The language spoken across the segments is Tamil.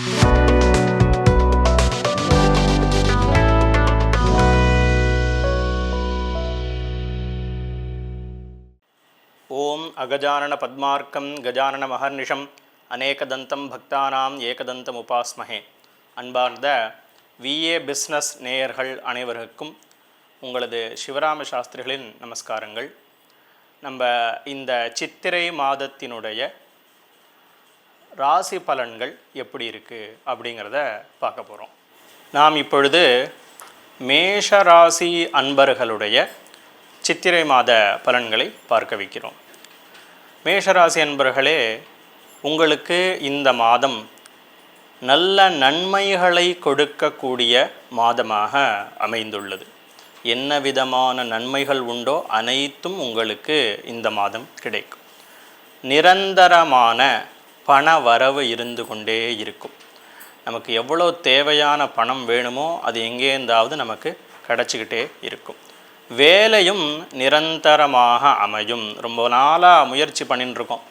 ஓம் அகஜானன பத்மார்க்கம் கஜானன மகர்நிஷம் அநேகதந்தம் பக்தானாம் ஏகதந்தம் உபாஸ்மஹே. அன்பார்ந்த விஏ பிஸ்னஸ் நேயர்கள் அனைவருக்கும் உங்களது சிவராம சாஸ்திரிகளின் நமஸ்காரங்கள். நம்ம இந்த சித்திரை மாதத்தினுடைய ராசி பலன்கள் எப்படி இருக்குது அப்படிங்கிறத பார்க்க போகிறோம். நாம் இப்பொழுது மேஷ ராசி அன்பர்களுடைய சித்திரை மாத பலன்களை பார்க்க வைக்கிறோம். மேஷராசி அன்பர்களே, உங்களுக்கு இந்த மாதம் நல்ல நன்மைகளை கொடுக்கக்கூடிய மாதமாக அமைந்துள்ளது. என்ன விதமான நன்மைகள் உண்டோ அனைத்தும் உங்களுக்கு இந்த மாதம் கிடைக்கும். நிரந்தரமான பண வரவு இருந்து கொண்டே இருக்கும். நமக்கு எவ்வளோ தேவையான பணம் வேணுமோ அது எங்கேருந்தாவது நமக்கு கிடச்சிக்கிட்டே இருக்கும். வேலையும் நிரந்தரமாக அமையும். ரொம்ப நாளாக முயற்சி பண்ணிட்டுருக்கோம்,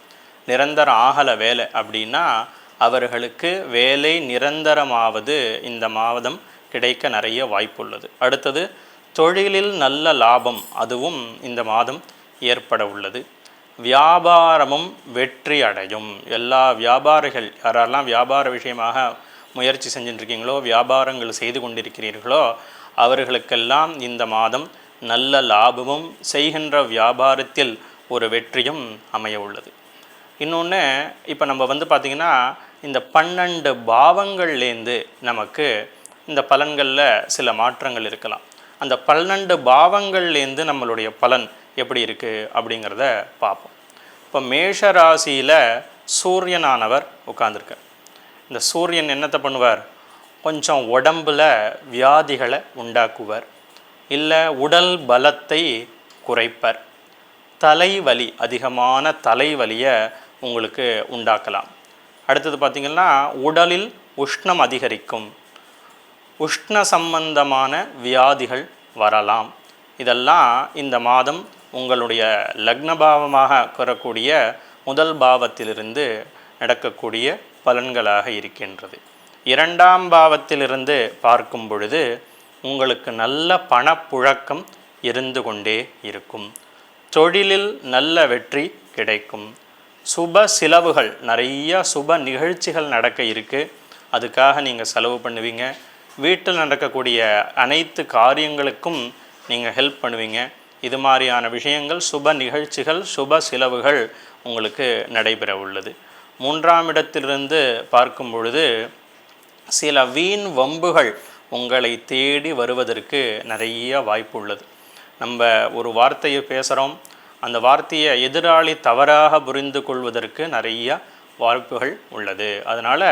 நிரந்தரம் ஆகலை வேலை அப்படின்னா அவர்களுக்கு வேலை நிரந்தரமாவது இந்த மாதம் கிடைக்க நிறைய வாய்ப்புள்ளது. அடுத்தது தொழிலில் நல்ல லாபம், அதுவும் இந்த மாதம் ஏற்பட உள்ளது. வியாபாரமும் வெற்றி அடையும். எல்லா வியாபாரிகள் யாரெல்லாம் வியாபார விஷயமாக முயற்சி செஞ்சுட்டுருக்கீங்களோ, வியாபாரங்கள் செய்து கொண்டிருக்கிறீர்களோ அவர்களுக்கெல்லாம் இந்த மாதம் நல்ல லாபமும் செய்கின்ற வியாபாரத்தில் ஒரு வெற்றியும் அமைய உள்ளது. இன்னொன்று, இப்போ நம்ம பார்த்திங்கன்னா இந்த 12 பாவங்கள்லேருந்து நமக்கு இந்த பலன்களில் சில மாற்றங்கள் இருக்கலாம். அந்த 12 பாவங்கள்லேருந்து நம்மளுடைய பலன் எப்படி இருக்குது அப்படிங்கிறத பார்ப்போம். இப்போ மேஷ ராசியில் சூரியனானவர் உட்கார்ந்துருக்கார். இந்த சூரியன் என்னத்தை பண்ணுவார்? கொஞ்சம் உடம்பில் வியாதிகளை உண்டாக்குவார், இல்லை உடல் பலத்தை குறைப்பர். தலைவலி, அதிகமான தலைவலியை உங்களுக்கு உண்டாக்கலாம். அடுத்தது பார்த்திங்கன்னா உடலில் உஷ்ணம் அதிகரிக்கும், உஷ்ண சம்பந்தமான வியாதிகள் வரலாம். இதெல்லாம் இந்த மாதம் உங்களுடைய லக்னபாவமாக கூறக்கூடிய முதல் பாவத்திலிருந்து நடக்கக்கூடிய பலன்களாக இருக்கின்றது. 2ஆம் பாவத்திலிருந்து பார்க்கும் பொழுது உங்களுக்கு நல்ல பணப்புழக்கம் இருந்து கொண்டே இருக்கும். தொழிலில் நல்ல வெற்றி கிடைக்கும். சுப செலவுகள், நிறைய சுப நிகழ்ச்சிகள் நடக்க இருக்குது, அதுக்காக நீங்கள் செலவு பண்ணுவீங்க. வீட்டில் நடக்கக்கூடிய அனைத்து காரியங்களுக்கும் நீங்கள் ஹெல்ப் பண்ணுவீங்க. இது மாதிரியான விஷயங்கள், சுப நிகழ்ச்சிகள், சுப செலவுகள் உங்களுக்கு நடைபெற உள்ளது. 3ஆம் இடத்திலிருந்து பார்க்கும் பொழுது சில வீண் வம்புகள் உங்களை தேடி வருவதற்கு நிறைய வாய்ப்பு உள்ளது. நம்ம ஒரு வார்த்தையை பேசுகிறோம், அந்த வார்த்தையை எதிராளி தவறாக புரிந்து கொள்வதற்கு நிறைய வாய்ப்புகள் உள்ளது. அதனால்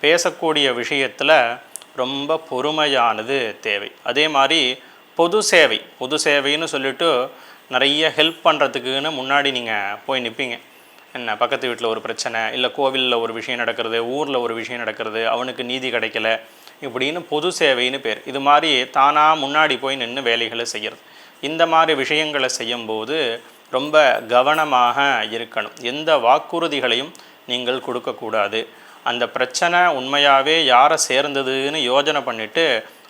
பேசக்கூடிய விஷயத்தில் ரொம்ப பொறுமையானது தேவை. அதே மாதிரி பொது சேவைன்னு சொல்லிட்டு நிறைய ஹெல்ப் பண்ணுறதுக்குன்னு முன்னாடி நீங்கள் போய் நிற்பீங்க. என்ன, பக்கத்து வீட்டில் ஒரு பிரச்சனை, இல்லை கோவிலில் ஒரு விஷயம் நடக்கிறது, ஊரில் ஒரு விஷயம் நடக்கிறது, அவனுக்கு நீதி கிடைக்கல, இப்படின்னு பொது சேவைன்னு பேர். இது மாதிரி தானாக முன்னாடி போய் நின்று வேலைகளை செய்கிறது. இந்த மாதிரி விஷயங்களை செய்யும்போது ரொம்ப கவனமாக இருக்கணும். எந்த வாக்குறுதிகளையும் நீங்கள் கொடுக்கக்கூடாது. அந்த பிரச்சனை உண்மையாகவே யாரை சேர்ந்ததுன்னு யோஜனை பண்ணிவிட்டு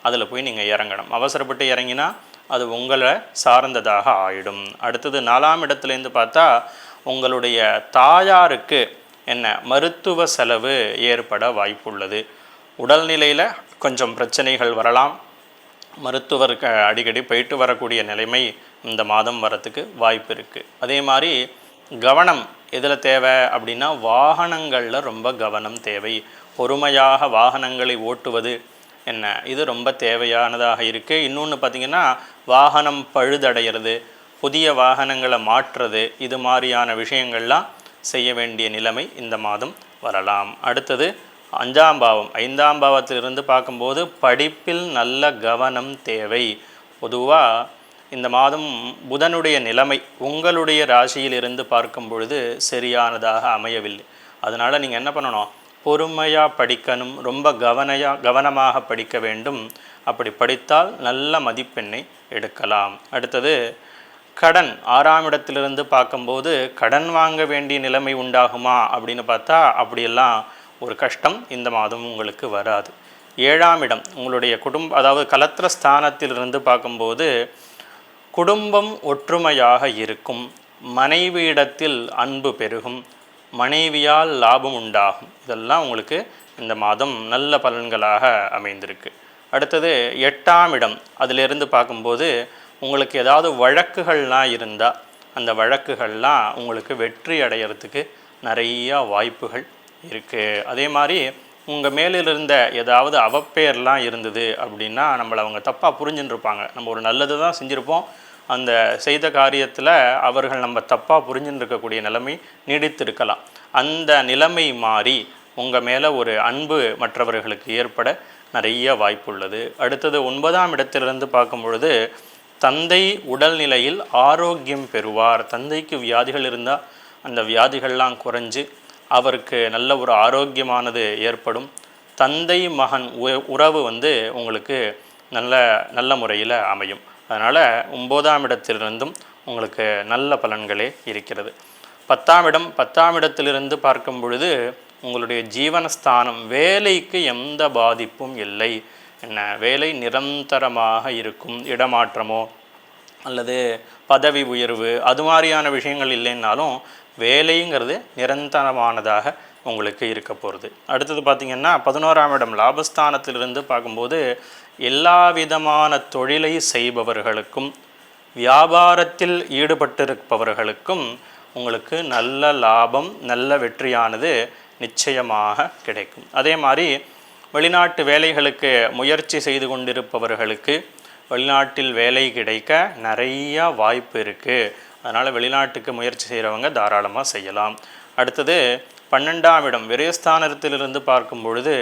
அதில் போய் நீங்கள் இறங்கணும். அவசரப்பட்டு இறங்கினா அது உங்களை சார்ந்ததாக ஆயிடும். அடுத்தது 4ஆம் இடத்துலேருந்து பார்த்தா உங்களுடைய தாயாருக்கு என்ன மருத்துவ செலவு ஏற்பட வாய்ப்புள்ளது. உடல்நிலையில் கொஞ்சம் பிரச்சனைகள் வரலாம். மருத்துவருக்கு அடிக்கடி போயிட்டு வரக்கூடிய நிலைமை இந்த மாதம் வரத்துக்கு வாய்ப்பு இருக்குது. அதே மாதிரி கவனம் எதில் தேவை அப்படின்னா வாகனங்களில் ரொம்ப கவனம் தேவை. பொறுமையாக வாகனங்களை ஓட்டுவது என்ன, இது ரொம்ப தேவையானதாக இருக்குது. இன்னொன்று பார்த்திங்கன்னா வாகனம் பழுதடைகிறது, புதிய வாகனங்களை மாற்றுறது, இது மாதிரியான விஷயங்கள்லாம் செய்ய வேண்டிய நிலைமை இந்த மாதம் வரலாம். அடுத்தது 5ஆம் பாவம். 5ஆம் பாவத்திலிருந்து பார்க்கும்போது படிப்பில் நல்ல கவனம் தேவை. பொதுவாக இந்த மாதம் புதனுடைய நிலைமை உங்களுடைய ராசியிலிருந்து பார்க்கும் பொழுது சரியானதாக அமையவில்லை. அதனால் நீங்கள் என்ன பண்ணணும்? பொறுமையாக படிக்கணும், ரொம்ப கவனமாக படிக்க வேண்டும். அப்படி படித்தால் நல்ல மதிப்பெண்ணை எடுக்கலாம். அடுத்தது கடன். 6ஆம் இடத்திலிருந்து பார்க்கும்போது கடன் வாங்க வேண்டிய நிலைமை உண்டாகுமா அப்படின்னு பார்த்தா அப்படியெல்லாம் ஒரு கஷ்டம் இந்த மாதம் உங்களுக்கு வராது. 7ஆம் இடம் உங்களுடைய அதாவது கலத்திர ஸ்தானத்திலிருந்து பார்க்கும்போது குடும்பம் ஒற்றுமையாக இருக்கும், மனைவியிடத்தில் அன்பு பெருகும், மனைவியால் லாபம் உண்டாகும். இதெல்லாம் உங்களுக்கு இந்த மாதம் நல்ல பலன்களாக அமைந்திருக்கு. அடுத்தது 8ஆம் இடம், அதிலிருந்து பார்க்கும்போது உங்களுக்கு ஏதாவது வழக்குகள்லாம் இருந்தால் அந்த வழக்குகள்லாம் உங்களுக்கு வெற்றி அடையிறதுக்கு நிறையா வாய்ப்புகள் இருக்குது. அதே மாதிரி உங்கள் மேலில் இருந்த ஏதாவது அவப்பேர்லாம் இருந்தது அப்படின்னா நம்மளை அவங்க தப்பாக புரிஞ்சுன்னு இருப்பாங்க. நம்ம ஒரு நல்லது தான் செஞ்சுருப்போம், அந்த செய்த காரியத்தில் அவர்கள் நம்ம தப்பாக புரிஞ்சுன்னு இருக்கக்கூடிய நிலைமை நீடித்திருக்கலாம். அந்த நிலைமை மாறி உங்கள் மேலே ஒரு அன்பு மற்றவர்களுக்கு ஏற்பட நிறைய வாய்ப்பு உள்ளது. அடுத்தது 9ஆம் இடத்திலிருந்து பார்க்கும் பொழுது தந்தை உடல்நிலையில் ஆரோக்கியம் பெறுவார். தந்தைக்கு வியாதிகள் இருந்தால் அந்த வியாதிகள்லாம் குறைஞ்சு அவருக்கு நல்ல ஒரு ஆரோக்கியமானது ஏற்படும். தந்தை மகன் உறவு உங்களுக்கு நல்ல முறையில் அமையும். அதனால் 9ஆம் இடத்திலிருந்தும் உங்களுக்கு நல்ல பலன்களே இருக்கிறது. 10ஆம் இடத்திலிருந்து பார்க்கும் பொழுது உங்களுடைய ஜீவனஸ்தானம், வேலைக்கு எந்த பாதிப்பும் இல்லை. என்ன, வேலை நிரந்தரமாக இருக்கும். இடமாற்றமோ அல்லது பதவி உயர்வு அது மாதிரியான விஷயங்கள் இல்லைன்னாலும் வேலைங்கிறது நிரந்தரமானதாக உங்களுக்கு இருக்க போகிறது. அடுத்தது பார்த்திங்கன்னா 11ஆம் இடம் லாபஸ்தானத்திலிருந்து பார்க்கும்போது எல்லா விதமான தொழிலை செய்பவர்களுக்கும் வியாபாரத்தில் ஈடுபட்டிருப்பவர்களுக்கும் உங்களுக்கு நல்ல லாபம், நல்ல வெற்றியானது நிச்சயமாக கிடைக்கும். அதே மாதிரி வெளிநாட்டு வேலைகளுக்கு முயற்சி செய்து கொண்டிருப்பவர்களுக்கு வெளிநாட்டில் வேலை கிடைக்க நிறையா வாய்ப்பு இருக்குது. அதனால் வெளிநாட்டுக்கு முயற்சி செய்கிறவங்க தாராளமாக செய்யலாம். அடுத்தது 12ஆம் இடம் விரயஸ்தானத்திலிருந்து பார்க்கும் பொழுது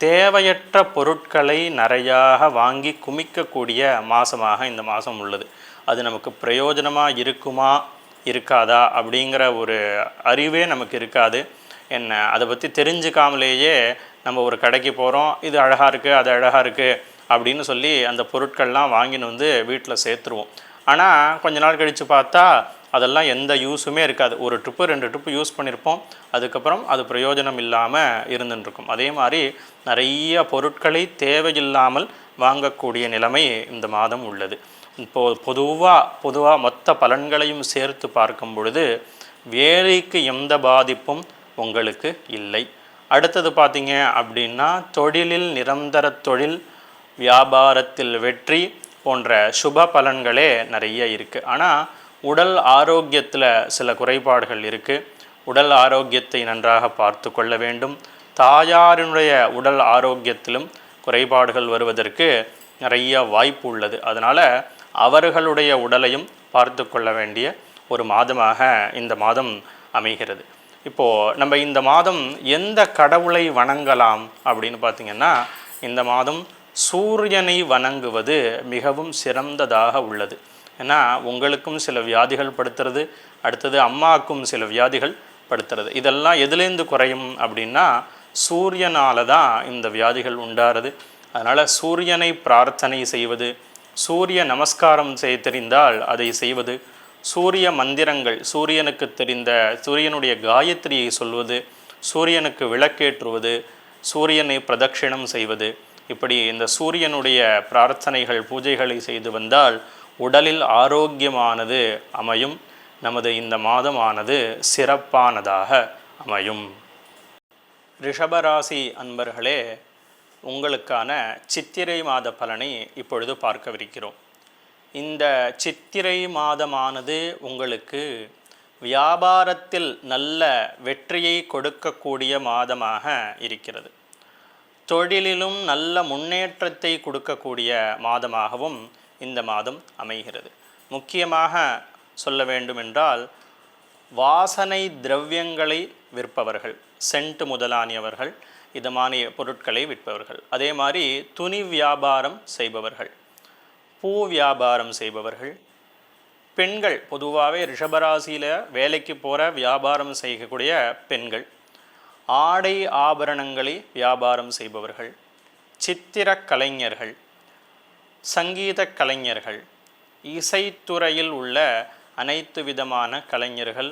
தேவையற்ற பொருட்களை நிறையாக வாங்கி குமிக்கக்கூடிய மாதமாக இந்த மாதம் உள்ளது. அது நமக்கு பிரயோஜனமாக இருக்குமா இருக்காதா அப்படிங்கிற ஒரு அறிவே நமக்கு இருக்காது. என்ன, அதை பற்றி தெரிஞ்சுக்காமலேயே நம்ம ஒரு கடைக்கு போகிறோம், இது அழகாக இருக்குது அது அழகாக இருக்குது அப்படின்னு சொல்லி அந்த பொருட்கள்லாம் வாங்கின்னு வீட்டில் சேர்த்துருவோம். ஆனால் கொஞ்ச நாள் கழித்து பார்த்தா அதெல்லாம் எந்த யூஸுமே இருக்காது. ஒரு ட்ரிப்பு 2 ட்ரிப்பு யூஸ் பண்ணியிருப்போம், அதுக்கப்புறம் அது பிரயோஜனம் இல்லாமல் இருந்துருக்கும். அதே மாதிரி நிறைய பொருட்களை தேவையில்லாமல் வாங்கக்கூடிய நிலைமை இந்த மாதம் உள்ளது. இப்போது பொதுவாக மொத்த பலன்களையும் சேர்த்து பார்க்கும் பொழுது வேலைக்கு எந்த பாதிப்பும் உங்களுக்கு இல்லை. அடுத்தது பார்த்தீங்க அப்படின்னா தொழிலில் நிரந்தர தொழில், வியாபாரத்தில் வெற்றி போன்ற சுப பலன்களே நிறைய இருக்குது. ஆனால் உடல் ஆரோக்கியத்தில் சில குறைபாடுகள் இருக்குது. உடல் ஆரோக்கியத்தை நன்றாக பார்த்து கொள்ள வேண்டும். தாயாரினுடைய உடல் ஆரோக்கியத்திலும் குறைபாடுகள் வருவதற்கு நிறைய வாய்ப்பு உள்ளது. அதனால் அவர்களுடைய உடலையும் பார்த்து கொள்ள வேண்டிய ஒரு மாதமாக இந்த மாதம் அமைகிறது. இப்போது நம்ம இந்த மாதம் எந்த கடவுளை வணங்கலாம் அப்படின்னு பார்த்திங்கன்னா இந்த மாதம் சூரியனை வணங்குவது மிகவும் சிறந்ததாக உள்ளது. ஏன்னா உங்களுக்கும் சில வியாதிகள் படுத்துறது, அடுத்தது அம்மாவுக்கும் சில வியாதிகள் படுத்துறது. இதெல்லாம் எதுலேருந்து குறையும் அப்படின்னா சூரியனால் தான் இந்த வியாதிகள் உண்டாகிறது. அதனால் சூரியனை பிரார்த்தனை செய்வது, சூரிய நமஸ்காரம் தெரிந்தால் அதை செய்வது, சூரிய மந்திரங்கள், சூரியனுக்கு தெரிந்த சூரியனுடைய காயத்ரியை சொல்வது, சூரியனுக்கு விளக்கேற்றுவது, சூரியனை பிரதட்சிணம் செய்வது, இப்படி இந்த சூரியனுடைய பிரார்த்தனைகள் பூஜைகளை செய்து வந்தால் உடலில் ஆரோக்கியமானது அமையும். நமது இந்த மாதமானது சிறப்பானதாக அமையும். ரிஷபராசி அன்பர்களே, உங்களுக்கான சித்திரை மாத பலனை இப்பொழுது பார்க்கவிருக்கிறோம். இந்த சித்திரை மாதமானது உங்களுக்கு வியாபாரத்தில் நல்ல வெற்றியை கொடுக்கக்கூடிய மாதமாக இருக்கிறது. தொழிலிலும் நல்ல முன்னேற்றத்தை கொடுக்கக்கூடிய மாதமாகவும் இந்த மாதம் அமைகிறது. முக்கியமாக சொல்ல வேண்டுமென்றால் வாசனை திரவியங்களை விற்பவர்கள், சென்ட் முதலானியவர்கள், இதமான பொருட்களை விற்பவர்கள், அதே மாதிரி துணி வியாபாரம் செய்பவர்கள், பூ வியாபாரம் செய்பவர்கள், பெண்கள் பொதுவாகவே ரிஷபராசியில் வேலைக்கு போகிற வியாபாரம் செய்யக்கூடிய பெண்கள், ஆடை ஆபரணங்களை வியாபாரம் செய்பவர்கள், சித்திர கலைஞர்கள், சங்கீத கலைஞர்கள், இசைத்துறையில் உள்ள அனைத்து விதமான கலைஞர்கள்,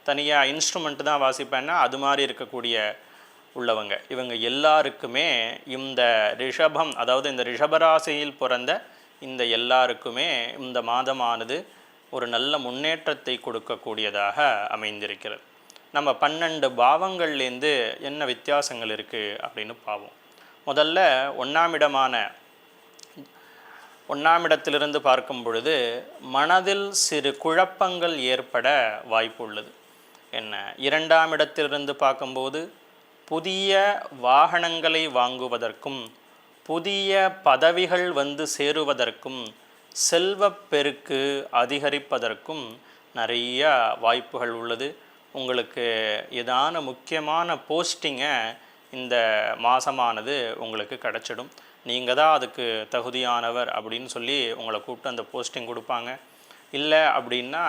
தனியாக இன்ஸ்ட்ருமெண்ட்டு தான் வாசிப்பேன்னா அது மாதிரி இருக்கக்கூடிய உள்ளவங்க இவங்க எல்லாருக்குமே இந்த ரிஷபம், அதாவது இந்த ரிஷபராசியில் பிறந்த இந்த எல்லாருக்குமே இந்த மாதமானது ஒரு நல்ல முன்னேற்றத்தை கொடுக்கக்கூடியதாக அமைந்திருக்கிறது. நம்ம 12 பாவங்கள்லேருந்து என்ன வித்தியாசங்கள் இருக்குது அப்படின்னு பார்ப்போம். முதல்ல ஒன்றாம் இடத்திலிருந்து பார்க்கும் பொழுது மனதில் சிறு குழப்பங்கள் ஏற்பட வாய்ப்பு உள்ளது. என்ன, 2ஆம் இடத்திலிருந்து பார்க்கும்போது புதிய வாகனங்களை வாங்குவதற்கும் புதிய பதவிகள் வந்து சேருவதற்கும் செல்வப்பெருக்கு அதிகரிப்பதற்கும் நிறைய வாய்ப்புகள் உள்ளது. உங்களுக்கு ஏதான முக்கியமான போஸ்டிங்கை இந்த மாதமானது உங்களுக்கு கிடச்சிடும். நீங்கள் தான் அதுக்கு தகுதியானவர் அப்படின்னு சொல்லி உங்களை கூப்பிட்டு அந்த போஸ்டிங் கொடுப்பாங்க. இல்லை அப்படின்னா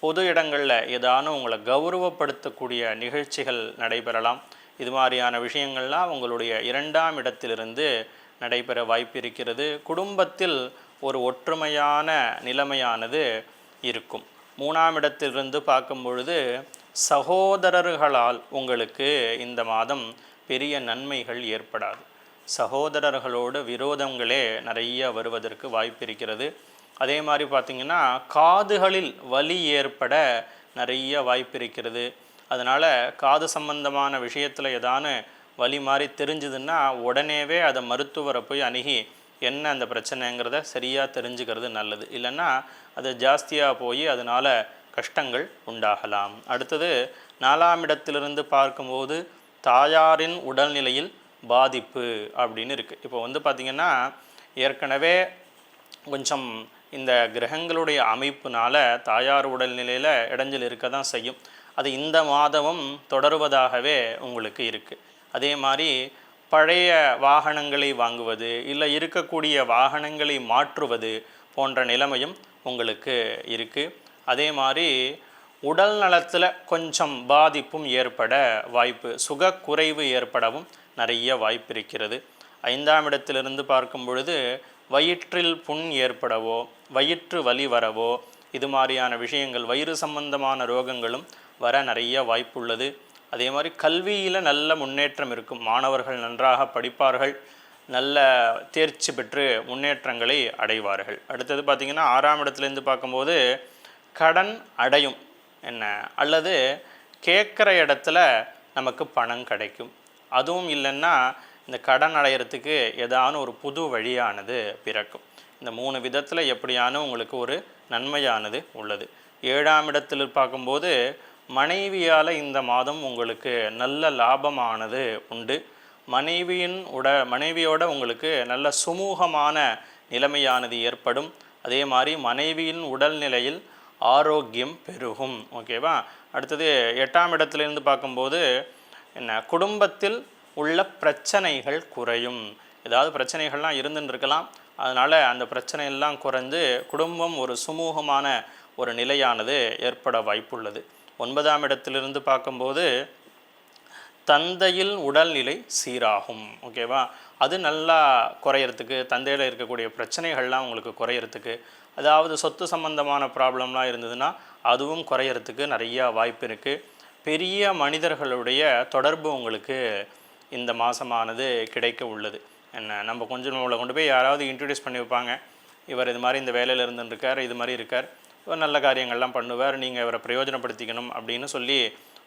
பொது இடங்களில் ஏதானும் உங்களை கௌரவப்படுத்தக்கூடிய நிகழ்ச்சிகள் நடைபெறலாம். இது மாதிரியான விஷயங்கள்லாம் உங்களுடைய 2ஆம் இடத்திலிருந்து நடைபெற வாய்ப்பு இருக்கிறது. குடும்பத்தில் ஒரு ஒற்றுமையான நிலைமையானது இருக்கும். 3ஆம் இடத்திலிருந்து பார்க்கும் பொழுது சகோதரர்களால் உங்களுக்கு இந்த மாதம் பெரிய நன்மைகள் ஏற்படாது. சகோதரர்களோடு விரோதங்களே நிறைய வருவதற்கு வாய்ப்பு இருக்கிறது. அதே மாதிரி பார்த்திங்கன்னா காதுகளில் வலி ஏற்பட நிறைய வாய்ப்பு இருக்கிறது. அதனால் காது சம்பந்தமான விஷயத்தில் ஏதான வலி மாதிரி தெரிஞ்சுதுன்னா உடனேவே அதை மருத்துவரை போய் அணுகி என்ன அந்த பிரச்சனைங்கிறத சரியாக தெரிஞ்சுக்கிறது நல்லது. இல்லைன்னா அது ஜாஸ்தியாக போய் அதனால் கஷ்டங்கள் உண்டாகலாம். அடுத்தது 4ஆம் இடத்திலிருந்து பார்க்கும்போது தாயாரின் உடல்நிலையில் பாதிப்பு அப்படின்னு இருக்குது. இப்போ வந்து பார்த்திங்கன்னா ஏற்கனவே கொஞ்சம் இந்த கிரகங்களுடைய அமைப்புனால் தாயார் உடல்நிலையில் இடைஞ்சல் இருக்க தான் செய்யும். அது இந்த மாதமும் தொடருவதாகவே உங்களுக்கு இருக்குது. அதே மாதிரி பழைய வாகனங்களை வாங்குவது இல்லை இருக்கக்கூடிய வாகனங்களை மாற்றுவது போன்ற நிலைமையும் உங்களுக்கு இருக்குது. அதே மாதிரி உடல் நலத்தில் கொஞ்சம் பாதிப்பும் ஏற்பட வாய்ப்பு, சுகக்குறைவு ஏற்படவும் நிறைய வாய்ப்பு இருக்கிறது. 5ஆம் இடத்திலிருந்து பார்க்கும் பொழுது வயிற்றில் புண் ஏற்படவோ வயிற்று வலி வரவோ இது மாதிரியான விஷயங்கள், வயிறு சம்பந்தமான ரோகங்களும் வர நிறைய வாய்ப்புள்ளது. அதே மாதிரி கல்வியில் நல்ல முன்னேற்றம் இருக்கும். மாணவர்கள் நன்றாக படிப்பார்கள், நல்ல தேர்ச்சி பெற்று முன்னேற்றங்களை அடைவார்கள். அடுத்தது பார்த்திங்கன்னா 6ஆம் இடத்துலேருந்து பார்க்கும்போது கடன் அடையும் என்ன, அல்லது கேட்குற இடத்துல நமக்கு பணம் கிடைக்கும். அதுவும் இல்லைன்னா இந்த கடன் அடையிறதுக்கு ஏதான ஒரு புது வழியானது பிறக்கும். இந்த 3 விதத்தில் எப்படியான உங்களுக்கு ஒரு நன்மையானது உள்ளது. 7ஆம் இடத்தில் பார்க்கும்போது மனைவியால் இந்த மாதம் உங்களுக்கு நல்ல லாபமானது உண்டு. மனைவியோட உங்களுக்கு நல்ல சுமூகமான நிலைமையானது ஏற்படும். அதே மாதிரி மனைவியின் உடல்நிலையில் ஆரோக்கியம் பெருகும். ஓகேவா. அடுத்தது 8ஆம் இடத்துலேருந்து பார்க்கும்போது என்ன, குடும்பத்தில் உள்ள பிரச்சனைகள் குறையும். ஏதாவது பிரச்சனைகள்லாம் இருந்துன்னு இருக்கலாம். அதனால் அந்த பிரச்சனையெல்லாம் குறைந்து குடும்பம் ஒரு சுமூகமான ஒரு நிலையானது ஏற்பட வாய்ப்புள்ளது. 9ஆம் இடத்திலிருந்து பார்க்கும்போது தந்தையில் உடல்நிலை சீராகும். ஓகேவா. அது நல்லா குறையிறதுக்கு, தந்தையில் இருக்கக்கூடிய பிரச்சனைகள்லாம் உங்களுக்கு குறையிறதுக்கு, அதாவது சொத்து சம்பந்தமான ப்ராப்ளம்லாம் இருந்ததுன்னா அதுவும் குறையிறதுக்கு நிறையா வாய்ப்பு இருக்குது. பெரிய மனிதர்களுடைய தொடர்பு உங்களுக்கு இந்த மாதமானது கிடைக்க உள்ளது. என்ன, நம்ம கொஞ்சம் நம்மளை கொண்டு போய் யாராவது இன்ட்ரடியூஸ் பண்ணி வைப்பாங்க. இவர் இது மாதிரி இந்த வேலையில் இருந்துருக்கார், இது மாதிரி இருக்கார், இவர் நல்ல காரியங்கள்லாம் பண்ணுவார், நீங்கள் இவரை பிரயோஜனப்படுத்திக்கணும் அப்படின்னு சொல்லி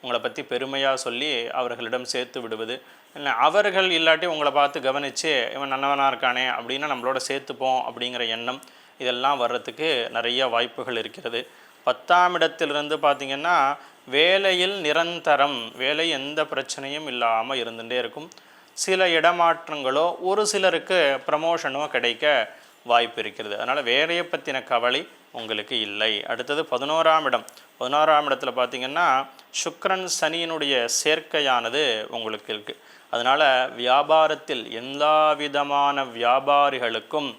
உங்களை பற்றி பெருமையாக சொல்லி அவர்களிடம் சேர்த்து விடுவது. இல்லை அவர்கள் இல்லாட்டி உங்களை பார்த்து கவனித்து இவன் நல்லவனாக இருக்கானே அப்படின்னா நம்மளோட சேர்த்துப்போம் அப்படிங்கிற எண்ணம், இதெல்லாம் வர்றதுக்கு நிறைய வாய்ப்புகள் இருக்கிறது. 10ஆம் இடத்திலிருந்து பார்த்திங்கன்னா வேலையில் நிரந்தரம், வேலை எந்த பிரச்சனையும் இல்லாமல் இருந்துகிட்டே இருக்கும். சில இடமாற்றங்களோ ஒரு சிலருக்கு ப்ரமோஷனோ கிடைக்க வாய்ப்பு இருக்கிறது. அதனால் வேலையை பற்றின கவலை உங்களுக்கு இல்லை. அடுத்தது 11ஆம் இடம். 11ஆம் இடத்துல பார்த்திங்கன்னா சுக்கிரன் சனியினுடைய சேர்க்கையானது உங்களுக்கு இருக்குது. அதனால் வியாபாரத்தில் எல்லா விதமான வியாபாரிகளுக்கும்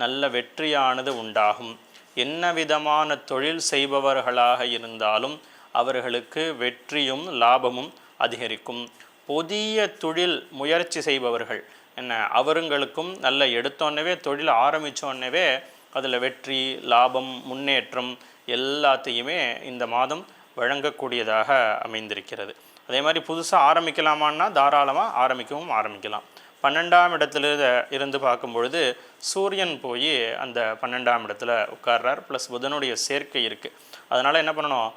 நல்ல வெற்றியானது உண்டாகும். என்ன விதமான தொழில் செய்பவர்களாக இருந்தாலும் அவர்களுக்கு வெற்றியும் லாபமும் அதிகரிக்கும். புதிய தொழில் முயற்சி செய்பவர்கள் என்ன, அவர்களுக்கும் நல்ல எடுத்தோன்னவே தொழில் ஆரம்பித்தோன்னவே அதில் வெற்றி, லாபம், முன்னேற்றம் எல்லாத்தையுமே இந்த மாதம் வழங்கக்கூடியதாக அமைந்திருக்கிறது. அதே மாதிரி புதுசாக ஆரம்பிக்கலாமான்னா தாராளமாக ஆரம்பிக்கலாம். 12ஆம் இடத்துல இருந்து பார்க்கும்பொழுது சூரியன் போய் அந்த 12ஆம் இடத்துல உட்கார்றார், ப்ளஸ் புதனுடைய சேர்க்கை இருக்குது. அதனால் என்ன பண்ணணும்,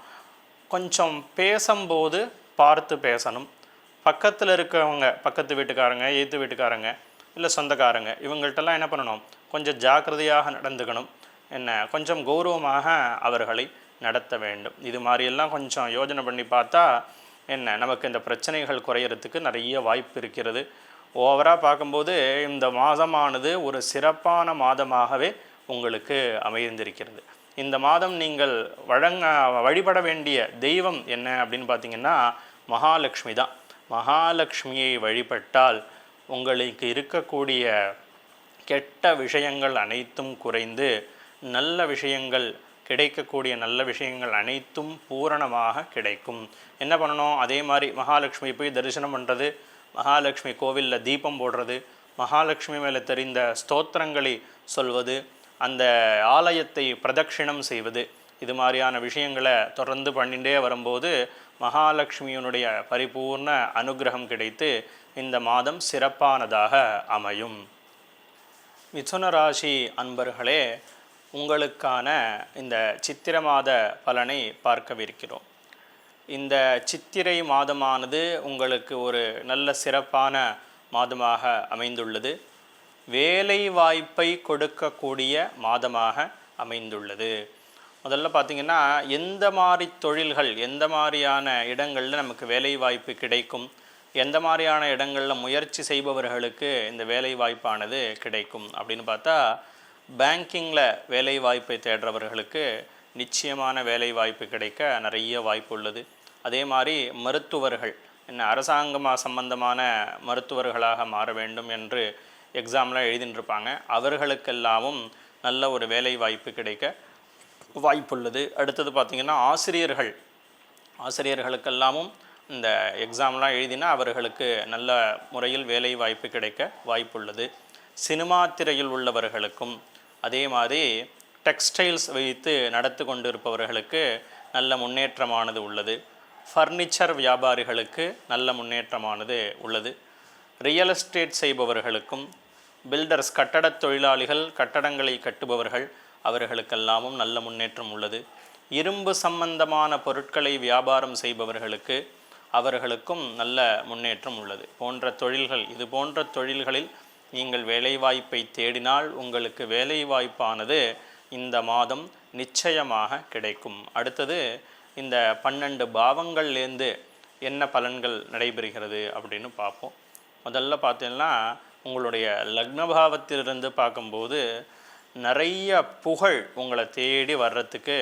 கொஞ்சம் பேசும்போது பார்த்து பேசணும். பக்கத்தில் இருக்கவங்க, பக்கத்து வீட்டுக்காரங்க, எய்த்து வீட்டுக்காரங்க, இல்லை சொந்தக்காரங்க, இவங்கள்ட்டெல்லாம் என்ன பண்ணணும், கொஞ்சம் ஜாக்கிரதையாக நடந்துக்கணும். கொஞ்சம் கௌரவமாக அவர்களை நடத்த வேண்டும். இது மாதிரியெல்லாம் கொஞ்சம் யோஜனை பண்ணி பார்த்தா நமக்கு இந்த பிரச்சனைகள் குறையிறதுக்கு நிறைய வாய்ப்பு இருக்கிறது. ஓவராக பார்க்கும்போது இந்த மாதமானது ஒரு சிறப்பான மாதமாகவே உங்களுக்கு அமைந்திருக்கிறது. இந்த மாதம் நீங்கள் வழிபட வேண்டிய தெய்வம் என்ன அப்படின்னு பார்த்தீங்கன்னா மகாலட்சுமி தான். மகாலட்சுமியை வழிபட்டால் உங்களுக்கு இருக்கக்கூடிய கெட்ட விஷயங்கள் அனைத்தும் குறைந்து நல்ல விஷயங்கள் கிடைக்கக்கூடிய நல்ல விஷயங்கள் அனைத்தும் பூரணமாக கிடைக்கும். என்ன பண்ணணும், அதே மாதிரி மகாலட்சுமி போய் தரிசனம் பண்ணுறது, மகாலட்சுமி கோவிலில் தீபம் போடுறது, மகாலட்சுமி மேலே தெரிந்த ஸ்தோத்திரங்களை சொல்வது, அந்த ஆலயத்தை பிரதட்சிணம் செய்வது, இது மாதிரியான விஷயங்களை தொடர்ந்து பண்ணிகிட்டே வரும்போது மகாலட்சுமியினுடைய பரிபூர்ண அனுகிரகம் கிடைத்து இந்த மாதம் சிறப்பானதாக அமையும். மிதுன ராசி அன்பர்களே, உங்களுக்கான இந்த சித்திரை மாத பலனை பார்க்கவிருக்கிறோம். இந்த சித்திரை மாதமானது உங்களுக்கு ஒரு நல்ல சிறப்பான மாதமாக அமைந்துள்ளது. வேலை வாய்ப்பை கொடுக்கக்கூடிய மாதமாக அமைந்துள்ளது. முதல்ல பார்த்திங்கன்னா எந்த மாதிரி தொழில்கள், எந்த மாதிரியான இடங்களில் நமக்கு வேலை வாய்ப்பு கிடைக்கும், எந்த மாதிரியான இடங்களில் முயற்சி செய்பவர்களுக்கு இந்த வேலை வாய்ப்பானது கிடைக்கும் அப்படின்னு பார்த்தா, பேங்கிங்கில் வேலை வாய்ப்பை தேடுறவர்களுக்கு நிச்சயமான வேலை வாய்ப்பு கிடைக்க நிறைய வாய்ப்பு உள்ளது. அதே மாதிரி மருத்துவர்கள், அரசாங்கமாக சம்பந்தமான மருத்துவர்களாக மாற வேண்டும் என்று எக்ஸாம்லாம் எழுதிட்டுருப்பாங்க, அவர்களுக்கெல்லாமும் நல்ல ஒரு வேலை வாய்ப்பு கிடைக்க வாய்ப்புள்ளது. அடுத்தது பார்த்திங்கன்னா ஆசிரியர்களுக்கெல்லாமும் இந்த எக்ஸாம்லாம் எழுதினா அவர்களுக்கு நல்ல முறையில் வேலை வாய்ப்பு கிடைக்க வாய்ப்புள்ளது. சினிமா திரையில் உள்ளவர்களுக்கும் அதே மாதிரி டெக்ஸ்டைல்ஸ் வைத்து நடத்து கொண்டிருப்பவர்களுக்கு நல்ல முன்னேற்றமானது உள்ளது. ஃபர்னிச்சர் வியாபாரிகளுக்கு நல்ல முன்னேற்றமானது உள்ளது. ரியல் எஸ்டேட் செய்பவர்களுக்கும், பில்டர்ஸ் கட்டடத் தொழிலாளிகள், கட்டடங்களை கட்டுபவர்கள், அவர்களுக்கெல்லாமும் நல்ல முன்னேற்றம் உள்ளது. இரும்பு சம்பந்தமான பொருட்களை வியாபாரம் செய்பவர்களுக்கு அவர்களுக்கும் நல்ல முன்னேற்றம் உள்ளது. இது போன்ற தொழில்களில் நீங்கள் வேலைவாய்ப்பை தேடினால் உங்களுக்கு வேலைவாய்ப்பானது இந்த மாதம் நிச்சயமாக கிடைக்கும். அடுத்தது இந்த 12 பாவங்கள்லேருந்து என்ன பலன்கள் நடைபெறுகிறது அப்படின்னு பார்ப்போம். முதல்ல பார்த்தீங்கன்னா உங்களுடைய லக்னபாவத்திலிருந்து பார்க்கும்போது நிறைய புகழ் உங்களை தேடி வர்றதுக்கு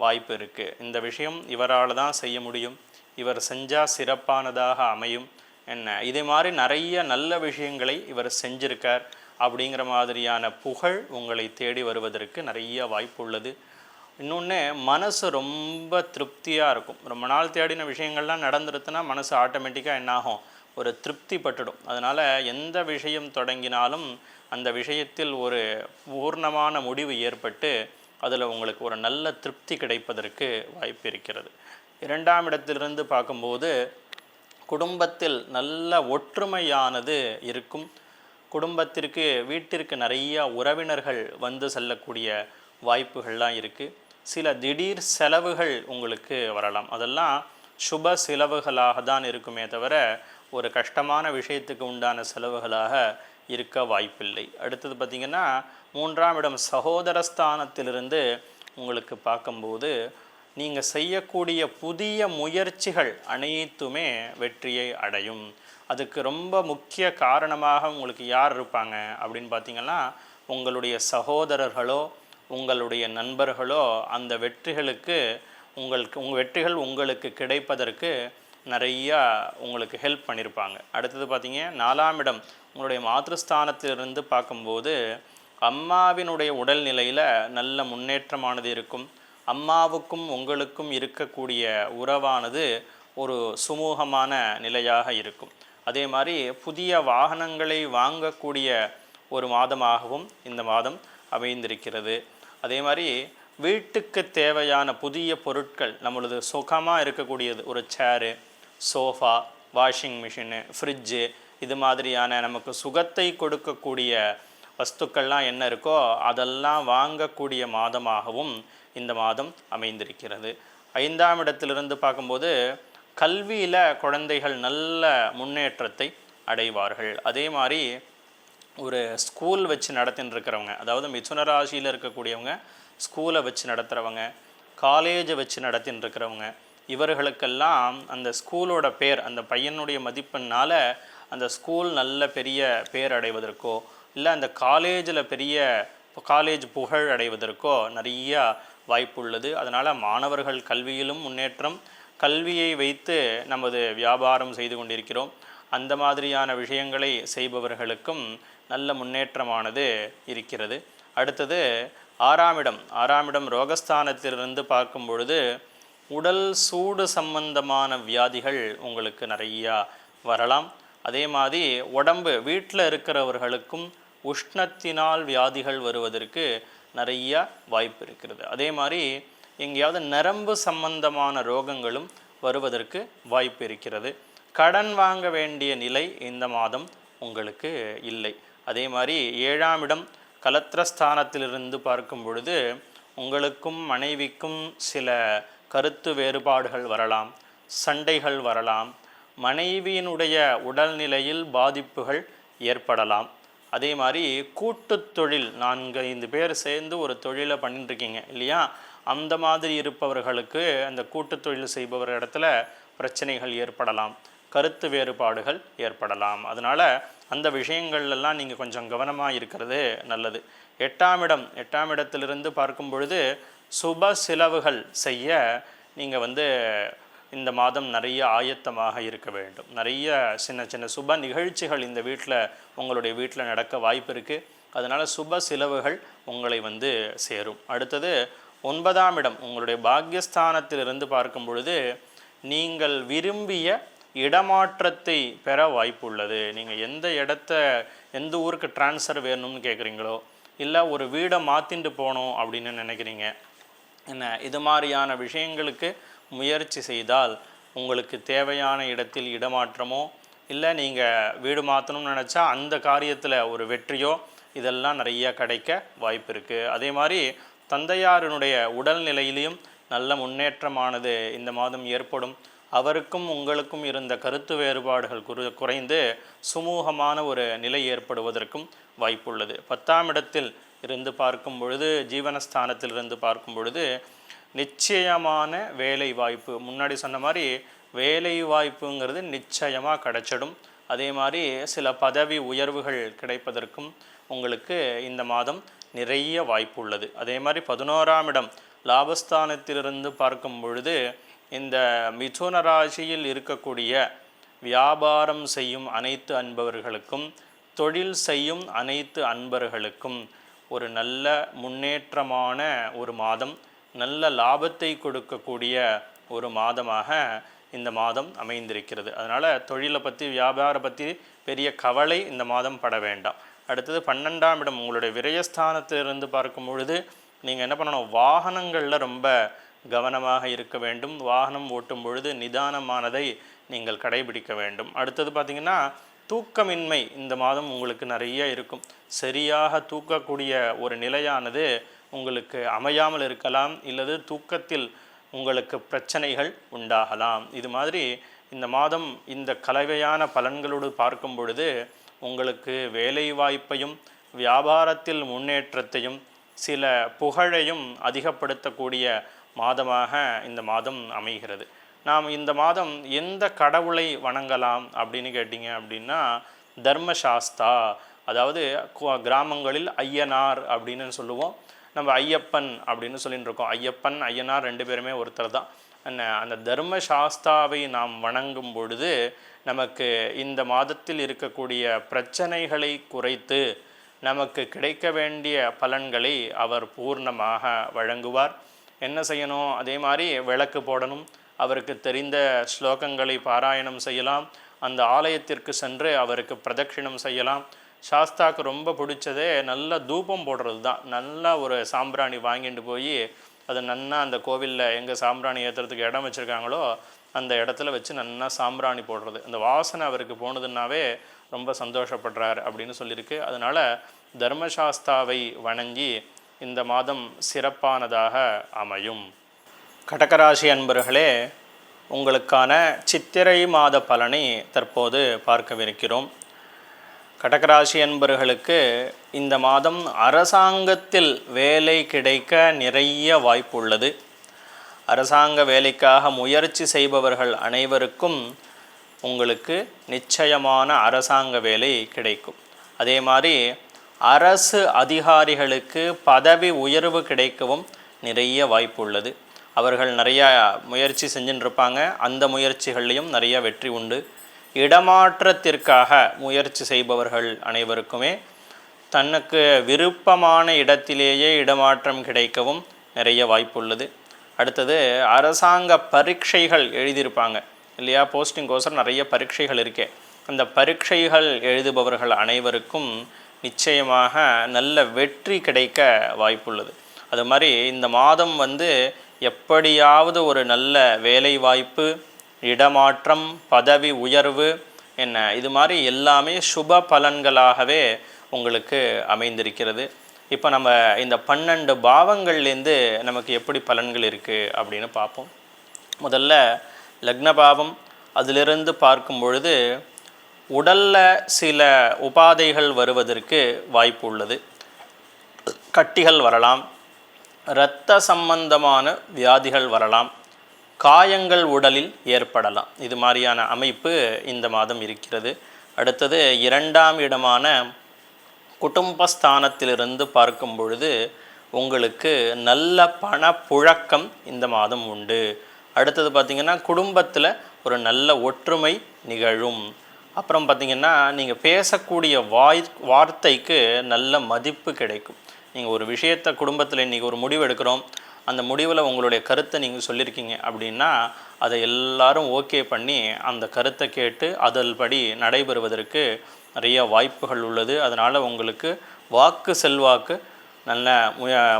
வாய்ப்பு இருக்குது. இந்த விஷயம் இவரால் தான் செய்ய முடியும், இவர் செஞ்சால் சிறப்பானதாக அமையும், இதே மாதிரி நிறைய நல்ல விஷயங்களை இவர் செஞ்சிருக்கார் அப்படிங்கிற மாதிரியான புகழ் உங்களை தேடி வருவதற்கு நிறைய வாய்ப்பு உள்ளது. இன்னொன்று, மனசு ரொம்ப திருப்தியாக இருக்கும். ரொம்ப நாள் தேடின விஷயங்கள்லாம் நடந்துருச்சுன்னா மனசு ஆட்டோமேட்டிக்காக என்னாகும், ஒரு திருப்தி பட்டுடும். அதனால் எந்த விஷயம் தொடங்கினாலும் அந்த விஷயத்தில் ஒரு பூர்ணமான முடிவு ஏற்பட்டு அதில் உங்களுக்கு ஒரு நல்ல திருப்தி கிடைப்பதற்கு வாய்ப்பு இருக்கிறது. 2ஆம் இடத்திலிருந்து பார்க்கும்போது குடும்பத்தில் நல்ல ஒற்றுமையானது இருக்கும். குடும்பத்திற்கு, வீட்டிற்கு நிறைய உறவினர்கள் வந்து செல்லக்கூடிய வாய்ப்புகள்லாம் இருக்குது. சில திடீர் செலவுகள் உங்களுக்கு வரலாம். அதெல்லாம் சுப செலவுகளாக தான் இருக்குமே தவிர ஒரு கஷ்டமான விஷயத்துக்கு உண்டான செலவுகளாக இருக்க வாய்ப்பில்லை. அடுத்தது பார்த்திங்கன்னா 3ஆம் இடம் சகோதரஸ்தானத்திலிருந்து உங்களுக்கு பார்க்கும்போது நீங்கள் செய்யக்கூடிய புதிய முயற்சிகள் அனைத்துமே வெற்றியை அடையும். அதுக்கு ரொம்ப முக்கிய காரணமாக உங்களுக்கு யார் இருப்பாங்க அப்படின்னு பார்த்திங்கன்னா உங்களுடைய சகோதரர்களோ உங்களுடைய நண்பர்களோ அந்த வெற்றிகளுக்கு உங்கள் வெற்றிகள் உங்களுக்கு கிடைப்பதற்கு நிறையா உங்களுக்கு ஹெல்ப் பண்ணியிருப்பாங்க. அடுத்தது பார்த்திங்க 4ஆம் இடம் உங்களுடைய மாதృஸ்தானத்திலிருந்து பார்க்கும்போது அம்மாவினுடைய உடல்நிலையில் நல்ல முன்னேற்றமானது இருக்கும். அம்மாவுக்கும் உங்களுக்கும் இருக்கக்கூடிய உறவானது ஒரு சுமூகமான நிலையாக இருக்கும். அதே மாதிரி புதிய வாகனங்களை வாங்கக்கூடிய ஒரு மாதமாகவும் இந்த மாதம் அமைந்திருக்கிறது. அதே மாதிரி வீட்டுக்கு தேவையான புதிய பொருட்கள், நம்மளது சுகமாக இருக்கக்கூடியது, ஒரு சேரு, சோஃபா, வாஷிங் மிஷினு, ஃப்ரிட்ஜு, இது மாதிரியான நமக்கு சுகத்தை கொடுக்கக்கூடிய வஸ்துக்கள்லாம் என்ன இருக்கோ அதெல்லாம் வாங்கக்கூடிய மாதமாகவும் இந்த மாதம் அமைந்திருக்கிறது. 5ஆம் இடத்திலிருந்து பார்க்கும்போது கல்வியில் குழந்தைகள் நல்ல முன்னேற்றத்தை அடைவார்கள். அதே மாதிரி ஒரு ஸ்கூல் வச்சு நடத்தின்னு இருக்கிறவங்க, அதாவது மிதுன ராசியில் இருக்கக்கூடியவங்க ஸ்கூலை வச்சு நடத்துகிறவங்க, காலேஜை வச்சு நடத்தின்னு இருக்கிறவங்க, இவர்களுக்கெல்லாம் அந்த ஸ்கூலோட பேர், அந்த பையனுடைய மதிப்பெண்ணால் அந்த ஸ்கூல் நல்ல பெரிய பேர் அடைவதற்கோ இல்லை அந்த காலேஜில் பெரிய காலேஜ் புகழ் அடைவதற்கோ நிறைய வாய்ப்பு உள்ளது. அதனால் மாணவர்கள் கல்வியிலும் முன்னேற்றம், கல்வியை வைத்து நமது வியாபாரம் செய்து கொண்டிருக்கிறோம், அந்த மாதிரியான விஷயங்களை செய்பவர்களுக்கும் நல்ல முன்னேற்றமானது இருக்கிறது. அடுத்தது 6ஆம் இடம் ரோகஸ்தானத்திலிருந்து பார்க்கும் பொழுது உடல் சூடு சம்பந்தமான வியாதிகள் உங்களுக்கு நிறையா வரலாம். அதே மாதிரி உடம்பு வீட்டில் இருக்கிறவர்களுக்கும் உஷ்ணத்தினால் வியாதிகள் வருவதற்கு நிறைய வாய்ப்பு இருக்கிறது. அதே மாதிரி எங்கேயாவது நரம்பு சம்பந்தமான ரோகங்களும் வருவதற்கு வாய்ப்பு இருக்கிறது. கடன் வாங்க வேண்டிய நிலை இந்த மாதம் உங்களுக்கு இல்லை. அதே மாதிரி 7ஆம் இடம் கலத்திரஸ்தானத்திலிருந்து பார்க்கும் பொழுது உங்களுக்கும் மனைவிக்கும் சில கருத்து வேறுபாடுகள் வரலாம், சண்டைகள் வரலாம், மனைவியினுடைய உடல்நிலையில் பாதிப்புகள் ஏற்படலாம். அதே மாதிரி கூட்டு தொழில் 4-5 பேர் சேர்ந்து ஒரு தொழிலை பண்ணிட்டுருக்கீங்க இல்லையா, அந்த மாதிரி இருப்பவர்களுக்கு அந்த கூட்டு தொழில் செய்பவர் இடத்துல பிரச்சனைகள் ஏற்படலாம், கருத்து வேறுபாடுகள் ஏற்படலாம். அதனால் அந்த விஷயங்கள்லாம் நீங்கள் கொஞ்சம் கவனமாக இருக்கிறது நல்லது. 8ஆம் இடத்திலிருந்து பார்க்கும் பொழுது சுப செலவுகள் செய்ய நீங்கள் இந்த மாதம் நிறைய ஆயத்தமாக இருக்க வேண்டும். நிறைய சின்ன சின்ன சுப நிகழ்ச்சிகள் இந்த வீட்டில் உங்களுடைய வீட்டில் நடக்க வாய்ப்பு இருக்குது. அதனால் சுப செலவுகள் உங்களை சேரும். அடுத்தது 9ஆம் இடம் உங்களுடைய பாக்யஸ்தானத்திலிருந்து பார்க்கும் பொழுது நீங்கள் விரும்பிய இடமாற்றத்தை பெற வாய்ப்பு உள்ளது. நீங்கள் எந்த ஊருக்கு டிரான்ஸ்ஃபர் வேணும்னு கேட்குறீங்களோ, இல்லை ஒரு வீடை மாற்றிட்டு போகணும் அப்படின்னு நினைக்கிறீங்க என்ன, இது மாதிரியான விஷயங்களுக்கு முயற்சி செய்தால் உங்களுக்கு தேவையான இடத்தில் இடமாற்றமோ இல்லை நீங்கள் வீடு மாற்றணும்னு நினச்சா அந்த காரியத்தில் ஒரு வெற்றியோ இதெல்லாம் நிறைய கிடைக்க வாய்ப்பு இருக்குது. அதே மாதிரி தந்தையாரினுடைய உடல்நிலையிலையும் நல்ல முன்னேற்றமானது இந்த மாதம் ஏற்படும். அவருக்கும் உங்களுக்கும் இருந்த கருத்து வேறுபாடுகள் குறைந்து சுமூகமான ஒரு நிலை ஏற்படுவதற்கும் வாய்ப்புள்ளது. 10ஆம் இடத்தில் இருந்து பார்க்கும் பொழுது ஜீவனஸ்தானத்தில் இருந்து பார்க்கும் பொழுது நிச்சயமான வேலை வாய்ப்பு, முன்னாடி சொன்ன மாதிரி வேலை வாய்ப்புங்கிறது நிச்சயமாக கிடைச்சிடும். அதே மாதிரி சில பதவி உயர்வுகள் கிடைப்பதற்கும் உங்களுக்கு இந்த மாதம் நிறைய வாய்ப்பு உள்ளது. அதே மாதிரி 11ஆம் இடம் லாபஸ்தானத்திலிருந்து பார்க்கும் பொழுது இந்த மிதுன ராசியில் இருக்கக்கூடிய வியாபாரம் செய்யும் அனைத்து அன்பர்களுக்கும், தொழில் செய்யும் அனைத்து அன்பர்களுக்கும் ஒரு நல்ல முன்னேற்றமான ஒரு மாதம், நல்ல லாபத்தை கொடுக்கக்கூடிய ஒரு மாதமாக இந்த மாதம் அமைந்திருக்கிறது. அதனால் தொழிலை பற்றி வியாபாரம் பற்றி பெரிய கவலை இந்த மாதம் பட வேண்டாம். அடுத்தது 12ஆம் இடம் உங்களுடைய விரயஸ்தானத்திலிருந்து பார்க்கும் பொழுது நீங்கள் என்ன பண்ணணும், வாகனங்களில் ரொம்ப கவனமாக இருக்க வேண்டும். வாகனம் ஓட்டும் பொழுது நிதானமானதை நீங்கள் கடைபிடிக்க வேண்டும். அடுத்தது பார்த்திங்கன்னா தூக்கமின்மை இந்த மாதம் உங்களுக்கு நிறைய இருக்கும். சரியாக தூக்கக்கூடிய ஒரு நிலையானது உங்களுக்கு அமையாமல் இருக்கலாம், இல்லது தூக்கத்தில் உங்களுக்கு பிரச்சனைகள் உண்டாகலாம். இது மாதிரி இந்த மாதம் இந்த கலவையான பலன்களோடு பார்க்கும் பொழுது உங்களுக்கு வேலை வாய்ப்பையும் வியாபாரத்தில் முன்னேற்றத்தையும் சில புகழையும் அதிகப்படுத்தக்கூடிய மாதமாக இந்த மாதம் அமைகிறது. நாம் இந்த மாதம் எந்த கடவுளை வணங்கலாம் அப்படின்னு கேட்டிங்க அப்படின்னா தர்மசாஸ்தா, அதாவது கிராமங்களில் ஐயனார் அப்படின்னு சொல்லுவோம். நம்ம ஐயப்பன் அப்படின்னு சொல்லிட்டு இருக்கோம். ஐயப்பன் ஐயனார் 2 பேருமே ஒருத்தர் தான். அந்த தர்மசாஸ்தாவை நாம் வணங்கும் பொழுது நமக்கு இந்த மாதத்தில் இருக்கக்கூடிய பிரச்சனைகளை குறைத்து நமக்கு கிடைக்க வேண்டிய பலன்களை அவர் பூர்ணமாக வழங்குவார். என்ன செய்யணும், அதே மாதிரி விளக்கு போடணும், அவருக்கு தெரிந்த ஸ்லோகங்களை பாராயணம் செய்யலாம், அந்த ஆலயத்திற்கு சென்று அவருக்கு பிரதட்சிணம் செய்யலாம். சாஸ்தாவுக்கு ரொம்ப பிடிச்சதே நல்ல தூபம் போடுறது தான். நல்லா ஒரு சாம்பிராணி வாங்கிட்டு போய் அதை நன்னா அந்த கோவிலில் எங்கே சாம்பிராணி ஏற்றுறதுக்கு இடம் வச்சுருக்காங்களோ அந்த இடத்துல வச்சு நல்லா சாம்பிராணி போடுறது. அந்த வாசனை அவருக்கு போனதுன்னாவே ரொம்ப சந்தோஷப்படுறார் அப்படின்னு சொல்லியிருக்கு. அதனால் தர்மசாஸ்தாவை வணங்கி இந்த மாதம் சிறப்பானதாக அமையும். கடகராசி அன்பர்களே, உங்களுக்கான சித்திரை மாத பலனை தற்போது பார்க்கவிருக்கிறோம். கடகராசி அன்பர்களுக்கு இந்த மாதம் அரசாங்கத்தில் வேலை கிடைக்க நிறைய வாய்ப்பு உள்ளது. அரசாங்க வேலைக்காக முயற்சி செய்பவர்கள் அனைவருக்கும் உங்களுக்கு நிச்சயமான அரசாங்க வேலை கிடைக்கும். அதே மாதிரி அரசு அதிகாரிகளுக்கு பதவி உயர்வு கிடைக்கவும் நிறைய வாய்ப்பு உள்ளது. அவர்கள் நிறையா முயற்சி செஞ்சுட்டுருப்பாங்க. அந்த முயற்சிகள்லையும் நிறைய வெற்றி உண்டு. இடமாற்றத்திற்காக முயற்சி செய்பவர்கள் அனைவருக்குமே தனக்கு விருப்பமான இடத்திலேயே இடமாற்றம் கிடைக்கவும் நிறைய வாய்ப்பு உள்ளது. அடுத்தது அரசாங்க பரீட்சைகள் எழுதியிருப்பாங்க இல்லையா, போஸ்டிங்கோசரம் நிறைய பரீட்சைகள் இருக்கே. அந்த பரீட்சைகள் எழுதுபவர்கள் அனைவருக்கும் நிச்சயமாக நல்ல வெற்றி கிடைக்க வாய்ப்புள்ளது. அது மாதிரி இந்த மாதம் எப்படியாவது ஒரு நல்ல வேலை வாய்ப்பு, இடமாற்றம், பதவி உயர்வு இது மாதிரி எல்லாமே சுப பலன்களாகவே உங்களுக்கு அமைந்திருக்கிறது. இப்போ நம்ம இந்த 12 பாவங்கள்லேருந்து நமக்கு எப்படி பலன்கள் இருக்குது அப்படின்னு பார்ப்போம். முதல்ல லக்ன பாவம், அதிலிருந்து பார்க்கும் பொழுது உடலில் சில உபாதைகள் வருவதற்கு வாய்ப்பு உள்ளது. கட்டிகள் வரலாம், இரத்த சம்பந்தமான வியாதிகள் வரலாம், காயங்கள் உடலில் ஏற்படலாம். இது மாதிரியான அமைப்பு இந்த மாதம் இருக்கிறது. அடுத்தது 2ஆம் இடமான குடும்பஸ்தானத்திலிருந்து பார்க்கும் பொழுது உங்களுக்கு நல்ல பணப்புழக்கம் இந்த மாதம் உண்டு. அடுத்தது பார்த்திங்கன்னா குடும்பத்தில் ஒரு நல்ல ஒற்றுமை நிகழும். அப்புறம் பார்த்திங்கன்னா நீங்கள் பேசக்கூடிய வார்த்தைக்கு நல்ல மதிப்பு கிடைக்கும். நீங்கள் ஒரு விஷயத்தை குடும்பத்தில் இன்றைக்கி ஒரு முடிவு எடுக்கிறோம், அந்த முடிவில் உங்களுடைய கருத்தை நீங்கள் சொல்லியிருக்கீங்க அப்படின்னா அதை எல்லாரும் ஓகே பண்ணி அந்த கருத்தை கேட்டு அதன்படி நடைபெறுவதற்கு நிறைய வாய்ப்புகள் உள்ளது. அதனால் உங்களுக்கு வாக்கு செல்வாக்கு நல்ல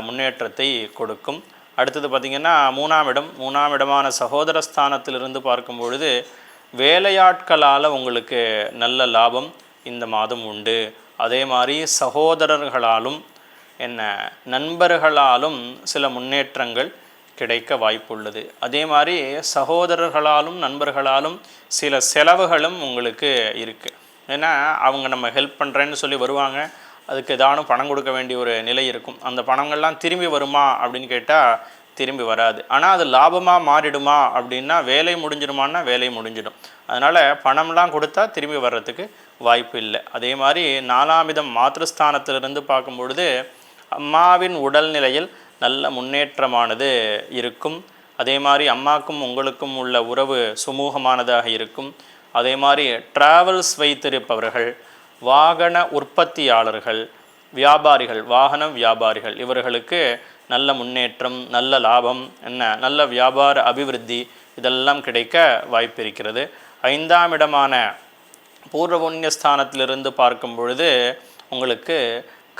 முன்னேற்றத்தை கொடுக்கும். அடுத்தது பார்த்திங்கன்னா 3ஆம் இடமான சகோதரஸ்தானத்திலிருந்து பார்க்கும் பொழுது வேலையாட்களால் உங்களுக்கு நல்ல லாபம் இந்த மாதம் உண்டு. அதே மாதிரி சகோதரர்களாலும் நண்பர்களாலும் சில முன்னேற்றங்கள் கிடைக்க வாய்ப்புள்ளது. அதே மாதிரி சகோதரர்களாலும் நண்பர்களாலும் சில செலவுகளும் உங்களுக்கு இருக்குது. ஏன்னா அவங்க நம்ம ஹெல்ப் பண்ணுறேன்னு சொல்லி வருவாங்க, அதுக்கு ஏதானும் பணம் கொடுக்க வேண்டிய ஒரு நிலை இருக்கும். அந்த பணங்கள்லாம் திரும்பி வருமா அப்படின்னு கேட்டால் திரும்பி வராது. ஆனால் அது லாபமாக மாறிடுமா அப்படின்னா வேலை முடிஞ்சிடுமான்னா வேலை முடிஞ்சிடும். அதனால் பணம்லாம் கொடுத்தா திரும்பி வர்றதுக்கு வாய்ப்பு இல்லை. அதே மாதிரி 4ஆம் இடம் மாத்ருஸ்தானத்திலிருந்து பார்க்கும் பொழுது அம்மாவின் உடல்நிலையில் நல்ல முன்னேற்றமானது இருக்கும். அதே மாதிரி அம்மாக்கும் உங்களுக்கும் உள்ள உறவு சுமூகமானதாக இருக்கும். அதே மாதிரி டிராவல்ஸ் வைத்திருப்பவர்கள், வாகன உற்பத்தியாளர்கள், வியாபாரிகள், வாகன வியாபாரிகள் இவர்களுக்கு நல்ல முன்னேற்றம், நல்ல லாபம், நல்ல வியாபார அபிவிருத்தி இதெல்லாம் கிடைக்க வாய்ப்பு இருக்கிறது. 5ஆம் இடமான பூர்வ புண்ணியஸ்தானத்திலிருந்து பார்க்கும் பொழுது உங்களுக்கு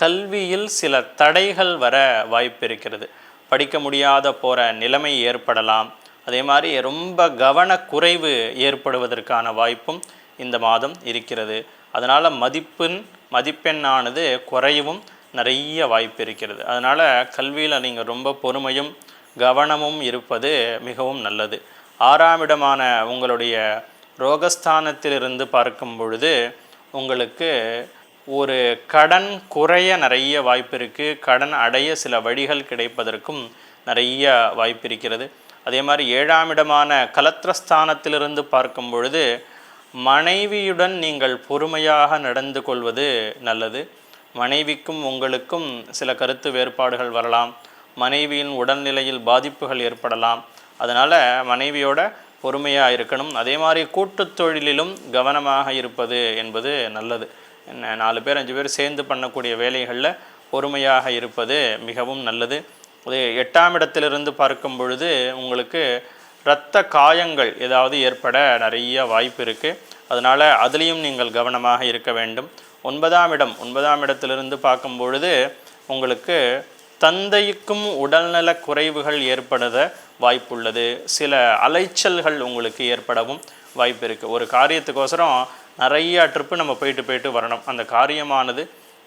கல்வியில் சில தடைகள் வர வாய்ப்பு இருக்கிறது. படிக்க முடியாத போகிற நிலைமை ஏற்படலாம். அதே மாதிரி ரொம்ப கவனக்குறைவு ஏற்படுவதற்கான வாய்ப்பும் இந்த மாதம் இருக்கிறது. அதனால் மதிப்பெண்ணானது குறையவும் நிறைய வாய்ப்பு இருக்கிறது. அதனால் கல்வியில் நீங்கள் ரொம்ப பொறுமையும் கவனமும் இருப்பது மிகவும் நல்லது. 6ஆம் இடமான உங்களுடைய ரோகஸ்தானத்திலிருந்து பார்க்கும் பொழுது உங்களுக்கு ஒரு கடன் குறைய நிறைய வாய்ப்பு இருக்குது. கடன் அடைய சில வழிகள் கிடைப்பதற்கும் நிறைய வாய்ப்பு இருக்கிறது. அதே மாதிரி 7ஆம் இடமான கலத்திரஸ்தானத்திலிருந்து பார்க்கும் பொழுது மனைவியுடன் நீங்கள் பொறுமையாக நடந்து கொள்வது நல்லது. மனைவிக்கும் உங்களுக்கும் சில கருத்து வேறுபாடுகள் வரலாம், மனைவியின் உடல்நிலையில் பாதிப்புகள் ஏற்படலாம். அதனால் மனைவியோட பொறுமையாக இருக்கணும். அதே மாதிரி கூட்டுத் தொழிலிலும் கவனமாக இருப்பது என்பது நல்லது. 4 பேர் 5 பேர் சேர்ந்து பண்ணக்கூடிய வேலைகளில் பொறுமையாக இருப்பது மிகவும் நல்லது. அது 8ஆம் இடத்திலிருந்து பார்க்கும் பொழுது உங்களுக்கு இரத்த காயங்கள் ஏதாவது ஏற்பட நிறைய வாய்ப்பு இருக்குது. அதனால் அதுலேயும் நீங்கள் கவனமாக இருக்க வேண்டும். 9ஆம் இடத்திலிருந்து பார்க்கும் பொழுது உங்களுக்கு தந்தைக்கும் உடல்நல குறைவுகள் ஏற்பட வாய்ப்புள்ளது. சில அலைச்சல்கள் உங்களுக்கு ஏற்படவும் வாய்ப்பு இருக்குது. ஒரு காரியத்துக்கோசரம் நிறையா ட்ரிப்பு நம்ம போயிட்டு வரணும். அந்த காரியமானது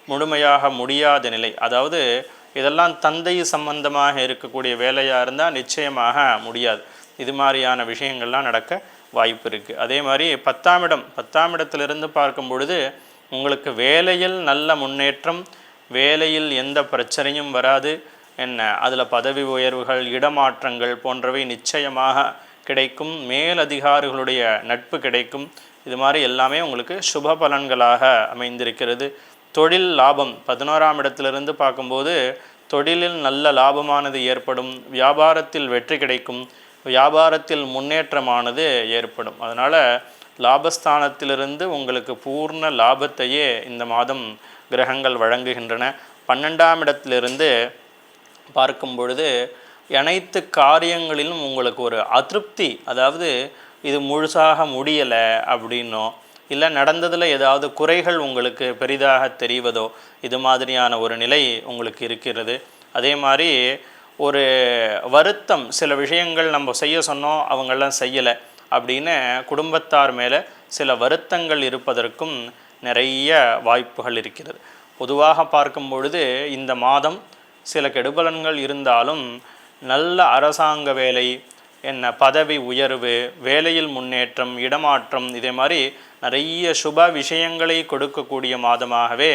முழுமையாக முடியாத நிலை, அதாவது இதெல்லாம் தந்தை சம்பந்தமாக இருக்கக்கூடிய வேலையாக இருந்தால் நிச்சயமாக முடியாது. இது மாதிரியான விஷயங்கள்லாம் நடக்க வாய்ப்பு இருக்குது. அதே மாதிரி 10ஆம் இடத்திலிருந்து பார்க்கும் பொழுது உங்களுக்கு வேலையில் நல்ல முன்னேற்றம், வேலையில் எந்த பிரச்சனையும் வராது. அதில் பதவி உயர்வுகள், இடமாற்றங்கள் போன்றவை நிச்சயமாக கிடைக்கும். மேலதிகாரிகளுடைய நட்பு கிடைக்கும். இது மாதிரி எல்லாமே உங்களுக்கு சுப பலன்களாக அமைந்திருக்கிறது. தொழில் லாபம் 11ஆம் இடத்திலிருந்து பார்க்கும்போது தொழிலில் நல்ல லாபமானது ஏற்படும். வியாபாரத்தில் வெற்றி கிடைக்கும். வியாபாரத்தில் முன்னேற்றமானது ஏற்படும். அதனால் லாபஸ்தானத்திலிருந்து உங்களுக்கு பூர்ண லாபத்தையே இந்த மாதம் கிரகங்கள் வழங்குகின்றன. 12ஆம் இடத்திலிருந்து பார்க்கும் பொழுது அனைத்து காரியங்களிலும் உங்களுக்கு ஒரு அதிருப்தி, அதாவது இது முழுசாக முடியலை அப்படின்னோ, இல்லை நடந்ததில் ஏதாவது குறைகள் உங்களுக்கு பெரிதாக தெரிவதோ, இது மாதிரியான ஒரு நிலை உங்களுக்கு இருக்கிறது. அதே மாதிரி ஒரு வருத்தம், சில விஷயங்கள் நம்ம செய்ய சொன்னோம் அவங்கெல்லாம் செய்யலை அப்படின்னு குடும்பத்தார் மேலே சில வருத்தங்கள் இருப்பதற்கும் நிறைய வாய்ப்புகள் இருக்கிறது. பொதுவாக பார்க்கும் பொழுது இந்த மாதம் சில கெடுபலன்கள் இருந்தாலும் நல்ல அரசாங்க வேலை, பதவி உயர்வு, வேலையில் முன்னேற்றம், இடமாற்றம், இதே மாதிரி நிறைய சுப விஷயங்களை கொடுக்கக்கூடிய மாதமாகவே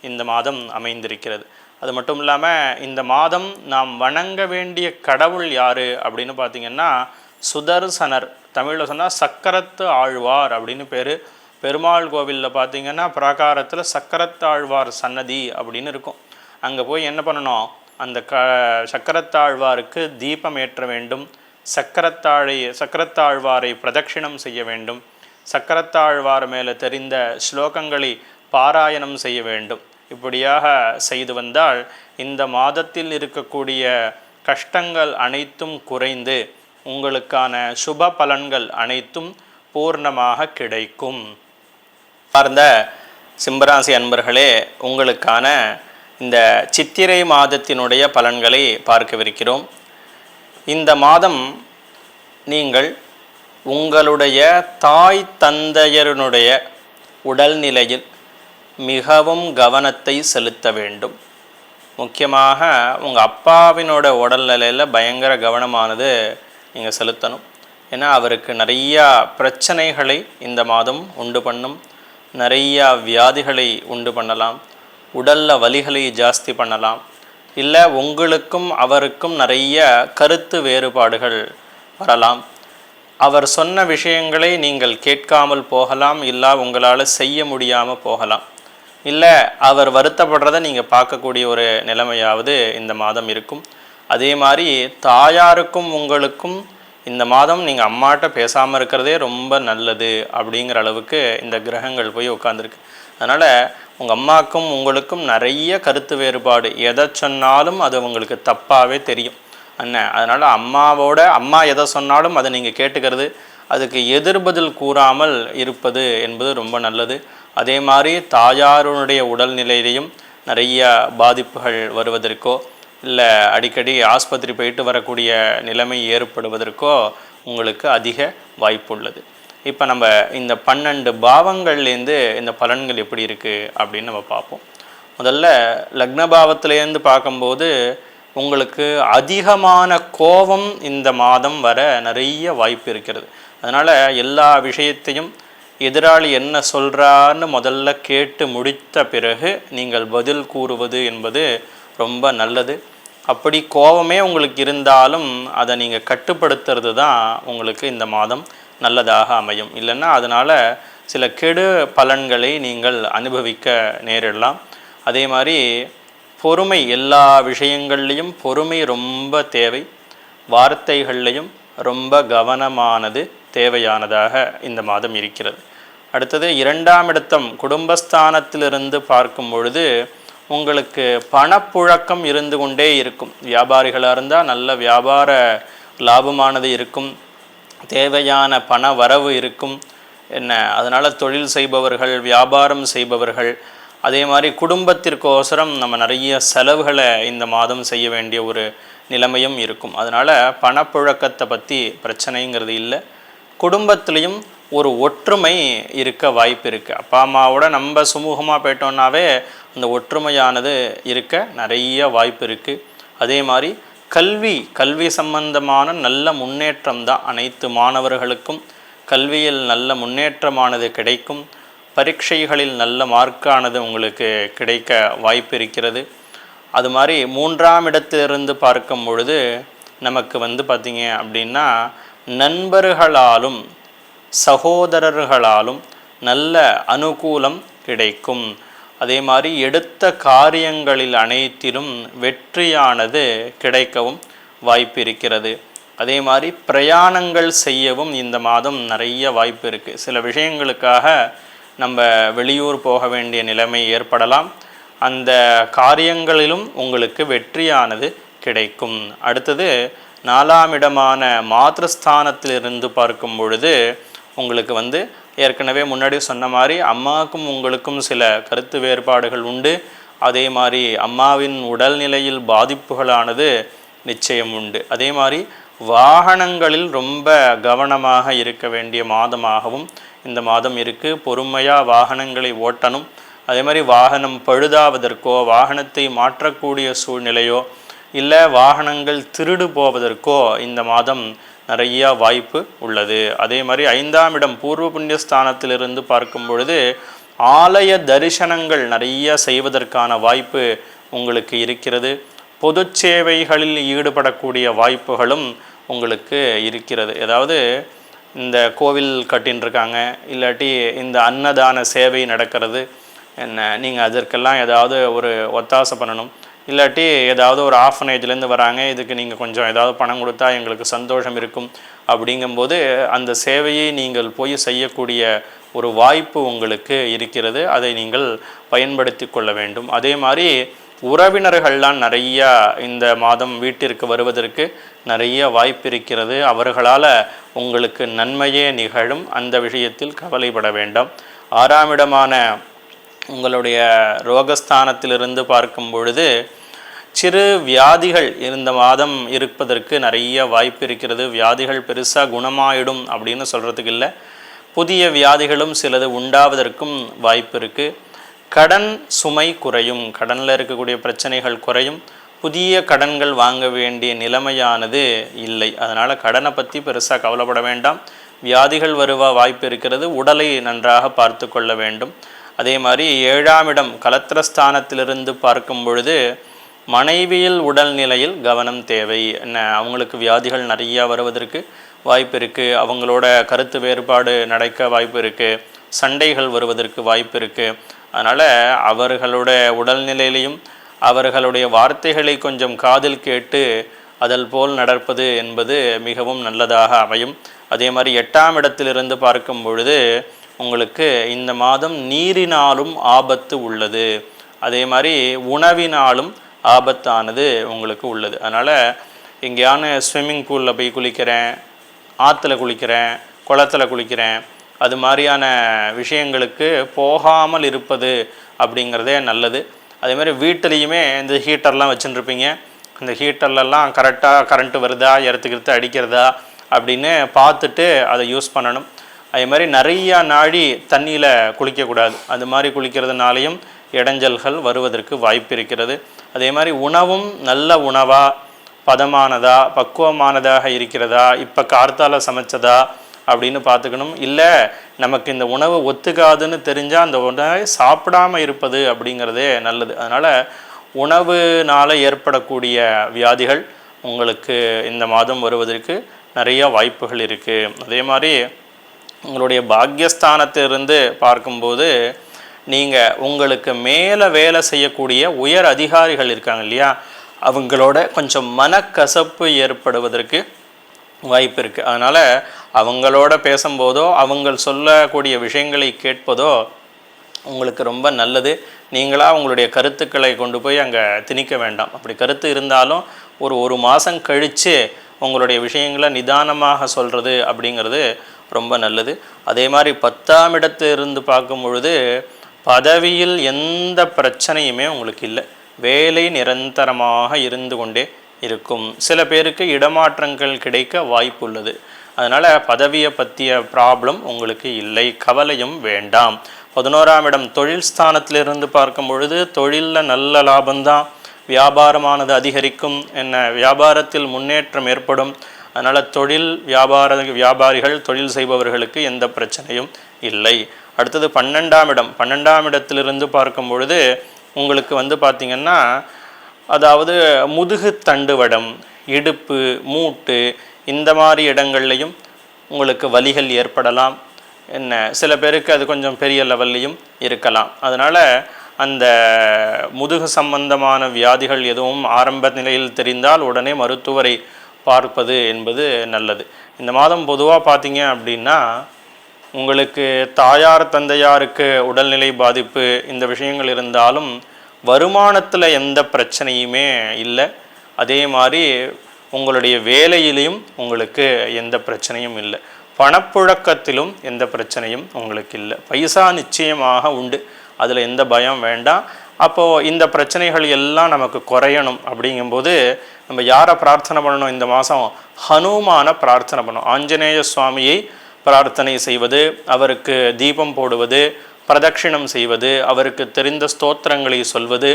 இந்த மாதம் அமைந்திருக்கிறது. அது மட்டும் இல்லாமல் இந்த மாதம் நாம் வணங்க வேண்டிய கடவுள் யார் அப்படின்னு பார்த்திங்கன்னா சுதர்சனர், தமிழில் சொன்னால் சக்கரத்து ஆழ்வார் அப்படின்னு பேர். பெருமாள் கோவிலில் பார்த்திங்கன்னா பிராகாரத்தில் சக்கரத்தாழ்வார் சன்னதி அப்படின்னு இருக்கும். அங்கே போய் என்ன பண்ணணும், அந்த சக்கரத்தாழ்வாருக்கு தீபம் ஏற்ற வேண்டும். சக்கரத்தாழ்வாரை பிரதட்சிணம் செய்ய வேண்டும். சக்கரத்தாழ்வார் மேலே தெரிந்த ஸ்லோகங்களை பாராயணம் செய்ய வேண்டும். இப்படியாக செய்து வந்தால் இந்த மாதத்தில் இருக்கக்கூடிய கஷ்டங்கள் அனைத்தும் குறைந்து உங்களுக்கான சுப பலன்கள் அனைத்தும் பூர்ணமாக கிடைக்கும். சார்ந்த சிம்மராசி அன்பர்களே, உங்களுக்கான இந்த சித்திரை மாதத்தினுடைய பலன்களை பார்க்கவிருக்கிறோம். இந்த மாதம் நீங்கள் உங்களுடைய தாய் தந்தையருடைய உடல்நிலையில் மிகவும் கவனத்தை செலுத்த வேண்டும். முக்கியமாக உங்கள் அப்பாவினோட உடல்நிலையில் பயங்கர கவனமானது நீங்கள் செலுத்தணும். ஏன்னா அவருக்கு நிறையா பிரச்சனைகளை இந்த மாதம் உண்டு பண்ணும். நிறையா வியாதிகளை உண்டு பண்ணலாம். உடலில் வலிகளை ஜாஸ்தி பண்ணலாம். இல்லை உங்களுக்கும் அவருக்கும் நிறைய கருத்து வேறுபாடுகள் வரலாம். அவர் சொன்ன விஷயங்களை நீங்கள் கேட்காமல் போகலாம். இல்லை உங்களால் செய்ய முடியாமல் போகலாம். இல்லை அவர் வருத்தப்படுறதை நீங்கள் பார்க்கக்கூடிய ஒரு நிலைமையாவது இந்த மாதம் இருக்கும். அதே மாதிரி தாயாருக்கும் உங்களுக்கும் இந்த மாதம் நீங்கள் அம்மாட்ட பேசாமல் இருக்கிறதே ரொம்ப நல்லது அப்படிங்கிற அளவுக்கு இந்த கிரகங்கள் போய் உட்காந்துருக்கு. அதனால் உங்கள் அம்மாவுக்கும் உங்களுக்கும் நிறைய கருத்து வேறுபாடு, எதை சொன்னாலும் அது உங்களுக்கு தப்பாகவே தெரியும் அதனால் அம்மா எதை சொன்னாலும் அதை நீங்கள் கேட்டுக்கிறது, அதுக்கு எதிர்பதில் கூறாமல் இருப்பது என்பது ரொம்ப நல்லது. அதே மாதிரி தாயாருடைய உடல்நிலையிலையும் நிறைய பாதிப்புகள் வருவதற்கோ, இல்லை அடிக்கடி ஆஸ்பத்திரி போயிட்டு வரக்கூடிய நிலைமை ஏற்படுவதற்கோ உங்களுக்கு அதிக வாய்ப்பு உள்ளது. இப்போ நம்ம இந்த 12 பாவங்கள்லேருந்து இந்த பலன்கள் எப்படி இருக்குது அப்படின்னு நம்ம பார்ப்போம். முதல்ல லக்ன பாவத்திலேருந்து பார்க்கும்போது உங்களுக்கு அதிகமான கோபம் இந்த மாதம் வர நிறைய வாய்ப்பு இருக்கிறது. அதனால் எல்லா விஷயத்தையும் எதிராளி என்ன சொல்கிறான்னு முதல்ல கேட்டு முடித்த பிறகு நீங்கள் பதில் கூறுவது என்பது ரொம்ப நல்லது. அப்படி கோபமே உங்களுக்கு இருந்தாலும் அதை நீங்கள் கட்டுப்படுத்துறது தான் உங்களுக்கு இந்த மாதம் நல்லதாக அமையும். இல்லைன்னா அதனால் சில கெடு பலன்களை நீங்கள் அனுபவிக்க நேரிடலாம். அதே மாதிரி பொறுமை, எல்லா விஷயங்கள்லேயும் பொறுமை ரொம்ப தேவை. வார்த்தைகள்லையும் ரொம்ப கவனமானது தேவையானதாக இந்த மாதம் இருக்கிறது. அடுத்தது 2ஆம் இடத்தம் குடும்பஸ்தானத்திலிருந்து பார்க்கும் பொழுது உங்களுக்கு பணப்புழக்கம் இருந்து கொண்டே இருக்கும். வியாபாரிகளாக இருந்தால் நல்ல வியாபார லாபமானது இருக்கும். தேவையான பண வரவு இருக்கும். அதனால் தொழில் செய்பவர்கள், வியாபாரம் செய்பவர்கள், அதே மாதிரி குடும்பத்திற்கோசரம் நம்ம நிறைய செலவுகளை இந்த மாதம் செய்ய வேண்டிய ஒரு நிலைமையும் இருக்கும். அதனால் பணப்புழக்கத்தை பற்றி பிரச்சனைங்கிறது இல்லை. குடும்பத்துலேயும் ஒரு ஒற்றுமை இருக்க வாய்ப்பு இருக்குது. அப்பா அம்மாவோட நம்ம சுமூகமாக போயிட்டோன்னாவே அந்த ஒற்றுமையானது இருக்க நிறைய வாய்ப்பு இருக்குது. அதே மாதிரி கல்வி சம்பந்தமான நல்ல முன்னேற்றம் தான். அனைத்து மாணவர்களுக்கும் கல்வியில் நல்ல முன்னேற்றமானது கிடைக்கும். பரீட்சைகளில் நல்ல மார்க்கானது உங்களுக்கு கிடைக்க வாய்ப்பு இருக்கிறது. அது மாதிரி 3ஆம் இடத்திலிருந்து பார்க்கும் பொழுது நமக்கு பார்த்திங்க அப்படின்னா நண்பர்களாலும் சகோதரர்களாலும் நல்ல அனுகூலம் கிடைக்கும். அதே மாதிரி எடுத்த காரியங்களில் அனைத்திலும் வெற்றியானது கிடைக்கவும் வாய்ப்பு இருக்கிறது. அதே மாதிரி பிரயாணங்கள் செய்யவும் இந்த மாதம் நிறைய வாய்ப்பு இருக்குது. சில விஷயங்களுக்காக நம்ம வெளியூர் போக வேண்டிய நிலைமை ஏற்படலாம். அந்த காரியங்களிலும் உங்களுக்கு வெற்றியானது கிடைக்கும். அடுத்தது 4ஆம் இடமான மாத்ருஸ்தானத்திலிருந்து பார்க்கும் பொழுது உங்களுக்கு ஏற்கனவே முன்னாடி சொன்ன மாதிரி அம்மாவுக்கும் உங்களுக்கும் சில கருத்து வேறுபாடுகள் உண்டு. அதே மாதிரி அம்மாவின் உடல்நிலையில் பாதிப்புகளானது நிச்சயம் உண்டு. அதே மாதிரி வாகனங்களில் ரொம்ப கவனமாக இருக்க வேண்டிய மாதமாகவும் இந்த மாதம் இருக்குது. பொறுமையாக வாகனங்களை ஓட்டணும். அதே மாதிரி வாகனம் பழுதாவதற்கோ வாகனத்தை மாற்றக்கூடிய சூழ்நிலையோ இல்லை வாகனங்கள் திருடு போவதற்கோ இந்த மாதம் நிறைய வாய்ப்பு உள்ளது. அதே மாதிரி 5ஆம் இடம் பூர்வ புண்ணியஸ்தானத்திலிருந்து பார்க்கும் பொழுது ஆலய தரிசனங்கள் நிறைய செய்வதற்கான வாய்ப்பு உங்களுக்கு இருக்கிறது. பொது சேவைகளில் ஈடுபடக்கூடிய வாய்ப்புகளும் உங்களுக்கு இருக்கிறது. ஏதாவது இந்த கோவில் கட்டின்ருக்காங்க, இல்லாட்டி இந்த அன்னதான சேவை நடக்கிறது என்ன, நீங்கள் அதற்கெல்லாம் ஏதாவது ஒரு ஒத்தாசை பண்ணணும். இல்லாட்டி ஏதாவது ஒரு ஆர்ஃபனேஜ்லேருந்து வராங்க, இதுக்கு நீங்கள் கொஞ்சம் ஏதாவது பணம் கொடுத்தா எங்களுக்கு சந்தோஷம் இருக்கும் அப்படிங்கும்போது அந்த சேவையை நீங்கள் போய் செய்யக்கூடிய ஒரு வாய்ப்பு உங்களுக்கு இருக்கிறது. அதை நீங்கள் பயன்படுத்தி கொள்ள வேண்டும். அதே மாதிரி உறவினர்கள்லாம் நிறையா இந்த மாதம் வீட்டிற்கு வருவதற்கு நிறைய வாய்ப்பு இருக்கிறது. அவர்களால் உங்களுக்கு நன்மையே நிகழும். அந்த விஷயத்தில் கவலைப்பட வேண்டாம். 6ஆம் இடமான உங்களுடைய ரோகஸ்தானத்திலிருந்து பார்க்கும் பொழுது சிறு வியாதிகள் இந்த மாதம் இருப்பதற்கு நிறைய வாய்ப்பு இருக்கிறது. வியாதிகள் பெருசாக குணமாயிடும் அப்படின்னு சொல்கிறதுக்கு இல்லை. புதிய வியாதிகளும் சிலது உண்டாவதற்கும் வாய்ப்பு இருக்குது. கடன் சுமை குறையும். கடனில் இருக்கக்கூடிய பிரச்சனைகள் குறையும். புதிய கடன்கள் வாங்க வேண்டிய நிலைமையானது இல்லை. அதனால் கடனை பற்றி பெருசாக கவலைப்பட வேண்டாம். வியாதிகள் வருவ வாய்ப்பு இருக்கிறது. உடலை நன்றாக பார்த்து கொள்ள வேண்டும். அதே மாதிரி 7ஆம் இடம் கலத்திரஸ்தானத்திலிருந்து பார்க்கும் பொழுது மனைவியில் உடல்நிலையில் கவனம் தேவை. என்ன, அவங்களுக்கு வியாதிகள் நிறையா வருவதற்கு வாய்ப்பு இருக்குது. அவங்களோட கருத்து வேறுபாடு நடக்க வாய்ப்பு இருக்குது. சண்டைகள் வருவதற்கு வாய்ப்பு இருக்குது. அதனால் அவர்களோட உடல்நிலையிலையும் அவர்களுடைய வார்த்தைகளை கொஞ்சம் காதில் கேட்டு அதல் போல் நடப்பது என்பது மிகவும் நல்லதாக அமையும். அதே மாதிரி 8ஆம் இடத்திலிருந்து பார்க்கும் பொழுது உங்களுக்கு இந்த மாதம் நீரினாலும் ஆபத்து உள்ளது. அதே மாதிரி உணவினாலும் ஆபத்தானது உங்களுக்கு உள்ளது. அதனால் எங்கேயான ஸ்விம்மிங் பூலில் போய் குளிக்கிறேன், ஆற்றுல குளிக்கிறேன், குளத்தில் குளிக்கிறேன், அது மாதிரியான விஷயங்களுக்கு போகாமல் இருப்பது அப்படிங்கிறதே நல்லது. அதே மாதிரி வீட்டிலையுமே இந்த ஹீட்டர்லாம் வச்சுட்டுருப்பீங்க. இந்த ஹீட்டர்லலாம் கரெக்டாக கரண்ட்டு வருதா, எர்த்துக்கிறது அடிக்கிறதா அப்படின்னு பார்த்துட்டு அதை யூஸ் பண்ணணும். அதே மாதிரி நிறையா நாழி தண்ணியில் குளிக்கக்கூடாது. அது மாதிரி குளிக்கிறதுனாலையும் இடைஞ்சல்கள் வருவதற்கு வாய்ப்பு இருக்கிறது. அதே மாதிரி உணவும் நல்ல உணவாக பதமானதா பக்குவமானதாக இருக்கிறதா, இப்போ கார்த்தால சமைச்சதா அப்படின்னு பார்த்துக்கணும். இல்லை நமக்கு இந்த உணவு ஒத்துக்காதுன்னு தெரிஞ்சால் அந்த உணவை சாப்பிடாமல் இருப்பது அப்படிங்கிறதே நல்லது. அதனால் உணவுனால் ஏற்படக்கூடிய வியாதிகள் உங்களுக்கு இந்த மாதம் வருவதற்கு நிறைய வாய்ப்புகள் இருக்குது. அதே மாதிரி உங்களுடைய பாக்யஸ்தானத்திலிருந்து பார்க்கும்போது நீங்கள் உங்களுக்கு மேலே வேலை செய்யக்கூடிய உயர் அதிகாரிகள் இருக்காங்க இல்லையா, அவங்களோட கொஞ்சம் மனக்கசப்பு ஏற்படுவதற்கு வாய்ப்பு இருக்குது. அதனால் அவங்களோட பேசும்போதோ அவங்க சொல்லக்கூடிய விஷயங்களை கேட்பதோ உங்களுக்கு ரொம்ப நல்லது. நீங்களாக உங்களுடைய கருத்துக்களை கொண்டு போய் அங்கே திணிக்க வேண்டாம். அப்படி கருத்து இருந்தாலும் ஒரு மாதம் கழித்து உங்களுடைய விஷயங்களை நிதானமாக சொல்கிறது அப்படிங்கிறது ரொம்ப நல்லது. அதே மாதிரி 10ஆம் இடத்திலிருந்து பார்க்கும் பொழுது பதவியில் எந்த பிரச்சனையுமே உங்களுக்கு இல்லை. வேலை நிரந்தரமாக இருந்து கொண்டே இருக்கும். சில பேருக்கு இடமாற்றங்கள் கிடைக்க வாய்ப்பு உள்ளது. அதனால் பதவியை பற்றிய ப்ராப்ளம் உங்களுக்கு இல்லை, கவலையும் வேண்டாம். 11ஆம் இடம் தொழில் ஸ்தானத்திலிருந்து பார்க்கும் பொழுது தொழிலில் நல்ல லாபம்தான், வியாபாரமானது அதிகரிக்கும், வியாபாரத்தில் முன்னேற்றம் ஏற்படும். அதனால் வியாபாரிகள் தொழில் செய்பவர்களுக்கு எந்த பிரச்சனையும் இல்லை. அடுத்தது 12ஆம் இடம். 12ஆம் இடத்திலிருந்து பார்க்கும் பொழுது உங்களுக்கு பார்த்திங்கன்னா, அதாவது முதுகு தண்டுவடம், இடுப்பு, மூட்டு இந்த மாதிரி இடங்கள்லையும் உங்களுக்கு வலிகள் ஏற்படலாம். சில பேருக்கு அது கொஞ்சம் பெரிய லெவல்லையும் இருக்கலாம். அதனால் அந்த முதுகு சம்பந்தமான வியாதிகள் எதுவும் ஆரம்ப நிலையில் தெரிந்தால் உடனே மருத்துவரை பார்ப்பது என்பது நல்லது. இந்த மாதம் பொதுவாக பார்த்தீங்க அப்படின்னா, உங்களுக்கு தாயார் தந்தையாருக்கு உடல்நிலை பாதிப்பு இந்த விஷயங்கள் இருந்தாலும் வருமானத்தில் எந்த பிரச்சனையுமே இல்லை. அதே மாதிரி உங்களுடைய வேலையிலையும் உங்களுக்கு எந்த பிரச்சனையும் இல்லை. பணப்புழக்கத்திலும் எந்த பிரச்சனையும் உங்களுக்கு இல்லை. பைசா நிச்சயமாக உண்டு, அதில் எந்த பயம் வேண்டாம். அப்போது இந்த பிரச்சனைகள் எல்லாம் நமக்கு குறையணும் அப்படிங்கும்போது நம்ம யாரை பிரார்த்தனை பண்ணணும்? இந்த மாதம் ஹனுமான பிரார்த்தனை பண்ணணும். ஆஞ்சநேய சுவாமியை பிரார்த்தனை செய்வது, அவருக்கு தீபம் போடுவது, பிரதட்சிணம் செய்வது, அவருக்கு தெரிந்த ஸ்தோத்திரங்களை சொல்வது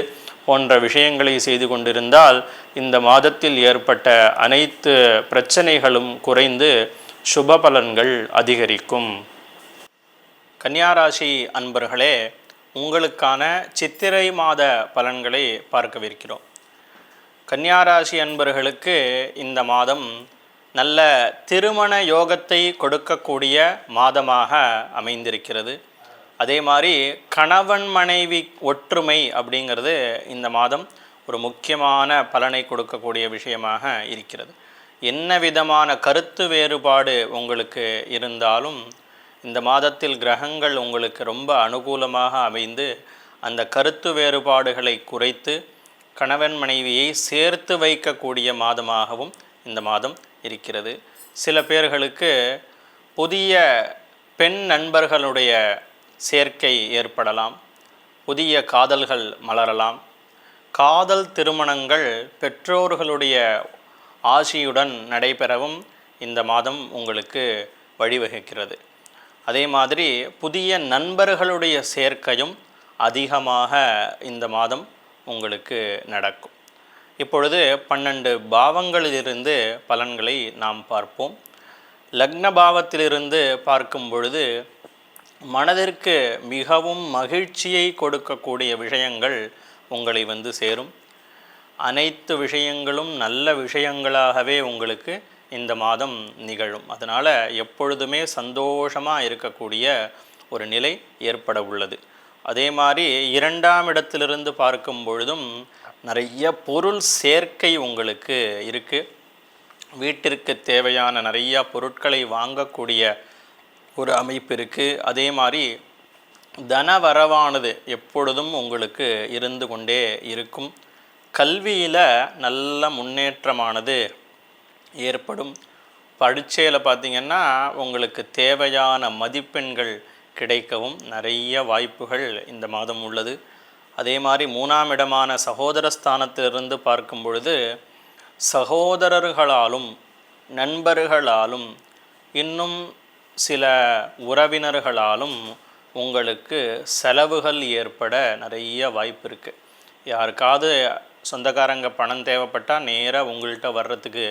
போன்ற விஷயங்களை செய்து கொண்டிருந்தால் இந்த மாதத்தில் ஏற்பட்ட அனைத்து பிரச்சனைகளும் குறைந்து சுப பலன்கள் அதிகரிக்கும். கன்னியாராசி அன்பர்களே, உங்களுக்கான சித்திரை மாத பலன்களை பார்க்கவிருக்கிறோம். கன்னியாராசி அன்பர்களுக்கு இந்த மாதம் நல்ல திருமண யோகத்தை கொடுக்கக்கூடிய மாதமாக அமைந்திருக்கிறது. அதே மாதிரி கணவன் மனைவி ஒற்றுமை அப்படிங்கிறது இந்த மாதம் ஒரு முக்கியமான பலனை கொடுக்கக்கூடிய விஷயமாக இருக்கிறது. என்ன விதமான கருத்து வேறுபாடு உங்களுக்கு இருந்தாலும் இந்த மாதத்தில் கிரகங்கள் உங்களுக்கு ரொம்ப அனுகூலமாக அமைந்து அந்த கருத்து வேறுபாடுகளை குறைத்து கணவன் மனைவியை சேர்த்து வைக்கக்கூடிய மாதமாகவும் இந்த மாதம் இருக்கிறது. சில பேர்களுக்கு புதிய பெண் நண்பர்களுடைய சேர்க்கை ஏற்படலாம், புதிய காதல்கள் மலரலாம், காதல் திருமணங்கள் பெற்றோர்களுடைய ஆசியுடன் நடைபெறவும் இந்த மாதம் உங்களுக்கு வழிவகுக்கிறது. அதே மாதிரி புதிய நண்பர்களுடைய சேர்க்கையும் அதிகமாக இந்த மாதம் உங்களுக்கு நடக்கும். இப்பொழுது 12 பாவங்களிலிருந்து பலன்களை நாம் பார்ப்போம். லக்ன பாவத்திலிருந்து பார்க்கும் பொழுது மனதிற்கு மிகவும் மகிழ்ச்சியை கொடுக்கக்கூடிய விஷயங்கள் உங்களை சேரும். அனைத்து விஷயங்களும் நல்ல விஷயங்களாகவே உங்களுக்கு இந்த மாதம் நிகழும். அதனால் எப்பொழுதுமே சந்தோஷமாக இருக்கக்கூடிய ஒரு நிலை ஏற்பட உள்ளது. அதே மாதிரி 2ஆம் இடத்திலிருந்து பார்க்கும் பொழுதும் நிறைய பொருள் சேர்க்கை உங்களுக்கு இருக்குது. வீட்டிற்கு தேவையான நிறையா பொருட்களை வாங்கக்கூடிய ஒரு அமைப்பு இருக்குது. அதே மாதிரி தனவரவானது எப்பொழுதும் உங்களுக்கு இருந்து கொண்டே இருக்கும். கல்வியில் நல்ல முன்னேற்றமானது ஏற்படும். பரீட்சையில் பார்த்திங்கன்னா உங்களுக்கு தேவையான மதிப்பெண்கள் கிடைக்கவும் நிறைய வாய்ப்புகள் இந்த மாதம் உள்ளது. அதே மாதிரி 3ஆம் இடமான சகோதரஸ்தானத்திலிருந்து பார்க்கும் பொழுது சகோதரர்களாலும் நண்பர்களாலும் இன்னும் சில உறவினர்களாலும் உங்களுக்கு செலவுகள் ஏற்பட நிறைய வாய்ப்பு இருக்குது. யாருக்காவது சொந்தக்காரங்க பணம் தேவைப்பட்டால் நேராக உங்கள்கிட்ட வர்றதுக்கு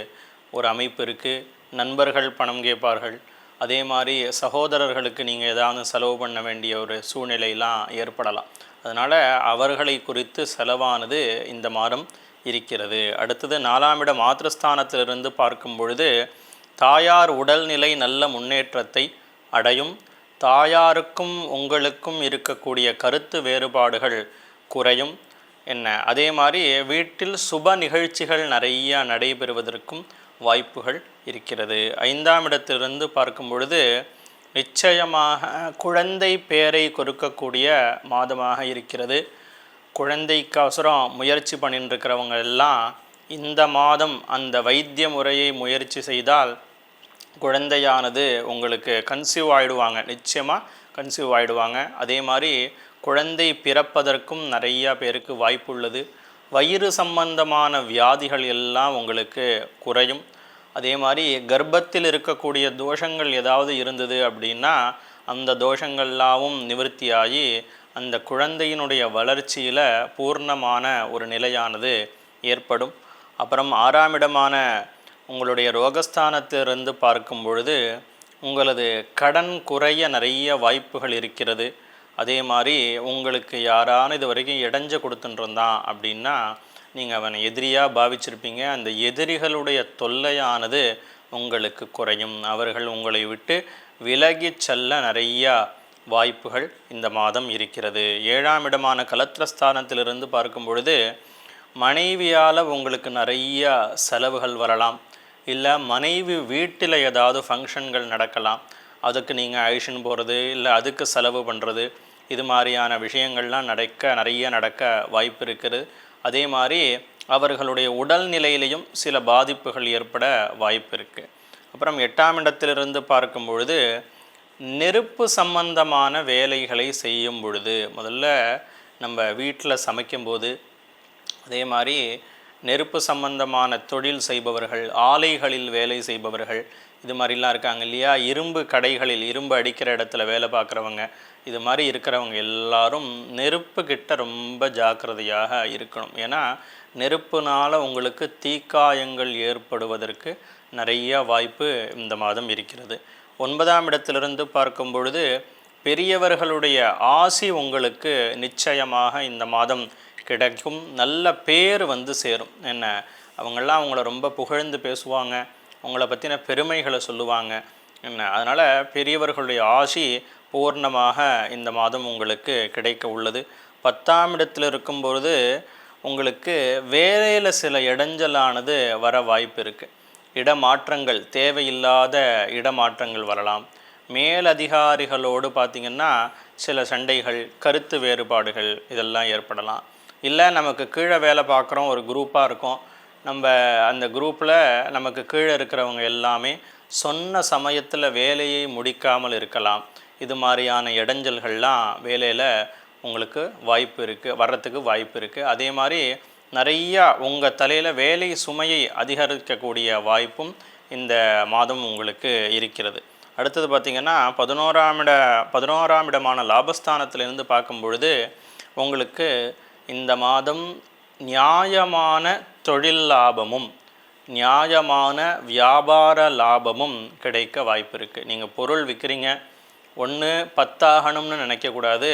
ஒரு அமைப்பு இருக்குது. நண்பர்கள் பணம் கேட்பார்கள். அதே மாதிரி சகோதரர்களுக்கு நீங்கள் ஏதாவது செலவு பண்ண வேண்டிய ஒரு சூழ்நிலையெல்லாம் ஏற்படலாம். அதனால் அவர்களை குறித்து செலவானது இந்த மாதம் இருக்கிறது. அடுத்தது 4ஆம் இட மாத்திரஸ்தானத்திலிருந்து பார்க்கும் பொழுது தாயார் உடல்நிலை நல்ல முன்னேற்றத்தை அடையும். தாயாருக்கும் உங்களுக்கும் இருக்கக்கூடிய கருத்து வேறுபாடுகள் குறையும். அதே மாதிரி வீட்டில் சுப நிகழ்ச்சிகள் நிறையா நடைபெறுவதற்கும் வாய்ப்புகள் இருக்கிறது. 5ஆம் இடத்திலிருந்து பார்க்கும் பொழுது நிச்சயமாக குழந்தை பேரை கொடுக்கக்கூடிய மாதமாக இருக்கிறது. குழந்தைக்கோசரம் முயற்சி பண்ணிட்டுருக்கிறவங்க எல்லாம் இந்த மாதம் அந்த வைத்திய முறையை முயற்சி செய்தால் குழந்தையானது உங்களுக்கு கன்சீவ் ஆகிடுவாங்க, நிச்சயமாக கன்சீவ் ஆகிடுவாங்க. அதே மாதிரி குழந்தை பிறப்பதற்கும் நிறையா பேருக்கு வாய்ப்புள்ளது. வயிறு சம்பந்தமான வியாதிகள் எல்லாம் உங்களுக்கு குறையும். அதே மாதிரி கர்ப்பத்தில் இருக்கக்கூடிய தோஷங்கள் ஏதாவது இருந்தது அப்படின்னா அந்த தோஷங்கள்லாவும் நிவர்த்தியாகி அந்த குழந்தையினுடைய வளர்ச்சியில் பூர்ணமான ஒரு நிலையானது ஏற்படும். அப்புறம் 6ஆம் இடமான உங்களுடைய ரோகஸ்தானத்திலிருந்து பார்க்கும் பொழுது உங்களது கடன் குறைய நிறைய வாய்ப்புகள் இருக்கிறது. அதே மாதிரி உங்களுக்கு யாரான இது வரைக்கும் இடைஞ்ச கொடுத்துட்டுருந்தான் அப்படின்னா நீங்கள் அவனை எதிரியாக பாவிச்சிருப்பீங்க. அந்த எதிரிகளுடைய தொல்லையானது உங்களுக்கு குறையும். அவர்கள் உங்களை விட்டு விலகி செல்ல நிறையா வாய்ப்புகள் இந்த மாதம் இருக்கிறது. 7ஆம் இடமான கலத்திரஸ்தானத்திலிருந்து பார்க்கும் பொழுது மனைவியால் உங்களுக்கு நிறைய செலவுகள் வரலாம். இல்லை மனைவி வீட்டில் ஏதாவது ஃபங்க்ஷன்கள் நடக்கலாம், அதுக்கு நீங்கள் அழிச்சுன்னு போகிறது இல்லை அதுக்கு செலவு பண்ணுறது, இது மாதிரியான விஷயங்கள்லாம் நிறைய நடக்க வாய்ப்பு இருக்குது. அதே மாதிரி அவர்களுடைய உடல்நிலையிலையும் சில பாதிப்புகள் ஏற்பட வாய்ப்பு இருக்குது. அப்புறம் 8ஆம் இடத்திலிருந்து பார்க்கும் பொழுது நெருப்பு சம்பந்தமான வேலைகளை செய்யும் பொழுது, முதல்ல நம்ம வீட்டில் சமைக்கும்போது, அதே மாதிரி நெருப்பு சம்பந்தமான தொழில் செய்பவர்கள், ஆலைகளில் வேலை செய்பவர்கள், இது மாதிரிலாம் இருக்காங்க இல்லையா, இரும்பு கடைகளில் இரும்பு அடிக்கிற இடத்துல வேலை பார்க்குறவங்க, இது மாதிரி இருக்கிறவங்க எல்லாரும் நெருப்பு கிட்ட ரொம்ப ஜாக்கிரதையாக இருக்கணும். ஏன்னா நெருப்புனால் உங்களுக்கு தீக்காயங்கள் ஏற்படுவதற்கு நிறைய வாய்ப்பு இந்த மாதம் இருக்கிறது. 9ஆம் இடத்திலிருந்து பார்க்கும் பொழுது பெரியவர்களுடைய ஆசி உங்களுக்கு நிச்சயமாக இந்த மாதம் கிடைக்கும். நல்ல பேர் வந்து சேரும். என்ன, அவங்களாம் அவங்கள ரொம்ப புகழ்ந்து பேசுவாங்க, அவங்கள பற்றின பெருமைகளை சொல்லுவாங்க. என்ன, அதனால் பெரியவர்களுடைய ஆசி பூர்ணமாக இந்த மாதம் உங்களுக்கு கிடைக்க உள்ளது. 10ஆம் இடத்தில் இருக்கும்பொழுது உங்களுக்கு வேலையில் சில இடைஞ்சலானது வர வாய்ப்பு இருக்குது. இடமாற்றங்கள், தேவையில்லாத இடமாற்றங்கள் வரலாம். மேலதிகாரிகளோடு பார்த்திங்கன்னா சில சண்டைகள், கருத்து வேறுபாடுகள் இதெல்லாம் ஏற்படலாம். இல்லை நமக்கு கீழே வேலை பார்க்குறோம், ஒரு குரூப்பாக இருக்கும், நம்ம அந்த குரூப்பில் நமக்கு கீழே இருக்கிறவங்க எல்லாமே சொன்ன சமயத்தில் வேலையை முடிக்காமல் இருக்கலாம். இது மாதிரியான இடைஞ்சல்கள்லாம் வேலையில் உங்களுக்கு வாய்ப்பு இருக்குது, வர்றதுக்கு வாய்ப்பு இருக்குது. அதே மாதிரி நிறையா உங்கள் தலையில் வேலை சுமையை அதிகரிக்கக்கூடிய வாய்ப்பும் இந்த மாதம் உங்களுக்கு இருக்கிறது. அடுத்தது பார்த்திங்கன்னா 11ஆம் இடமான லாபஸ்தானத்திலிருந்து பார்க்கும் பொழுது உங்களுக்கு இந்த மாதம் நியாயமான தொழில் லாபமும் நியாயமான வியாபார லாபமும் கிடைக்க வாய்ப்பு இருக்குது. நீங்கள் பொருள் விற்கிறீங்க, 1 10 ஆகணும்னு நினைக்கக்கூடாது,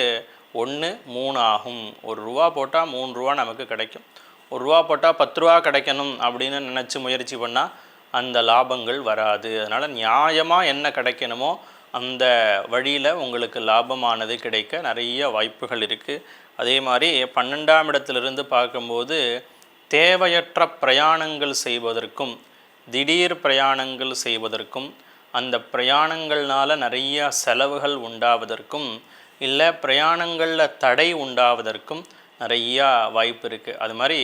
1 3 ஆகும். ₹1 போட்டால் ₹3 நமக்கு கிடைக்கும். ₹1 போட்டால் ₹10 கிடைக்கணும் அப்படின்னு நினச்சி முயற்சி பண்ணால் அந்த லாபங்கள் வராது. அதனால் நியாயமாக என்ன கிடைக்கணுமோ அந்த வழியில் உங்களுக்கு லாபமானது கிடைக்க நிறைய வாய்ப்புகள் இருக்குது. அதே மாதிரி 12ஆம் இடத்திலிருந்து பார்க்கும்போது தேவையற்ற பிரயாணங்கள் செய்வதற்கும், திடீர் பிரயாணங்கள் செய்வதற்கும், அந்த பிரயாணங்கள்னால் நிறைய செலவுகள் உண்டாவதற்கும், இல்லை பிரயாணங்களில் தடை உண்டாவதற்கும் நிறையா வாய்ப்பு இருக்குது. அது மாதிரி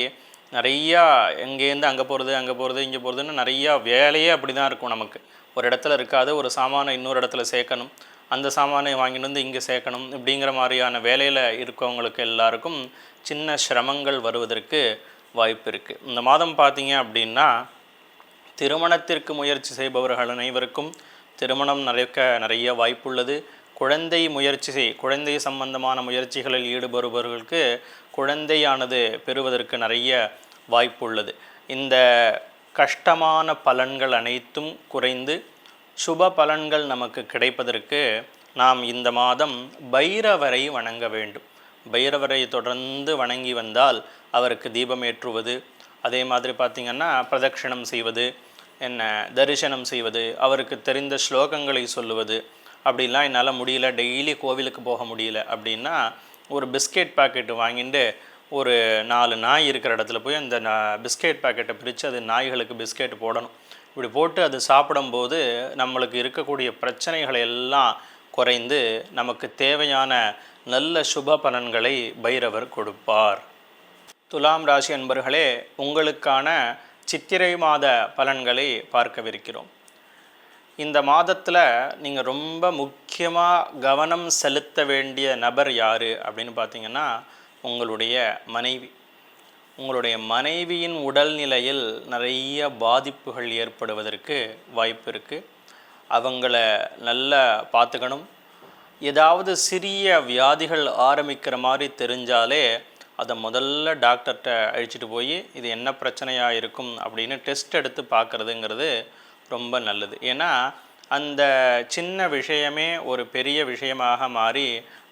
நிறையா எங்கேருந்து அங்கே போகிறது இங்கே போகிறதுன்னு நிறையா வேலையே அப்படி தான் இருக்கும். நமக்கு ஒரு இடத்துல இருக்காது, ஒரு சாமானை இன்னொரு இடத்துல சேர்க்கணும், அந்த சாமானை வாங்கிட்டு வந்து இங்கே சேர்க்கணும், இப்படிங்கிற மாதிரியான வேலையில் இருக்கவங்களுக்கு எல்லாருக்கும் சின்ன சிரமங்கள் வருவதற்கு வாய்ப்பு இருக்குது. இந்த மாதம் பார்த்தீங்க அப்படின்னா திருமணத்திற்கு முயற்சி செய்பவர்கள் அனைவருக்கும் திருமணம் நிறைய வாய்ப்புள்ளது. குழந்தை சம்பந்தமான முயற்சிகளில் ஈடுபடுபவர்களுக்கு குழந்தையானது பெறுவதற்கு நிறைய வாய்ப்புள்ளது. இந்த கஷ்டமான பலன்கள் அனைத்தும் குறைந்து சுப பலன்கள் நமக்கு கிடைப்பதற்கு நாம் இந்த மாதம் பைரவரை வணங்க வேண்டும். பைரவரை தொடர்ந்து வணங்கி வந்தால் அவருக்கு தீபம் ஏற்றுவது, அதே மாதிரி பார்த்திங்கன்னா பிரதட்சணம் செய்வது, தரிசனம் செய்வது, அவருக்கு தெரிந்த ஸ்லோகங்களை சொல்லுவது, அப்படிலாம் என்னால் முடியல, டெய்லி கோவிலுக்கு போக முடியல அப்படின்னா ஒரு பிஸ்கெட் பாக்கெட்டு வாங்கிட்டு ஒரு 4 நாய் இருக்கிற இடத்துல போய் அந்த பிஸ்கெட் பாக்கெட்டை பிரித்து அது நாய்களுக்கு பிஸ்கெட் போடணும். இப்படி போட்டு அது சாப்பிடும்போது நம்மளுக்கு இருக்கக்கூடிய பிரச்சனைகளை எல்லாம் குறைந்து நமக்கு தேவையான நல்ல சுப பலன்களை பைரவர் கொடுப்பார். துலாம் ராசி அன்பர்களே, உங்களுக்கான சித்திரை மாத பலன்களை பார்க்கவிருக்கிறோம். இந்த மாதத்தில் நீங்கள் ரொம்ப முக்கியமாக கவனம் செலுத்த வேண்டிய நபர் யார் அப்படின்னு பார்த்தீங்கன்னா உங்களுடைய மனைவி. உங்களுடைய மனைவியின் உடல்நிலையில் நிறைய பாதிப்புகள் ஏற்படுவதற்கு வாய்ப்பு இருக்குது. அவங்கள நல்லா பார்த்துக்கணும். ஏதாவது சிறிய வியாதிகள் ஆரம்பிக்கிற மாதிரி தெரிஞ்சாலே அதை முதல்ல டாக்டர்கிட்ட அழைச்சிட்டு போய் இது என்ன பிரச்சனையாக இருக்கும் அப்படின்னு டெஸ்ட் எடுத்து பார்க்குறதுங்கிறது ரொம்ப நல்லது. ஏன்னா அந்த சின்ன விஷயமே ஒரு பெரிய விஷயமாக மாறி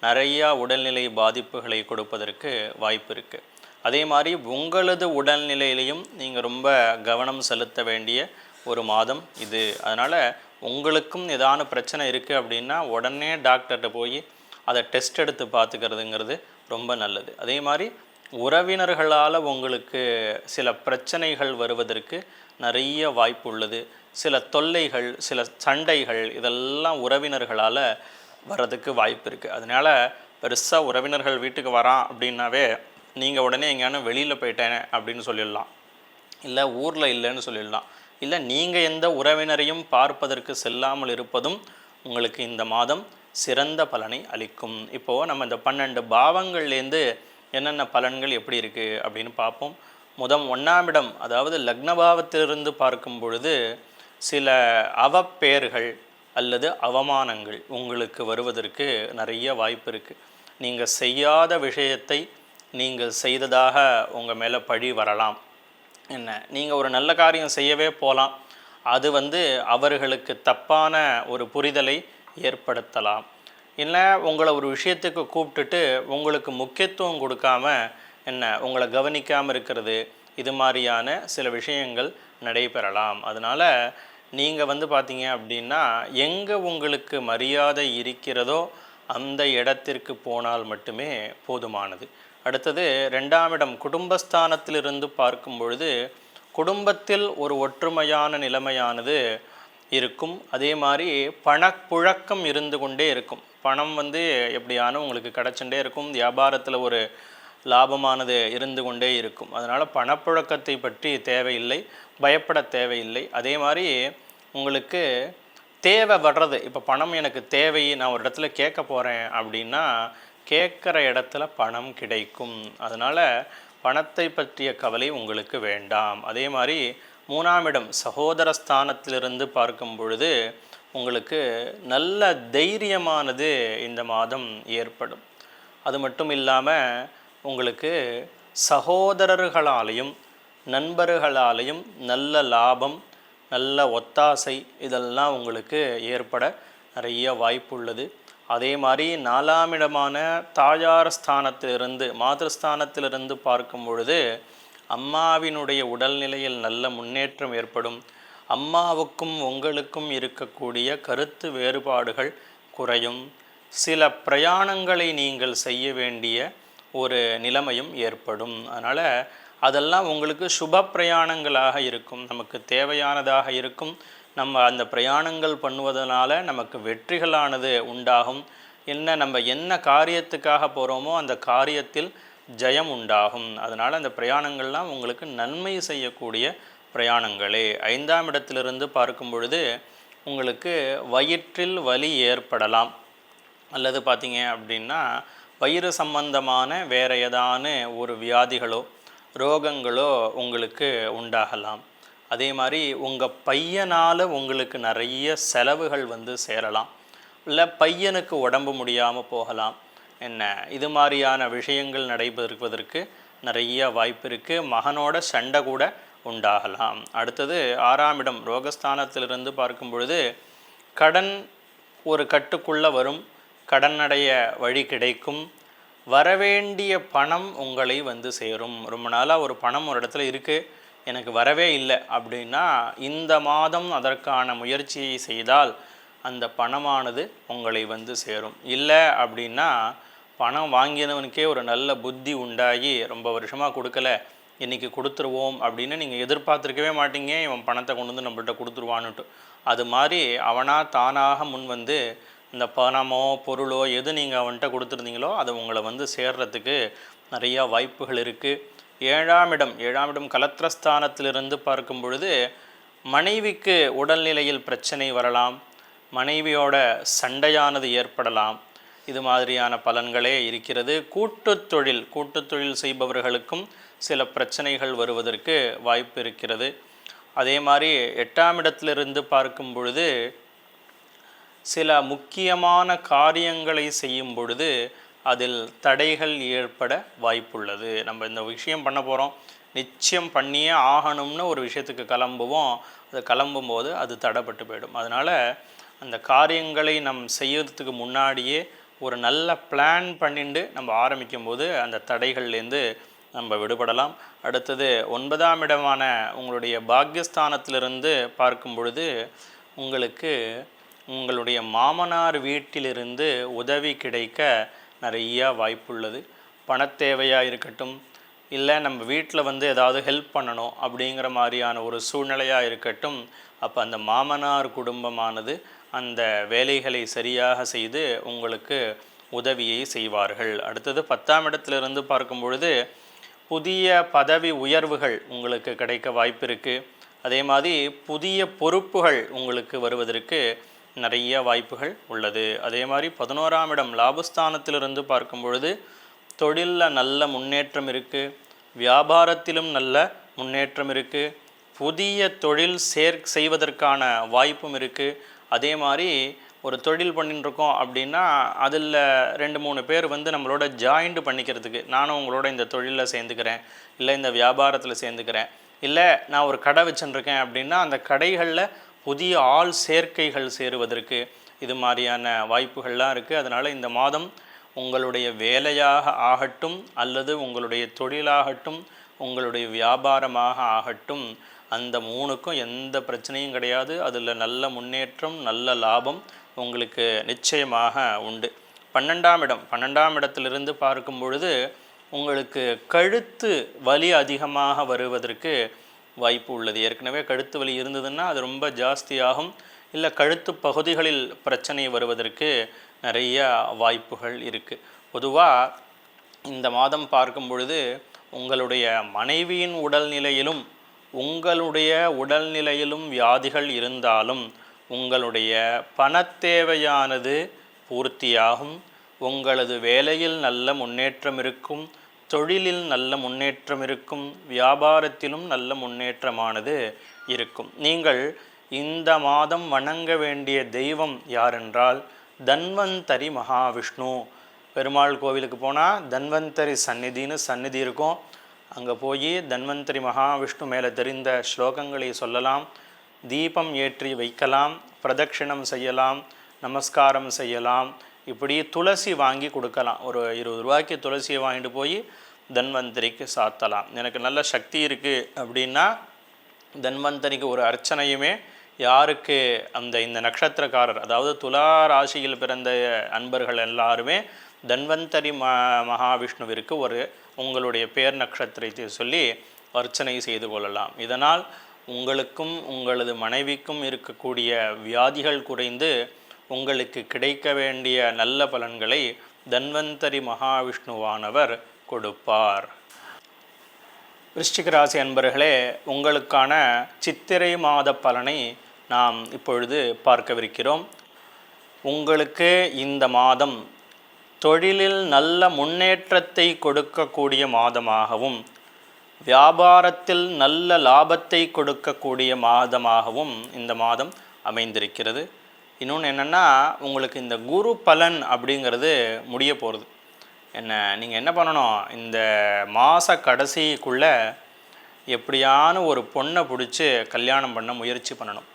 நிறையா உடல்நிலை பாதிப்புகளை கொடுப்பதற்கு வாய்ப்பு இருக்குது. அதே மாதிரி உங்களது உடல்நிலையிலையும் நீங்கள் ரொம்ப கவனம் செலுத்த வேண்டிய ஒரு மாதம் இது. அதனால் உங்களுக்கும் ஏதான பிரச்சனை இருக்குது அப்படின்னா உடனே டாக்டர்கிட்ட போய் அதை டெஸ்ட் எடுத்து பார்த்துக்கிறதுங்கிறது ரொம்ப நல்லது. அதே மாதிரி உறவினர்களால் உங்களுக்கு சில பிரச்சனைகள் வருவதற்கு நிறைய வாய்ப்பு உள்ளது. சில தொல்லைகள், சில சண்டைகள் இதெல்லாம் உறவினர்களால் வர்றதுக்கு வாய்ப்பு இருக்குது. அதனால் பெருசாக உறவினர்கள் வீட்டுக்கு வரான் அப்படின்னாவே நீங்கள் உடனே எங்கேயான வெளியில் போயிட்டேன் அப்படின்னு சொல்லிடலாம், இல்லை ஊரில் இல்லைன்னு சொல்லிடலாம், இல்லை நீங்கள் எந்த உறவினரையும் பார்ப்பதற்கு செல்லாமல் இருப்பதும் உங்களுக்கு இந்த மாதம் சிறந்த பலனை அளிக்கும். இப்போது நம்ம இந்த 12 பாவங்கள்லேருந்து என்னென்ன பலன்கள் எப்படி இருக்குது அப்படின்னு பார்ப்போம். 1ஆம் இடம், அதாவது லக்னபாவத்திலிருந்து பார்க்கும் பொழுது சில அவப்பெயர்கள் அல்லது அவமானங்கள் உங்களுக்கு வருவதற்கு நிறைய வாய்ப்பு இருக்குது. நீங்கள் செய்யாத விஷயத்தை நீங்கள் செய்ததாக உங்கள் மேலே பழி வரலாம். என்ன, நீங்கள் ஒரு நல்ல காரியம் செய்யவே போகலாம், அது அவர்களுக்கு தப்பான ஒரு புரிதலை ஏற்படுத்தலாம். இல்லை உங்களை ஒரு விஷயத்துக்கு கூப்பிட்டுட்டு உங்களுக்கு முக்கியத்துவம் கொடுக்காம உங்களை கவனிக்காமல் இருக்கிறது, இது மாதிரியான சில விஷயங்கள் நடைபெறலாம். அதனால் நீங்கள் பார்த்தீங்க அப்படின்னா எங்கே உங்களுக்கு மரியாதை இருக்கிறதோ அந்த இடத்திற்கு போனால் மட்டுமே போதுமானது. அடுத்தது 2ஆம் இடம் குடும்பஸ்தானத்திலிருந்து பார்க்கும் பொழுது குடும்பத்தில் ஒரு ஒற்றுமையான நிலைமையானது இருக்கும். அதே மாதிரி பணப்புழக்கம் இருந்து கொண்டே இருக்கும். பணம் எப்படியான உங்களுக்கு கிடச்சுட்டே இருக்கும். வியாபாரத்தில் ஒரு லாபமானது இருந்து கொண்டே இருக்கும். அதனால் பணப்புழக்கத்தை பற்றி தேவையில்லை, பயப்பட தேவையில்லை. அதே மாதிரி உங்களுக்கு தேவை வர்றது, இப்போ பணம் எனக்கு தேவை, நான் ஒரு இடத்துல கேட்க போகிறேன் அப்படின்னா கேட்குற இடத்துல பணம் கிடைக்கும். அதனால் பணத்தை பற்றிய கவலை உங்களுக்கு வேண்டாம். அதே மாதிரி 3ஆம் இடம் சகோதர ஸ்தானத்திலிருந்து பார்க்கும் பொழுது உங்களுக்கு நல்ல தைரியமானது இந்த மாதம் ஏற்படும். அது மட்டும் இல்லாமல் உங்களுக்கு சகோதரர்களாலையும் நண்பர்களாலையும் நல்ல லாபம், நல்ல ஒத்தாசை இதெல்லாம் உங்களுக்கு ஏற்பட நிறைய வாய்ப்பு உள்ளது. அதே மாதிரி 4ஆம் இடமான தாயார் ஸ்தானத்திலிருந்து மாதஸ்தானத்திலிருந்து பார்க்கும் பொழுது அம்மாவினுடைய உடல்நிலையில் நல்ல முன்னேற்றம் ஏற்படும். அம்மாவுக்கும் உங்களுக்கும் இருக்கக்கூடிய கருத்து வேறுபாடுகள் குறையும். சில பிரயாணங்களை நீங்கள் செய்ய வேண்டிய ஒரு நிலைமையும் ஏற்படும். அதனால் அதெல்லாம் உங்களுக்கு சுப பிரயாணங்களாக இருக்கும், நமக்கு தேவையானதாக இருக்கும். நம்ம அந்த பிரயாணங்கள் பண்ணுவதனால நமக்கு வெற்றிகளானது உண்டாகும். நம்ம என்ன காரியத்துக்காக போகிறோமோ அந்த காரியத்தில் ஜெயம் உண்டாகும். அதனால் அந்த பிரயாணங்கள்லாம் உங்களுக்கு நன்மை செய்யக்கூடிய பிரயாணங்களே. 5ஆம் இடத்திலிருந்து பார்க்கும் பொழுது உங்களுக்கு வயிற்றில் வலி ஏற்படலாம், அல்லது பார்த்தீங்க அப்படின்னா வயிறு சம்பந்தமான வேறு ஏதான ஒரு வியாதிகளோ ரோகங்களோ உங்களுக்கு உண்டாகலாம். அதே மாதிரி உங்கள் பையனால் உங்களுக்கு நிறைய செலவுகள் சேரலாம், இல்லை பையனுக்கு உடம்பு முடியாமல் போகலாம். இது மாதிரியான விஷயங்கள் நடைபெறுவதற்கு நிறைய வாய்ப்பு இருக்குது. மகனோட சண்டை கூட உண்டாகலாம். அடுத்தது 6ஆம் இடம் ரோகஸ்தானத்திலிருந்து பார்க்கும் பொழுது கடன் ஒரு கட்டுக்குள்ளே வரும், கடன் அடைய வழி கிடைக்கும், வரவேண்டிய பணம் உங்களை சேரும். ரொம்ப நாளாக ஒரு பணம் ஒரு இடத்துல இருக்குது, எனக்கு வரவே இல்லை அப்படின்னா இந்த மாதம் அதற்கான முயற்சியை செய்தால் அந்த பணமானது உங்களை சேரும். இல்லை அப்படின்னா பணம் வாங்கினவனுக்கே ஒரு நல்ல புத்தி உண்டாகி ரொம்ப வருஷமாக கொடுக்கல, இன்றைக்கி கொடுத்துருவோம் அப்படின்னு நீங்கள் எதிர்பார்த்துருக்கவே மாட்டீங்க, இவன் பணத்தை கொண்டு நம்மள்கிட்ட கொடுத்துருவான்னுட்டு. அது மாதிரி அவனாக தானாக முன் இந்த பணமோ பொருளோ எது நீங்கள் அவன்கிட்ட கொடுத்துருந்தீங்களோ அது உங்களை சேர்றதுக்கு நிறையா வாய்ப்புகள் இருக்குது. 7ஆம் இடம் கலத்திரஸ்தானத்திலிருந்து பார்க்கும் பொழுது மனைவிக்கு உடல்நிலையில் பிரச்சனை வரலாம், மனைவியோட சண்டையானது ஏற்படலாம். இது மாதிரியான பலன்களே இருக்கிறது. கூட்டுத்தொழில் செய்பவர்களுக்கும் சில பிரச்சனைகள் வருவதற்கு வாய்ப்பு இருக்கிறது. அதே மாதிரி 8ஆம் இடத்திலிருந்து பார்க்கும் பொழுது சில முக்கியமான காரியங்களை செய்யும் பொழுது அதில் தடைகள் ஏற்பட வாய்ப்புள்ளது. நம்ம இந்த விஷயம் பண்ண போகிறோம், நிச்சயம் பண்ணியே ஆகணும்னு ஒரு விஷயத்துக்கு கிளம்புவோம். அது கிளம்பும்போது அது தடைப்பட்டு போயிடும். அதனால் அந்த காரியங்களை செய்யறதுக்கு முன்னாடியே ஒரு நல்ல பிளான் பண்ணிட்டு நம்ம ஆரம்பிக்கும் போது அந்த தடைகள்லேருந்து நம்ம விடுபடலாம். அடுத்தது 9ஆம் இடமான உங்களுடைய பாக்யஸ்தானத்திலிருந்து பார்க்கும் பொழுது உங்களுக்கு உங்களுடைய மாமனார் வீட்டிலிருந்து உதவி கிடைக்க நிறையா வாய்ப்புள்ளது. பணத்தேவையாக இருக்கட்டும், இல்லை நம்ம வீட்டில் ஏதாவது ஹெல்ப் பண்ணணும் அப்படிங்கிற மாதிரியான ஒரு சூழ்நிலையாக இருக்கட்டும், அப்போ அந்த மாமனார் குடும்பமானது அந்த வேலைகளை சரியாக செய்து உங்களுக்கு உதவியை செய்வார்கள். அடுத்தது 10ஆம் இடத்திலிருந்து பார்க்கும் பொழுது புதிய பதவி உயர்வுகள் உங்களுக்கு கிடைக்க வாய்ப்பு இருக்குது. அதே மாதிரி புதிய பொறுப்புகள் உங்களுக்கு வருவதற்கு நிறைய வாய்ப்புகள் உள்ளது. அதே மாதிரி 11ஆம் இடம் லாபஸ்தானத்திலிருந்து பார்க்கும் பொழுது தொழிலில் நல்ல முன்னேற்றம் இருக்குது, வியாபாரத்திலும் நல்ல முன்னேற்றம் இருக்குது, புதிய தொழில் செய்வதற்கான வாய்ப்பும் இருக்குது. அதே மாதிரி ஒரு தொழில் பண்ணிட்டுருக்கோம் அப்படின்னா அதில் 2-3 பேர் நம்மளோட ஜாயிண்ட் பண்ணிக்கிறதுக்கு, நானும் உங்களோட இந்த தொழிலில் சேர்ந்துக்கிறேன், இல்லை இந்த வியாபாரத்தில் சேர்ந்துக்கிறேன், இல்லை நான் ஒரு கடை வச்சுருக்கேன் அப்படின்னா அந்த கடைகளில் புதிய ஆள் சேர்க்கைகள் சேருவதற்கு இது மாதிரியான வாய்ப்புகள்லாம் இருக்குது. அதனால் இந்த மாதம் உங்களுடைய வேலையாக ஆகட்டும், அல்லது உங்களுடைய தொழிலாகட்டும், உங்களுடைய வியாபாரமாக ஆகட்டும், அந்த 3க்கும் எந்த பிரச்சனையும் கிடையாது. அதில் நல்ல முன்னேற்றம், நல்ல லாபம் உங்களுக்கு நிச்சயமாக உண்டு. 12ஆம் இடத்திலிருந்து பார்க்கும் பொழுது உங்களுக்கு கழுத்து வலி அதிகமாக வருவதற்கு வாய்ப்பு உள்ளது. ஏற்கனவே கழுத்து வலி இருந்ததுன்னா அது ரொம்ப ஜாஸ்தியாகும், இல்லை கழுத்து பகுதிகளில் பிரச்சனை வருவதற்கு நிறைய வாய்ப்புகள் இருக்குது. பொதுவாக இந்த மாதம் பார்க்கும் பொழுது உங்களுடைய மனைவியின் உடல்நிலையிலும் உங்களுடைய உடல்நிலையிலும் வியாதிகள் இருந்தாலும் உங்களுடைய பணத்தேவையானது பூர்த்தியாகும், உங்களது வேலையில் நல்ல முன்னேற்றம் இருக்கும், தொழிலில் நல்ல முன்னேற்றம் இருக்கும், வியாபாரத்திலும் நல்ல முன்னேற்றமானது இருக்கும். நீங்கள் இந்த மாதம் வணங்க வேண்டிய தெய்வம் யாரென்றால் தன்வந்தரி மகாவிஷ்ணு. பெருமாள் கோவிலுக்கு போனால் தன்வந்தரி சந்நிதி இருக்கும். அங்கே போய் தன்வந்தரி மகாவிஷ்ணு மேலே தெரிந்த ஸ்லோகங்களை சொல்லலாம், தீபம் ஏற்றி வைக்கலாம், பிரதட்சிணம் செய்யலாம், நமஸ்காரம் செய்யலாம். இப்படி துளசி வாங்கி கொடுக்கலாம். ஒரு 20 ரூபாய்க்கு துளசியை வாங்கிட்டு போய் தன்வந்தரிக்கு சாத்தலாம். எனக்கு நல்ல சக்தி இருக்குது அப்படின்னா தன்வந்தரிக்கு ஒரு அர்ச்சனையுமே யாருக்கு இந்த நட்சத்திரக்காரர், அதாவது துலா ராசியில் பிறந்த அன்பர்கள் எல்லாருமே தன்வந்தரி மகாவிஷ்ணுவிற்கு உங்களுடைய பேர் நட்சத்திரத்தை சொல்லி அர்ச்சனை செய்து கொள்ளலாம். இதனால் உங்களுக்கும் உங்களது மனைவிக்கும் இருக்கக்கூடிய வியாதிகள் குறைந்து உங்களுக்கு கிடைக்க வேண்டிய நல்ல பலன்களை தன்வந்தரி மகாவிஷ்ணுவானவர் கொடுப்பார். விருச்சிக ராசி அன்பர்களே, உங்களுக்கான சித்திரை மாத பலனை நாம் இப்பொழுது பார்க்கவிருக்கிறோம். உங்களுக்கு இந்த மாதம் தொழிலில் நல்ல முன்னேற்றத்தை கொடுக்கக்கூடிய மாதமாகவும் வியாபாரத்தில் நல்ல லாபத்தை கொடுக்கக்கூடிய மாதமாகவும் இந்த மாதம் அமைந்திருக்கிறது. இன்னொன்று என்னென்னா, உங்களுக்கு இந்த குரு பலன் அப்படிங்கிறது முடிய போகிறது. நீங்கள் என்ன பண்ணணும், இந்த மாத கடைசிக்குள்ளே எப்படியான ஒரு பொண்ணை பிடிச்சி கல்யாணம் பண்ண முயற்சி பண்ணணும்.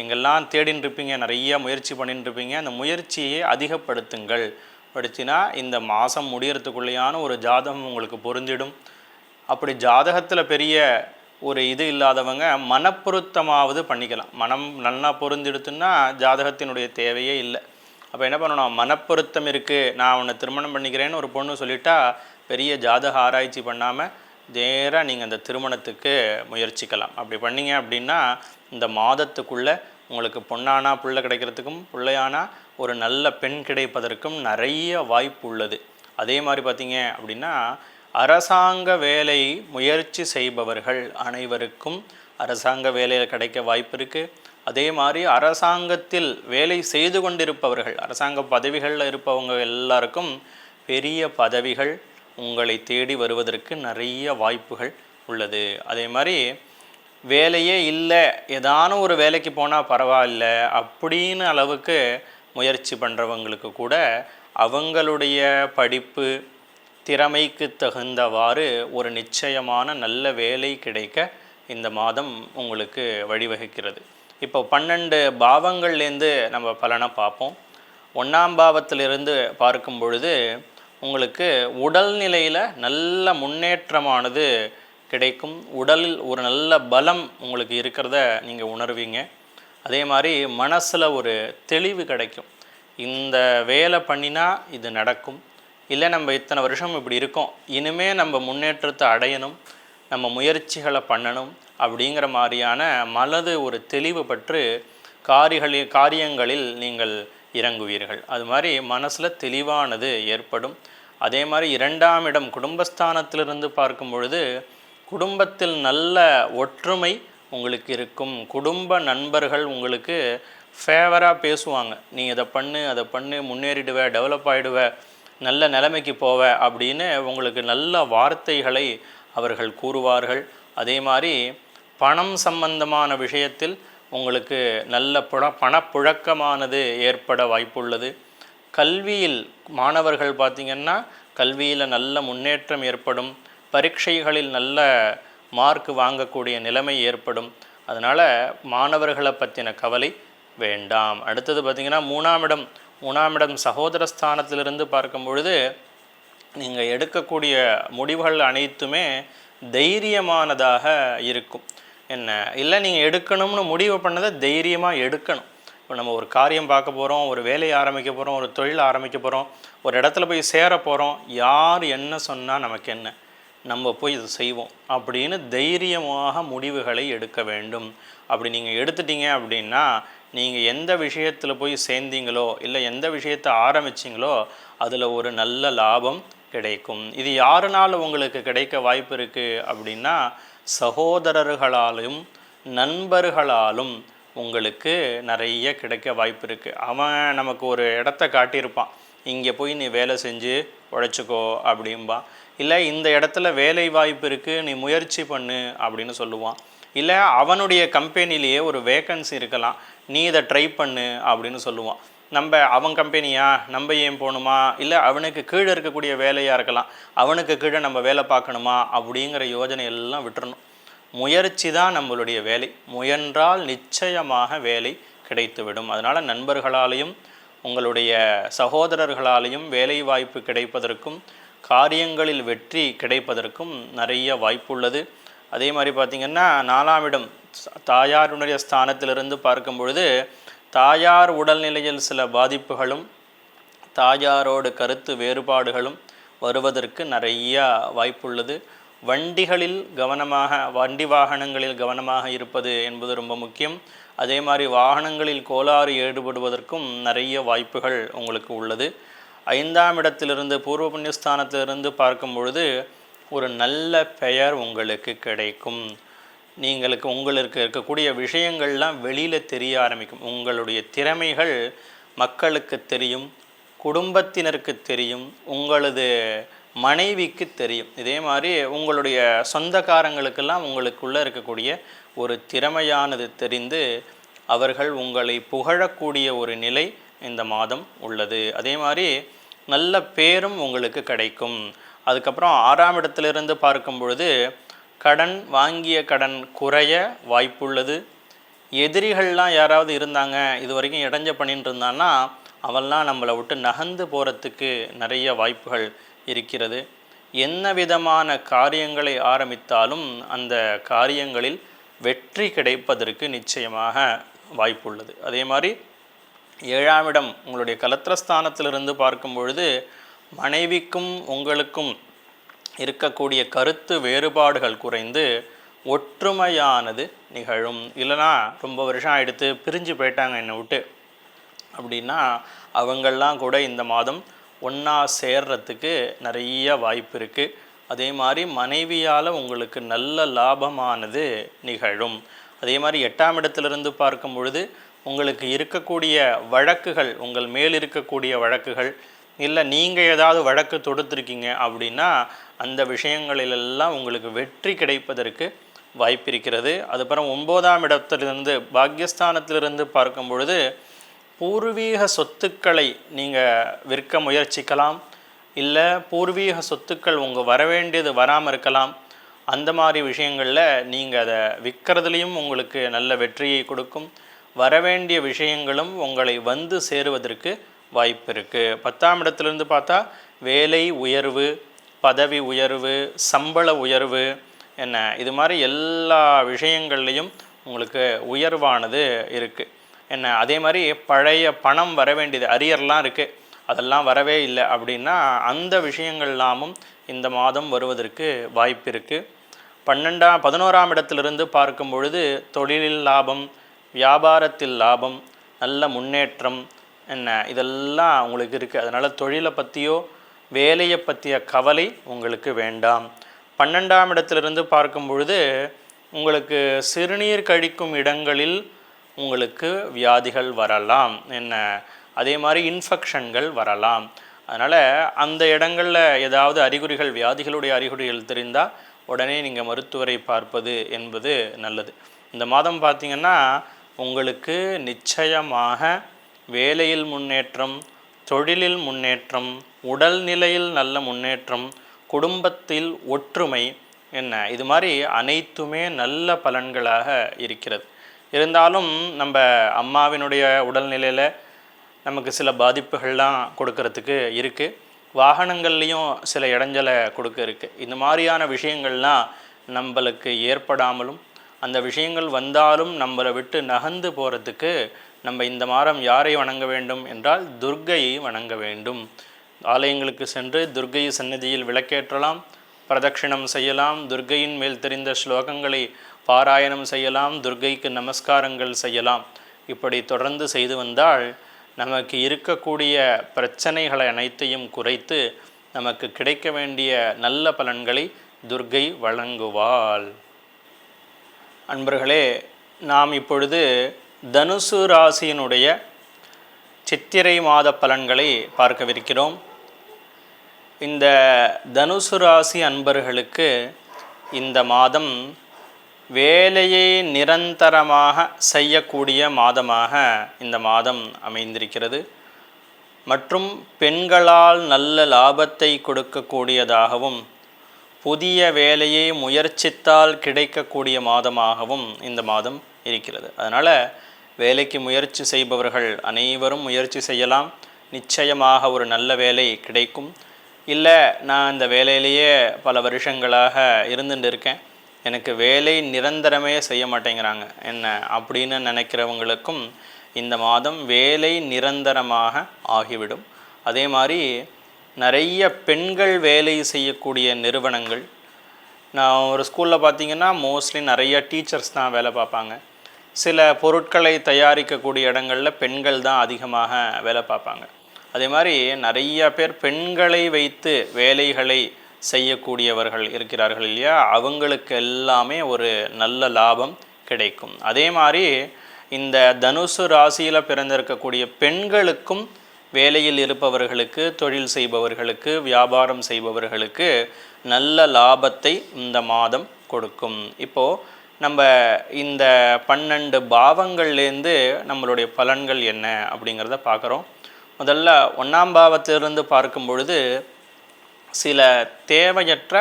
எங்கெல்லாம் தேடின்னு இருப்பீங்க, நிறைய முயற்சி பண்ணின்னு இருப்பீங்க. அந்த முயற்சியை அதிகப்படுத்துங்கள். படிச்சினா இந்த மாதம் முடியறதுக்குள்ளேயான ஒரு ஜாதகம் உங்களுக்கு பொருந்திடும். அப்படி ஜாதகத்தில் பெரிய ஒரு இது இல்லாதவங்க மனப்பொருத்தமாவது பண்ணிக்கலாம். மனம் நல்லா பொருந்திடுத்துன்னா ஜாதகத்தினுடைய தேவையே இல்லை. அப்போ என்ன பண்ணணும், மனப்பொருத்தம் இருக்குது, நான் உன்னை திருமணம் பண்ணிக்கிறேன்னு ஒரு பொண்ணு சொல்லிட்டா பெரிய ஜாதக ஆராய்ச்சி பண்ணாமல் நேராக நீங்கள் அந்த திருமணத்துக்கு முயற்சிக்கலாம். அப்படி பண்ணிங்க அப்படின்னா இந்த மாதத்துக்குள்ளே உங்களுக்கு பொண்ணானா பிள்ளை கிடைக்கிறதுக்கும் பிள்ளையானா ஒரு நல்ல பெண் கிடைப்பதற்கும் நிறைய வாய்ப்பு உள்ளது. அதே மாதிரி பார்த்தீங்க அப்படின்னா அரசாங்க வேலை முயற்சி செய்பவர்கள் அனைவருக்கும் அரசாங்க வேலையில் கிடைக்க வாய்ப்பு இருக்குது. அதே மாதிரி அரசாங்கத்தில் வேலை செய்து கொண்டிருப்பவர்கள், அரசாங்க பதவிகளில் இருப்பவங்க எல்லாருக்கும் பெரிய பதவிகள் உங்களை தேடி வருவதற்கு நிறைய வாய்ப்புகள் உள்ளது. அதே மாதிரி வேலையே இல்லை, ஏதான ஒரு வேலைக்கு போனால் பரவாயில்ல அப்படின்னு அளவுக்கு முயற்சி பண்ணுறவங்களுக்கு கூட அவங்களுடைய படிப்பு திறமைக்கு தகுந்தவாறு ஒரு நிச்சயமான நல்ல வேலை கிடைக்க இந்த மாதம் உங்களுக்கு வழிவகுக்கிறது. இப்போ 12 பாவங்கள்லேருந்து நம்ம பலனை பார்ப்போம். 1ஆம் பாவத்திலிருந்து பார்க்கும் பொழுது உங்களுக்கு உடல்நிலையில் நல்ல முன்னேற்றமானது கிடைக்கும். உடலில் ஒரு நல்ல பலம் உங்களுக்கு இருக்கிறத நீங்கள் உணர்வீங்க. அதே மாதிரி மனசில் ஒரு தெளிவு கிடைக்கும். இந்த வேலை பண்ணினா இது நடக்கும், இல்லை நம்ம இத்தனை வருஷம் இப்படி இருக்கோம், இனிமேல் நம்ம முன்னேற்றத்தை அடையணும், நம்ம முயற்சிகளை பண்ணணும் அப்படிங்கிற மாதிரியான மனது ஒரு தெளிவு பற்று காரியங்களில் நீங்கள் இறங்குவீர்கள். அது மாதிரி மனசில் தெளிவானது ஏற்படும். அதே மாதிரி 2ஆம் இடம் குடும்பஸ்தானத்திலிருந்து பார்க்கும் பொழுது குடும்பத்தில் நல்ல ஒற்றுமை உங்களுக்கு இருக்கும். குடும்ப நண்பர்கள் உங்களுக்கு ஃபேவராக பேசுவாங்க. நீ இதை பண்ணு, அதை பண்ணு, முன்னேறிடுவ, டெவலப் ஆகிடுவ, நல்ல நிலைமைக்கு போவ அப்படின்னு உங்களுக்கு நல்ல வார்த்தைகளை அவர்கள் கூறுவார்கள். அதே மாதிரி பணம் சம்பந்தமான விஷயத்தில் உங்களுக்கு நல்ல பணப்புழக்கமானது ஏற்பட வாய்ப்புள்ளது. கல்வியில் மாணவர்கள் பார்த்திங்கன்னா கல்வியில் நல்ல முன்னேற்றம் ஏற்படும். பரீட்சைகளில் நல்ல மார்க் வாங்கக்கூடிய நிலைமை ஏற்படும். அதனால் மாணவர்களை பற்றின கவலை வேண்டாம். அடுத்தது பார்த்திங்கன்னா 3ஆம் இடம் சகோதரஸ்தானத்திலிருந்து பார்க்கும் பொழுது நீங்கள் எடுக்கக்கூடிய முடிவுகள் அனைத்துமே தைரியமானதாக இருக்கும். என்ன இல்லை, நீங்கள் எடுக்கணும்னு முடிவு பண்ணதை தைரியமாக எடுக்கணும். இப்போ நம்ம ஒரு காரியம் பார்க்க போகிறோம், ஒரு வேலையை ஆரம்பிக்க போகிறோம், ஒரு தொழில் ஆரம்பிக்க போகிறோம், ஒரு இடத்துல போய் சேர போகிறோம், யார் என்ன சொன்னால் நமக்கு என்ன, நம்ம போய் இது செய்வோம் அப்படின்னு தைரியமாக முடிவுகளை எடுக்க வேண்டும். அப்படி நீங்கள் எடுத்துட்டீங்க அப்படின்னா நீங்கள் எந்த விஷயத்தில் போய் சேர்ந்தீங்களோ இல்லை எந்த விஷயத்தை ஆரம்பிச்சிங்களோ அதில் ஒரு நல்ல லாபம் கிடைக்கும். இது யாருனாலும் உங்களுக்கு கிடைக்க வாய்ப்பு இருக்குது அப்படின்னா சகோதரர்களாலும் நண்பர்களாலும் உங்களுக்கு நிறைய கிடைக்க வாய்ப்பு இருக்குது. அவன் நமக்கு ஒரு இடத்த காட்டியிருப்பான், இங்கே போய் நீ வேலை செஞ்சு உழைச்சிக்கோ அப்படிம்பான். இல்லை இந்த இடத்துல வேலை வாய்ப்பு இருக்குது, நீ முயற்சி பண்ணு அப்படின்னு சொல்லுவான். இல்லை அவனுடைய கம்பெனிலேயே ஒரு வேக்கன்சி இருக்கலாம், நீ இதை ட்ரை பண்ணு அப்படின்னு சொல்லுவான். நம்ம அவன் கம்பெனியா, நம்ம ஏன் போகணுமா, இல்லை அவனுக்கு கீழே இருக்கக்கூடிய வேலையாக இருக்கலாம், அவனுக்கு கீழே நம்ம வேலை பார்க்கணுமா அப்படிங்கிற யோஜனை எல்லாம் விட்டுறணும். முயற்சி தான் நம்மளுடைய வேலை. முயன்றால் நிச்சயமாக வேலை கிடைத்துவிடும். அதனால் நண்பர்களாலையும் உங்களுடைய சகோதரர்களாலையும் வேலை வாய்ப்பு கிடைப்பதற்கும் காரியங்களில் வெற்றி கிடைப்பதற்கும் நிறைய வாய்ப்புள்ளது. அதே மாதிரி பார்த்திங்கன்னா 4ஆம் இடம் தாயாருடைய ஸ்தானத்திலிருந்து பார்க்கும் பொழுது தாயார் உடல்நிலையில் சில பாதிப்புகளும் தாயாரோடு கருத்து வேறுபாடுகளும் வருவதற்கு நிறைய வாய்ப்புள்ளது. வண்டிகளில் வண்டி வாகனங்களில் கவனமாக இருப்பது என்பது ரொம்ப முக்கியம். அதே மாதிரி வாகனங்களில் கோளாறு ஈடுபடுவதற்கும் நிறைய வாய்ப்புகள் உங்களுக்கு உள்ளது. 5ஆம் இடத்திலிருந்து பூர்வ புண்ணியஸ்தானத்திலிருந்து பார்க்கும் பொழுது ஒரு நல்ல பெயர் உங்களுக்கு கிடைக்கும். உங்களுக்கு இருக்கக்கூடிய விஷயங்கள்லாம் வெளியில் தெரிய ஆரம்பிக்கும். உங்களுடைய திறமைகள் மக்களுக்கு தெரியும், குடும்பத்தினருக்கு தெரியும், உங்களது மனைவிக்கு தெரியும். இதே மாதிரி உங்களுடைய சொந்தக்காரங்களுக்கெல்லாம் உங்களுக்குள்ளே இருக்கக்கூடிய ஒரு திறமையானது தெரிந்து அவர்கள் உங்களை புகழக்கூடிய ஒரு நிலை இந்த மாதம் உள்ளது. அதே மாதிரி நல்ல பேரும் உங்களுக்கு கிடைக்கும். அதுக்கப்புறம் 6ஆம் இடத்திலிருந்து பார்க்கும் பொழுது வாங்கிய கடன் குறைய வாய்ப்புள்ளது. எதிரிகள்லாம் யாராவது இருந்தாங்க, இது வரைக்கும் இடைஞ்ச பண்ணிட்டு இருந்தான்னா அவெல்லாம் நம்மளை விட்டு நகர்ந்து போகிறதுக்கு நிறைய வாய்ப்புகள் இருக்கிறது. என்ன விதமான காரியங்களை ஆரம்பித்தாலும் அந்த காரியங்களில் வெற்றி கிடைப்பதற்கு நிச்சயமாக வாய்ப்புள்ளது. அதே மாதிரி 7ஆம் இடம் உங்களுடைய கலத்திரஸ்தானத்திலிருந்து பார்க்கும் பொழுது மனைவிக்கும் உங்களுக்கும் இருக்கக்கூடிய கருத்து வேறுபாடுகள் குறைந்து ஒற்றுமையானது நிகழும். இல்லைனா ரொம்ப வருஷம் எடுத்து பிரிஞ்சு போயிட்டாங்க என்னை விட்டு அப்படின்னா அவங்கள்லாம் கூட இந்த மாதம் ஒன்றா சேர்றதுக்கு நிறைய வாய்ப்பு இருக்குது. அதே மாதிரி மனைவியால் உங்களுக்கு நல்ல லாபமானது நிகழும். அதே மாதிரி 8ஆம் இடத்திலிருந்து பார்க்கும் பொழுது உங்களுக்கு இருக்கக்கூடிய வழக்குகள், உங்கள் மேல் இருக்கக்கூடிய வழக்குகள், இல்லை நீங்கள் ஏதாவது வழக்கு தொடுத்துருக்கீங்க அப்படின்னா அந்த விஷயங்களிலெல்லாம் உங்களுக்கு வெற்றி கிடைப்பதற்கு வாய்ப்பிருக்கிறது. அதுக்கப்புறம் 9ஆம் இடத்திலிருந்து பாக்யஸ்தானத்திலிருந்து பார்க்கும் பொழுது பூர்வீக சொத்துக்களை நீங்கள் விற்க முயற்சிக்கலாம், இல்லை பூர்வீக சொத்துக்கள் உங்கள் வரவேண்டியது வராமல் இருக்கலாம். அந்த மாதிரி விஷயங்களில் நீங்கள் அதை விற்கிறதுலையும் உங்களுக்கு நல்ல வெற்றியை கொடுக்கும். வரவேண்டிய விஷயங்களும் உங்களை வந்து சேருவதற்கு வாய்ப்பு இருக்குது. 10ஆம் இடத்துலேருந்து பார்த்தா வேலை உயர்வு, பதவி உயர்வு, சம்பள உயர்வு, என்ன இது மாதிரி எல்லா விஷயங்கள்லேயும் உங்களுக்கு உயர்வானது இருக்குது. என்ன அதே மாதிரி பழைய பணம் வர வேண்டியது அரியர்லாம் இருக்குது, அதெல்லாம் வரவே இல்லை அப்படின்னா அந்த விஷயங்கள்லாமும் இந்த மாதம் வருவதற்கு வாய்ப்பு இருக்குது. 11ஆம் இடத்திலிருந்து பார்க்கும் பொழுது தொழிலில் லாபம், வியாபாரத்தில் லாபம், நல்ல முன்னேற்றம், என்ன இதெல்லாம் உங்களுக்கு இருக்குது. அதனால் தொழிலை பற்றியோ வேலையை பற்றிய கவலை உங்களுக்கு வேண்டாம். 12ஆம் இடத்திலிருந்து பார்க்கும் பொழுது உங்களுக்கு சிறுநீர் கழிக்கும் இடங்களில் உங்களுக்கு வியாதிகள் வரலாம், என்ன அதே மாதிரி இன்ஃபெக்ஷன்கள் வரலாம். அதனால் அந்த இடங்களில் ஏதாவது அறிகுறிகள், வியாதிகளுடைய அறிகுறிகள் தெரிந்தால் உடனே நீங்கள் மருத்துவரை பார்ப்பது என்பது நல்லது. இந்த மாதம் பார்த்திங்கன்னா உங்களுக்கு நிச்சயமாக வேலையில் முன்னேற்றம், தொழிலில் முன்னேற்றம், உடல்நிலையில் நல்ல முன்னேற்றம், குடும்பத்தில் ஒற்றுமை, என்ன இது மாதிரி அனைத்துமே நல்ல பலன்களாக இருக்கிறது. இருந்தாலும் நம்ம அம்மாவினுடைய உடல்நிலையில் நமக்கு சில பாதிப்புகள்லாம் கொடுக்கறதுக்கு இருக்குது. வாகனங்கள்லேயும் சில இடைஞ்சலை கொடுக்க இருக்குது. இந்த மாதிரியான விஷயங்கள்லாம் நம்மளுக்கு ஏற்படாமலும் அந்த விஷயங்கள் வந்தாலும் நம்மளை விட்டு நகர்ந்து போகிறதுக்கு நம்ம இந்த மாதம் யாரை வணங்க வேண்டும் என்றால் துர்க்கையை வணங்க வேண்டும். ஆலயங்களுக்கு சென்று துர்க்கை சந்நிதியில் விளக்கேற்றலாம், பிரதட்சிணம் செய்யலாம், துர்க்கையின் மேல் தெரிந்த ஸ்லோகங்களை பாராயணம் செய்யலாம், துர்க்கைக்கு நமஸ்காரங்கள் செய்யலாம். இப்படி தொடர்ந்து செய்து வந்தால் நமக்கு இருக்கக்கூடிய பிரச்சனைகளை அனைத்தையும் குறைத்து நமக்கு கிடைக்க வேண்டிய நல்ல பலன்களை துர்க்கை வழங்குவாள். அன்பர்களே, நாம் இப்பொழுது தனுசு ராசியினுடைய சித்திரை மாத பலன்களை பார்க்கவிருக்கிறோம். இந்த தனுசு ராசி அன்பர்களுக்கு இந்த மாதம் வேலையை நிரந்தரமாக செய்யக்கூடிய மாதமாக இந்த மாதம் அமைந்திருக்கிறது. மற்றும் பெண்களால் நல்ல லாபத்தை கொடுக்கக்கூடியதாகவும் புதிய வேலையை முயற்சித்தால் கிடைக்கக்கூடிய மாதமாகவும் இந்த மாதம் இருக்கிறது. அதனால் வேலைக்கு முயற்சி செய்பவர்கள் அனைவரும் முயற்சி செய்யலாம். நிச்சயமாக ஒரு நல்ல வேலை கிடைக்கும். இல்லை, நான் இந்த வேலையிலேயே பல வருஷங்களாக இருந்துட்டு இருக்கேன், எனக்கு வேலை நிரந்தரமே செய்ய மாட்டேங்கிறாங்க என்ன அப்படின்னு நினைக்கிறவங்களுக்கும் இந்த மாதம் வேலை நிரந்தரமாக ஆகிவிடும். அதே மாதிரி நிறைய பெண்கள் வேலை செய்யக்கூடிய நிறுவனங்கள், நான் ஒரு ஸ்கூலில் பார்த்திங்கன்னா மோஸ்ட்லி நிறைய டீச்சர்ஸ் தான் வேலை பார்ப்பாங்க. சில பொருட்களை தயாரிக்கக்கூடிய இடங்களில் பெண்கள் தான் அதிகமாக வேலை பார்ப்பாங்க. அதே மாதிரி நிறைய பேர் பெண்களை வைத்து வேலைகளை செய்யக்கூடியவர்கள் இருக்கிறார்கள் இல்லையா, அவங்களுக்கு எல்லாமே ஒரு நல்ல லாபம் கிடைக்கும். அதே மாதிரி இந்த தனுசு ராசியில் பிறந்திருக்கக்கூடிய பெண்களுக்கும் வேலையில் இருப்பவர்களுக்கு, தொழில் செய்பவர்களுக்கு, வியாபாரம் செய்பவர்களுக்கு நல்ல லாபத்தை இந்த மாதம் கொடுக்கும். இப்போது நம்ம இந்த 12 பாவங்கள்லேருந்து நம்மளுடைய பலன்கள் என்ன அப்படிங்கிறத பார்க்குறோம். முதல்ல 1ஆம் பாவத்திலிருந்து பார்க்கும் பொழுது சில தேவையற்ற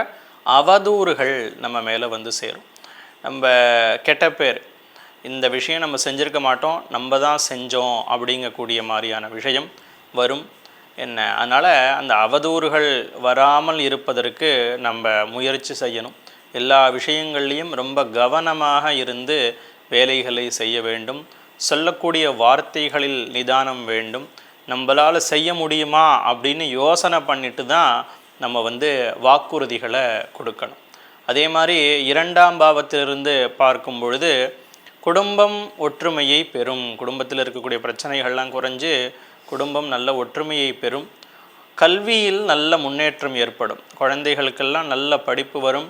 அவதூறுகள் நம்ம மேலே வந்து சேரும். நம்ம கெட்ட பேர், இந்த விஷயம் நம்ம செஞ்சுருக்க மாட்டோம், நம்ம தான் செஞ்சோம் அப்படிங்கக்கூடிய மாதிரியான விஷயம் வரும் என்ன. அதனால் அந்த அவதூறுகள் வராமல் இருப்பதற்கு நம்ம முயற்சி செய்யணும். எல்லா விஷயங்கள்லேயும் ரொம்ப கவனமாக இருந்து வேலைகளை செய்ய வேண்டும். சொல்லக்கூடிய வார்த்தைகளில் நிதானம் வேண்டும். நம்மளால் செய்ய முடியுமா அப்படின்னு யோசனை பண்ணிட்டு தான் நம்ம வாக்குறுதிகளை கொடுக்கணும். அதே மாதிரி 2ஆம் பாவத்திலிருந்து பார்க்கும் பொழுது குடும்பம் ஒற்றுமையை பெறும். குடும்பத்தில் இருக்கக்கூடிய பிரச்சனைகள்லாம் குறைஞ்சு குடும்பம் நல்ல ஒற்றுமையை பெறும். கல்வியில் நல்ல முன்னேற்றம் ஏற்படும். குழந்தைகளுக்கெல்லாம் நல்ல படிப்பு வரும்,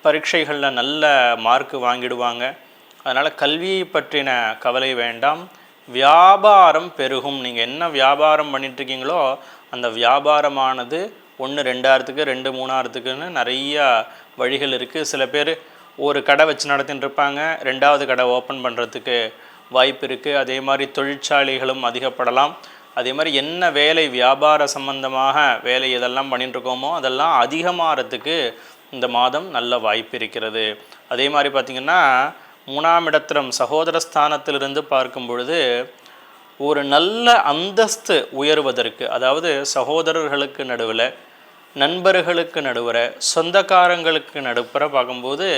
பரீட்சைகளில் நல்ல மார்க்கு வாங்கிடுவாங்க. அதனால் கல்வியை பற்றின கவலை வேண்டாம். வியாபாரம் பெருகும். நீங்கள் என்ன வியாபாரம் பண்ணிட்டுருக்கீங்களோ அந்த வியாபாரமானது 1 2 2 3 நிறையா வழிகள் இருக்குது. சில பேர் ஒரு கடை வச்சு நடத்தின்னு இருப்பாங்க, 2வது கடை ஓப்பன் பண்ணுறதுக்கு வாய்ப்பு இருக்குது. அதே மாதிரி தொழிற்சாலைகளும் அதிகப்படலாம். அதே மாதிரி என்ன வேலை வியாபார சம்பந்தமாக வேலை எதெல்லாம் பண்ணிட்டுருக்கோமோ அதெல்லாம் அதிகமாகிறதுக்கு இந்த மாதம் நல்ல வாய்ப்பு இருக்கிறது. அதே மாதிரி பார்த்திங்கன்னா 3ஆம் இடத்திலும் சகோதர ஸ்தானத்திலிருந்து பார்க்கும் பொழுது ஒரு நல்ல அந்தஸ்து உயர்வதற்கு, அதாவது சகோதரர்களுக்கு நடுவில், நண்பர்களுக்கு நடுவில், சொந்தக்காரங்களுக்கு நடுப்புற பார்க்கும்போது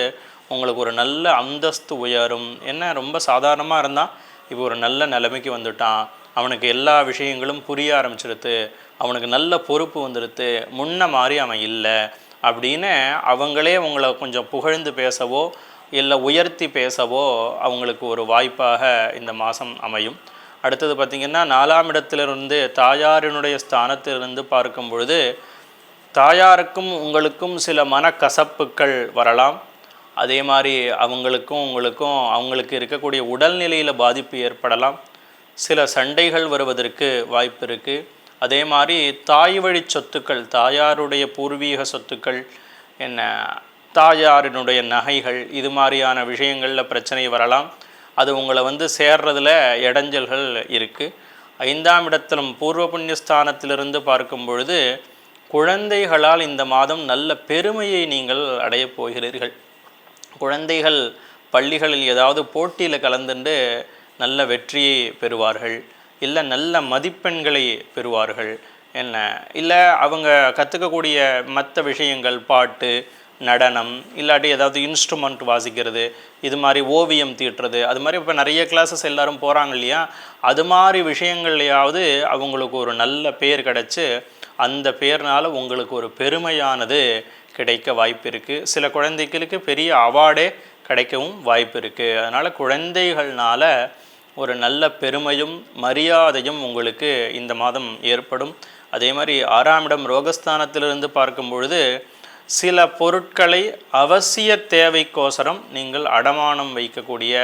உங்களுக்கு ஒரு நல்ல அந்தஸ்து உயரும். என்ன ரொம்ப சாதாரணமாக இருந்தால் இப்போ ஒரு நல்ல நிலைமைக்கு வந்துட்டான், அவனுக்கு எல்லா விஷயங்களும் புரிய ஆரம்பிச்சிடுது, அவனுக்கு நல்ல பொறுப்பு வந்துடுது, முன்ன மாதிரி அவன் இல்லை அப்படின்னு அவங்களே உங்களை கொஞ்சம் புகழ்ந்து பேசவோ இல்லை உயர்த்தி பேசவோ அவங்களுக்கு ஒரு வாய்ப்பாக இந்த மாதம் அமையும். அடுத்தது பார்த்திங்கன்னா 4ஆம் இடத்திலிருந்து தாயாரினுடைய ஸ்தானத்திலிருந்து பார்க்கும் பொழுது தாயாருக்கும் உங்களுக்கும் சில மனக்கசப்புக்கள் வரலாம். அதே மாதிரி அவங்களுக்கும் உங்களுக்கும் அவங்களுக்கு இருக்கக்கூடிய உடல்நிலையில் பாதிப்பு ஏற்படலாம். சில சண்டைகள் வருவதற்கு வாய்ப்பு இருக்குது. அதே மாதிரி தாய் வழி சொத்துக்கள், தாயாருடைய பூர்வீக சொத்துக்கள், என்ன தாயாரினுடைய நகைகள், இது மாதிரியான விஷயங்களில் பிரச்சனை வரலாம். அது உங்களை சேர்றதில் இடைஞ்சல்கள் இருக்குது. 5ஆம் இடத்திலும் பூர்வ புண்ணியஸ்தானத்திலிருந்து பார்க்கும் பொழுது குழந்தைகளால் இந்த மாதம் நல்ல பெருமையை நீங்கள் அடையப் போகிறீர்கள். குழந்தைகள் பள்ளிகளில் ஏதாவது போட்டியில் கலந்துண்டு நல்ல வெற்றியை பெறுவார்கள், இல்லை நல்ல மதிப்பெண்களை பெறுவார்கள். என்ன இல்லை அவங்க கற்றுக்கக்கூடிய மற்ற விஷயங்கள், பாட்டு, நடனம், இல்லாட்டி ஏதாவது இன்ஸ்ட்ருமெண்ட் வாசிக்கிறது, இது மாதிரி ஓவியம் தீட்டுறது, அது மாதிரி இப்போ நிறைய கிளாஸஸ் எல்லோரும் போகிறாங்க இல்லையா, அது மாதிரி விஷயங்கள்லையாவது அவங்களுக்கு ஒரு நல்ல பேர் கிடச்சி அந்த பேர்னால் உங்களுக்கு ஒரு பெருமையானது கிடைக்க வாய்ப்பு இருக்குது. சில குழந்தைகளுக்கு பெரிய அவார்டே கிடைக்கவும் வாய்ப்பு இருக்குது. அதனால் குழந்தைகள்னால ஒரு நல்ல பெருமையும் மரியாதையும் உங்களுக்கு இந்த மாதம் ஏற்படும். அதே மாதிரி 6ஆம் இடம் ரோகஸ்தானத்திலிருந்து பார்க்கும் பொழுது சில பொருட்களை அவசிய தேவைக்கோசரம் நீங்கள் அடமானம் வைக்கக்கூடிய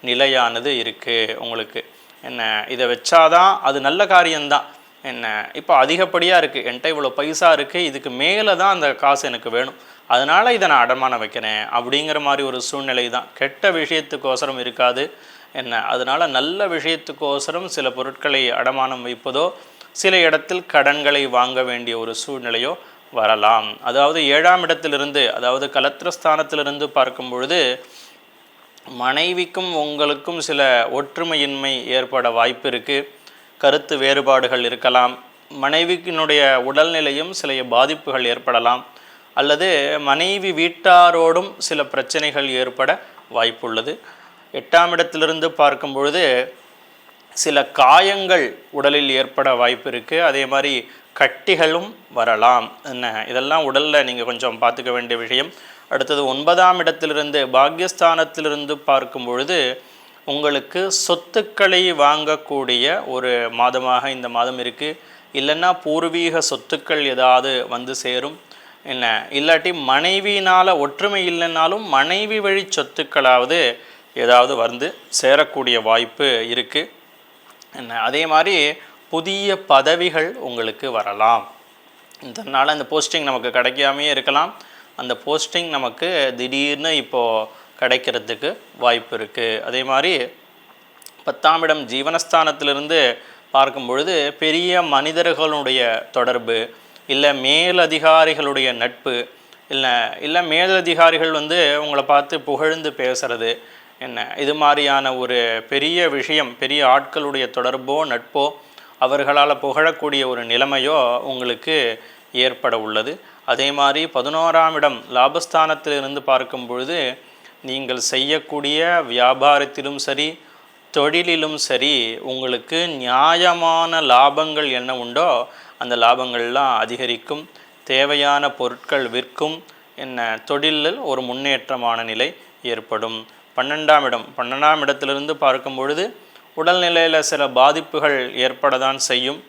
நிலையானது இருக்குது உங்களுக்கு. என்ன இதை வச்சாதான் அது நல்ல காரியம்தான். என்ன இப்போ அதிகப்படியாக இருக்குது, என்கிட்ட இவ்வளோ பைசா இருக்குது, இதுக்கு மேலே தான் அந்த காசு எனக்கு வேணும், அதனால் இதை நான் அடமானம் வைக்கிறேன் அப்படிங்கிற மாதிரி ஒரு சூழ்நிலை தான். கெட்ட விஷயத்துக்கோசரம் இருக்காது. என்ன அதனால் நல்ல விஷயத்துக்கோசரம் சில பொருட்களை அடமானம் வைப்பதோ சில இடத்தில் கடன்களை வாங்க வேண்டிய ஒரு சூழ்நிலையோ வரலாம். அதாவது 7ஆம் இடத்திலிருந்து, அதாவது கலத்திரஸ்தானத்திலிருந்து பார்க்கும் பொழுது மனைவிக்கும் உங்களுக்கும் சில ஒற்றுமையின்மை ஏற்பட வாய்ப்பு இருக்குது. கருத்து வேறுபாடுகள் இருக்கலாம். மனைவிக்கினுடைய உடல்நிலையும் சில பாதிப்புகள் ஏற்படலாம். அல்லது மனைவி வீட்டாரோடும் சில பிரச்சனைகள் ஏற்பட வாய்ப்புள்ளது. 8ஆம் இடத்திலிருந்து பார்க்கும் பொழுது சில காயங்கள் உடலில் ஏற்பட வாய்ப்பு இருக்குது. அதே மாதிரி கட்டிகளும் வரலாம். என்ன இதெல்லாம் உடலில் நீங்கள் கொஞ்சம் பார்த்துக்க வேண்டிய விஷயம். அடுத்தது 9ஆம் இடத்திலிருந்து பாக்யஸ்தானத்திலிருந்து பார்க்கும் பொழுது உங்களுக்கு சொத்துக்களை வாங்கக்கூடிய ஒரு மாதமாக இந்த மாதம் இருக்குது. இல்லைன்னா பூர்வீக சொத்துக்கள் ஏதாவது வந்து சேரும். என்ன இல்லாட்டி மனைவினால் ஒற்றுமை இல்லைன்னாலும் மனைவி வழி சொத்துக்களாவது ஏதாவது வந்து சேரக்கூடிய வாய்ப்பு இருக்குது. என்ன அதே மாதிரி புதிய பதவிகள் உங்களுக்கு வரலாம். இதனால் அந்த போஸ்டிங் நமக்கு கிடைக்காமே இருக்கலாம். அந்த போஸ்டிங் நமக்கு திடீர்னு இப்போது கிடைக்கிறதுக்கு வாய்ப்பு இருக்குது. அதே மாதிரி 10ஆம் இடம் ஜீவனஸ்தானத்திலிருந்து பார்க்கும் பொழுது பெரிய மனிதர்களுடைய தொடர்பு, இல்லை மேலதிகாரிகளுடைய நட்பு, இல்லை மேலதிகாரிகள் வந்து உங்களை பார்த்து புகழ்ந்து பேசுகிறது, என்ன இது மாதிரியான ஒரு பெரிய விஷயம், பெரிய ஆட்களுடைய தொடர்போ நட்போ அவர்களால் புகழக்கூடிய ஒரு நிலைமையோ உங்களுக்கு ஏற்பட உள்ளது. அதே மாதிரி 11ஆம் இடம் லாபஸ்தானத்திலிருந்து பார்க்கும் பொழுது நீங்கள் செய்யக்கூடிய வியாபாரத்திலும் சரி தொழிலிலும் சரி உங்களுக்கு நியாயமான லாபங்கள் என்ன உண்டோ அந்த லாபங்கள்லாம் அதிகரிக்கும். தேவையான பொருட்கள் விற்கும். என்ன தொழிலில் ஒரு முன்னேற்றமான நிலை ஏற்படும். 12ஆம் இடத்திலிருந்து பார்க்கும் பொழுது உடல்நிலையில் சில பாதிப்புகள் ஏற்பட தான் செய்யும்.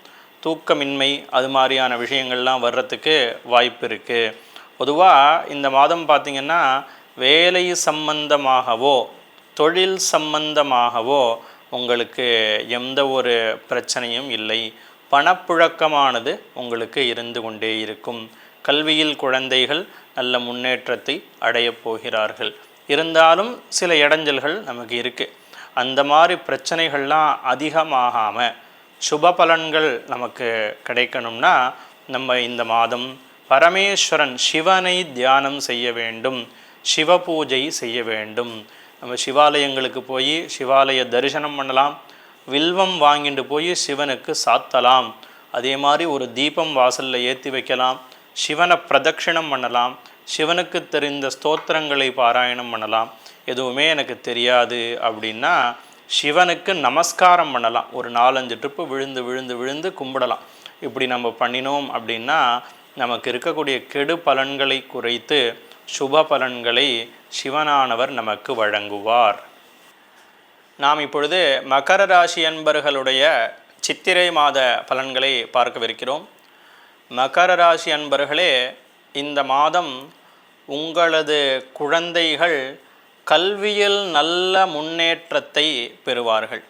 தூக்கமின்மை அது மாதிரியான விஷயங்கள்லாம் வர்றதுக்கு வாய்ப்பு இருக்குது. பொதுவாக இந்த மாதம் பார்த்திங்கன்னா வேலை சம்பந்தமாகவோ தொழில் சம்பந்தமாகவோ உங்களுக்கு எந்த ஒரு பிரச்சனையும் இல்லை. பணப்புழக்கமானது உங்களுக்கு இருந்து கொண்டே இருக்கும். கல்வியில் குழந்தைகள் நல்ல முன்னேற்றத்தை அடையப் போகிறார்கள். இருந்தாலும் சில இடைஞ்சல்கள் நமக்கு இருக்குது. அந்த மாதிரி பிரச்சனைகள்லாம் அதிகமாகாமல் சுப பலன்கள் நமக்கு கிடைக்கணும்னா நம்ம இந்த மாதம் பரமேஸ்வரன் சிவனை தியானம் செய்ய வேண்டும், சிவ பூஜை செய்ய வேண்டும். நம்ம சிவாலயங்களுக்கு போய் சிவாலய தரிசனம் பண்ணலாம், வில்வம் வாங்கிட்டு போய் சிவனுக்கு சாத்தலாம். அதே மாதிரி ஒரு தீபம் வாசலில் ஏற்றி வைக்கலாம், சிவனை பிரதட்சிணம் பண்ணலாம், சிவனுக்கு தெரிந்த ஸ்தோத்திரங்களை பாராயணம் பண்ணலாம். எதுவுமே எனக்கு தெரியாது அப்படின்னா சிவனுக்கு நமஸ்காரம் பண்ணலாம். ஒரு 4-5 ட்ரிப்பு விழுந்து விழுந்து விழுந்து கும்பிடலாம். இப்படி நம்ம பண்ணினோம் அப்படின்னா நமக்கு இருக்கக்கூடிய கெடு பலன்களை குறைத்து சுப பலன்களை சிவனானவர் நமக்கு வழங்குவார். நாம் இப்பொழுது மகர ராசி அன்பர்களுடைய சித்திரை மாத பலன்களை பார்க்கவிருக்கிறோம். மகர ராசி அன்பர்களே, இந்த மாதம் உங்களது குழந்தைகள் கல்வியில் நல்ல முன்னேற்றத்தை பெறுவார்கள்.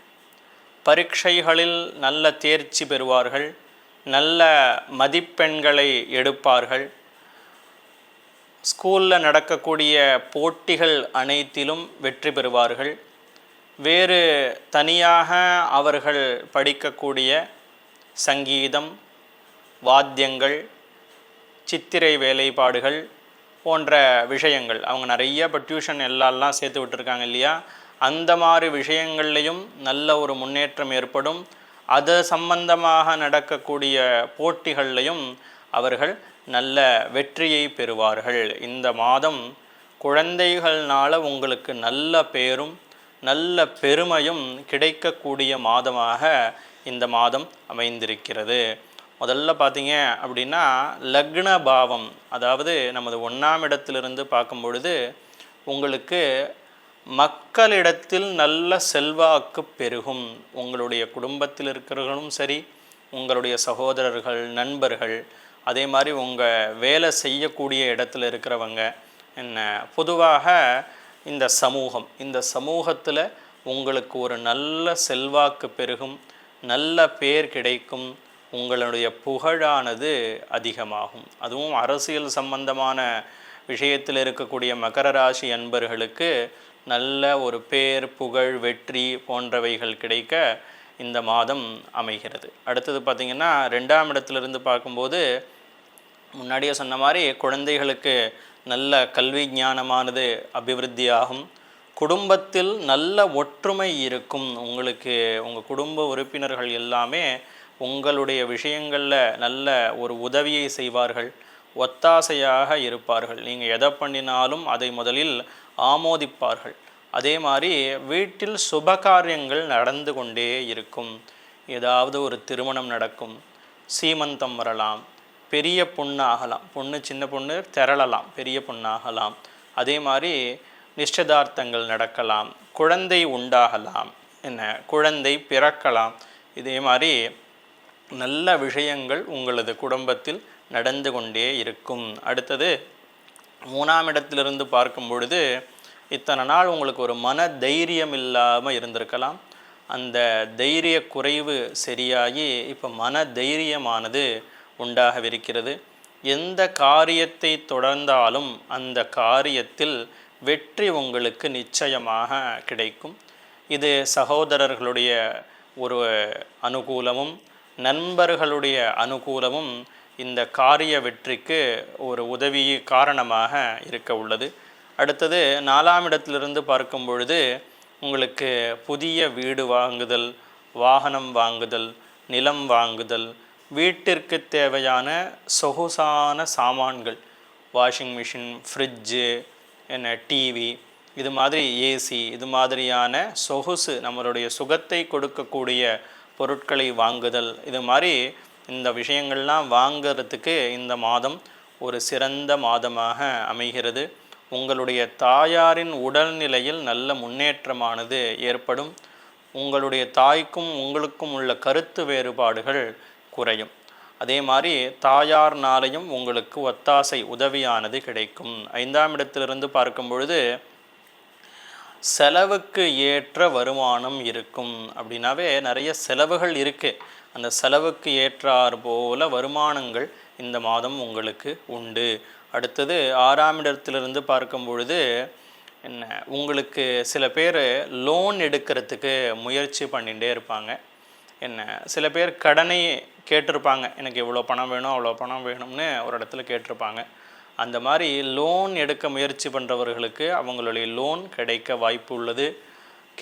பரீட்சைகளில் நல்ல தேர்ச்சி பெறுவார்கள், நல்ல மதிப்பெண்களை எடுப்பார்கள். ஸ்கூலில் நடக்கக்கூடிய போட்டிகள் அனைத்திலும் வெற்றி பெறுவார்கள். வேறு தனியாக அவர்கள் படிக்கக்கூடிய சங்கீதம், வாத்தியங்கள், சித்திரை வேலைப்பாடுகள் போன்ற விஷயங்கள், அவங்க நிறைய இப்போ டியூஷன் எல்லாம் சேர்த்து விட்டுருக்காங்க இல்லையா, அந்த மாதிரி விஷயங்கள்லையும் நல்ல ஒரு முன்னேற்றம் ஏற்படும். அது சம்பந்தமாக நடக்கக்கூடிய போட்டிகள்லையும் அவர்கள் நல்ல வெற்றியை பெறுவார்கள். இந்த மாதம் குழந்தைகள்னால உங்களுக்கு நல்ல பேரும் நல்ல பெருமையும் கிடைக்கக்கூடிய மாதமாக இந்த மாதம் அமைந்திருக்கிறது. முதல்ல பார்த்தீங்க அப்படின்னா லக்ன பாவம், அதாவது நமது 1ஆம் இடத்திலிருந்து பார்க்கும் பொழுது உங்களுக்கு மக்களிடத்தில் நல்ல செல்வாக்கு பெருகும். உங்களுடைய குடும்பத்தில் இருக்கிறவர்களும் சரி, உங்களுடைய சகோதரர்கள், நண்பர்கள், அதே மாதிரி உங்கள் வேலை செய்யக்கூடிய இடத்துல இருக்கிறவங்க என்ன, பொதுவாக இந்த சமூகத்தில் உங்களுக்கு ஒரு நல்ல செல்வாக்கு பெருகும், நல்ல பேர் கிடைக்கும், உங்களுடைய புகழானது அதிகமாகும். அதுவும் அரசியல் சம்பந்தமான விஷயத்தில் இருக்கக்கூடிய மகர ராசி அன்பர்களுக்கு நல்ல ஒரு பேர், புகழ், வெற்றி போன்றவைகள் கிடைக்க இந்த மாதம் அமைகிறது. அடுத்தது பார்த்திங்கன்னா 2ஆம் இடத்துலேருந்து பார்க்கும்போது முன்னாடியே சொன்ன மாதிரி குழந்தைகளுக்கு நல்ல கல்வி ஞானமானது அபிவிருத்தியாகும். குடும்பத்தில் நல்ல ஒற்றுமை இருக்கும். உங்களுக்கு உங்கள் குடும்ப உறுப்பினர்கள் எல்லாமே உங்களுடைய விஷயங்களில் நல்ல ஒரு உதவியை செய்வார்கள், ஒத்தாசையாக இருப்பார்கள். நீங்கள் எதை பண்ணினாலும் அதை முதலில் ஆமோதிப்பார்கள். அதே மாதிரி வீட்டில் சுபகாரியங்கள் நடந்து கொண்டே இருக்கும். ஏதாவது ஒரு திருமணம் நடக்கும், சீமந்தம் வரலாம், பெரிய பொண்ணு ஆகலாம், பொண்ணு சின்ன பொண்ணு திரளலாம், பெரிய பொண்ணாகலாம். அதே மாதிரி நிச்சயதார்த்தங்கள் நடக்கலாம், குழந்தை உண்டாகலாம், குழந்தை பிறக்கலாம். இதே மாதிரி நல்ல விஷயங்கள் உங்களது குடும்பத்தில் நடந்து கொண்டே இருக்கும். அடுத்தது 3ஆம் இடத்திலிருந்து பார்க்கும் பொழுது இத்தனை நாள் உங்களுக்கு ஒரு மன தைரியம் இல்லாமல் இருந்திருக்கலாம். அந்த தைரிய குறைவு சரியாகி இப்போ மன தைரியமானது உண்டாகவிருக்கிறது. எந்த காரியத்தை தொடர்ந்தாலும் அந்த காரியத்தில் வெற்றி உங்களுக்கு நிச்சயமாக கிடைக்கும். இது சகோதரர்களுடைய ஒரு அனுகூலமும் நண்பர்களுடைய அனுகூலமும் இந்த காரிய வெற்றிக்கு ஒரு உதவி காரணமாக இருக்க உள்ளது. அடுத்தது 4ஆம் இடத்திலிருந்து பார்க்கும் பொழுது உங்களுக்கு புதிய வீடு வாங்குதல், வாகனம் வாங்குதல், நிலம் வாங்குதல், வீட்டிற்கு தேவையான சொகுசான சாமான்கள், வாஷிங் மிஷின், ஃப்ரிட்ஜு, டிவி, இது மாதிரி ஏசி, இது மாதிரியான சொகுசு நம்மளுடைய சுகத்தை கொடுக்கக்கூடிய பொருட்களை வாங்குதல், இது மாதிரி இந்த விஷயங்கள்லாம் வாங்கிறதுக்கு இந்த மாதம் ஒரு சிறந்த மாதமாக அமைகிறது. உங்களுடைய தாயாரின் உடல்நிலையில் நல்ல முன்னேற்றமானது ஏற்படும். உங்களுடைய தாய்க்கும் உங்களுக்கும் உள்ள கருத்து வேறுபாடுகள் குறையும். அதே மாதிரி தாயார்னாலையும் உங்களுக்கு ஒத்தாசை உதவியானது கிடைக்கும். 5ஆம் இடத்திலிருந்து பார்க்கும் பொழுது செலவுக்கு ஏற்ற வருமானம் இருக்கும். அப்படின்னாவே நிறைய செலவுகள் இருக்குது, அந்த செலவுக்கு ஏற்றாறு போல வருமானங்கள் இந்த மாதம் உங்களுக்கு உண்டு. அடுத்தது 6ஆம் இடத்திலிருந்து பார்க்கும் பொழுது என்ன, உங்களுக்கு சில பேர் லோன் எடுக்கிறதுக்கு முயற்சி பண்ணிகிட்டே இருப்பாங்க. என்ன, சில பேர் கடனை கேட்டிருப்பாங்க, எனக்கு இவ்வளோ பணம் வேணும் அவ்வளோ பணம் வேணும்னு ஒரு இடத்துல கேட்டிருப்பாங்க. அந்த மாதிரி லோன் எடுக்க முயற்சி பண்ணுறவர்களுக்கு அவங்களுடைய லோன் கிடைக்க வாய்ப்பு உள்ளது.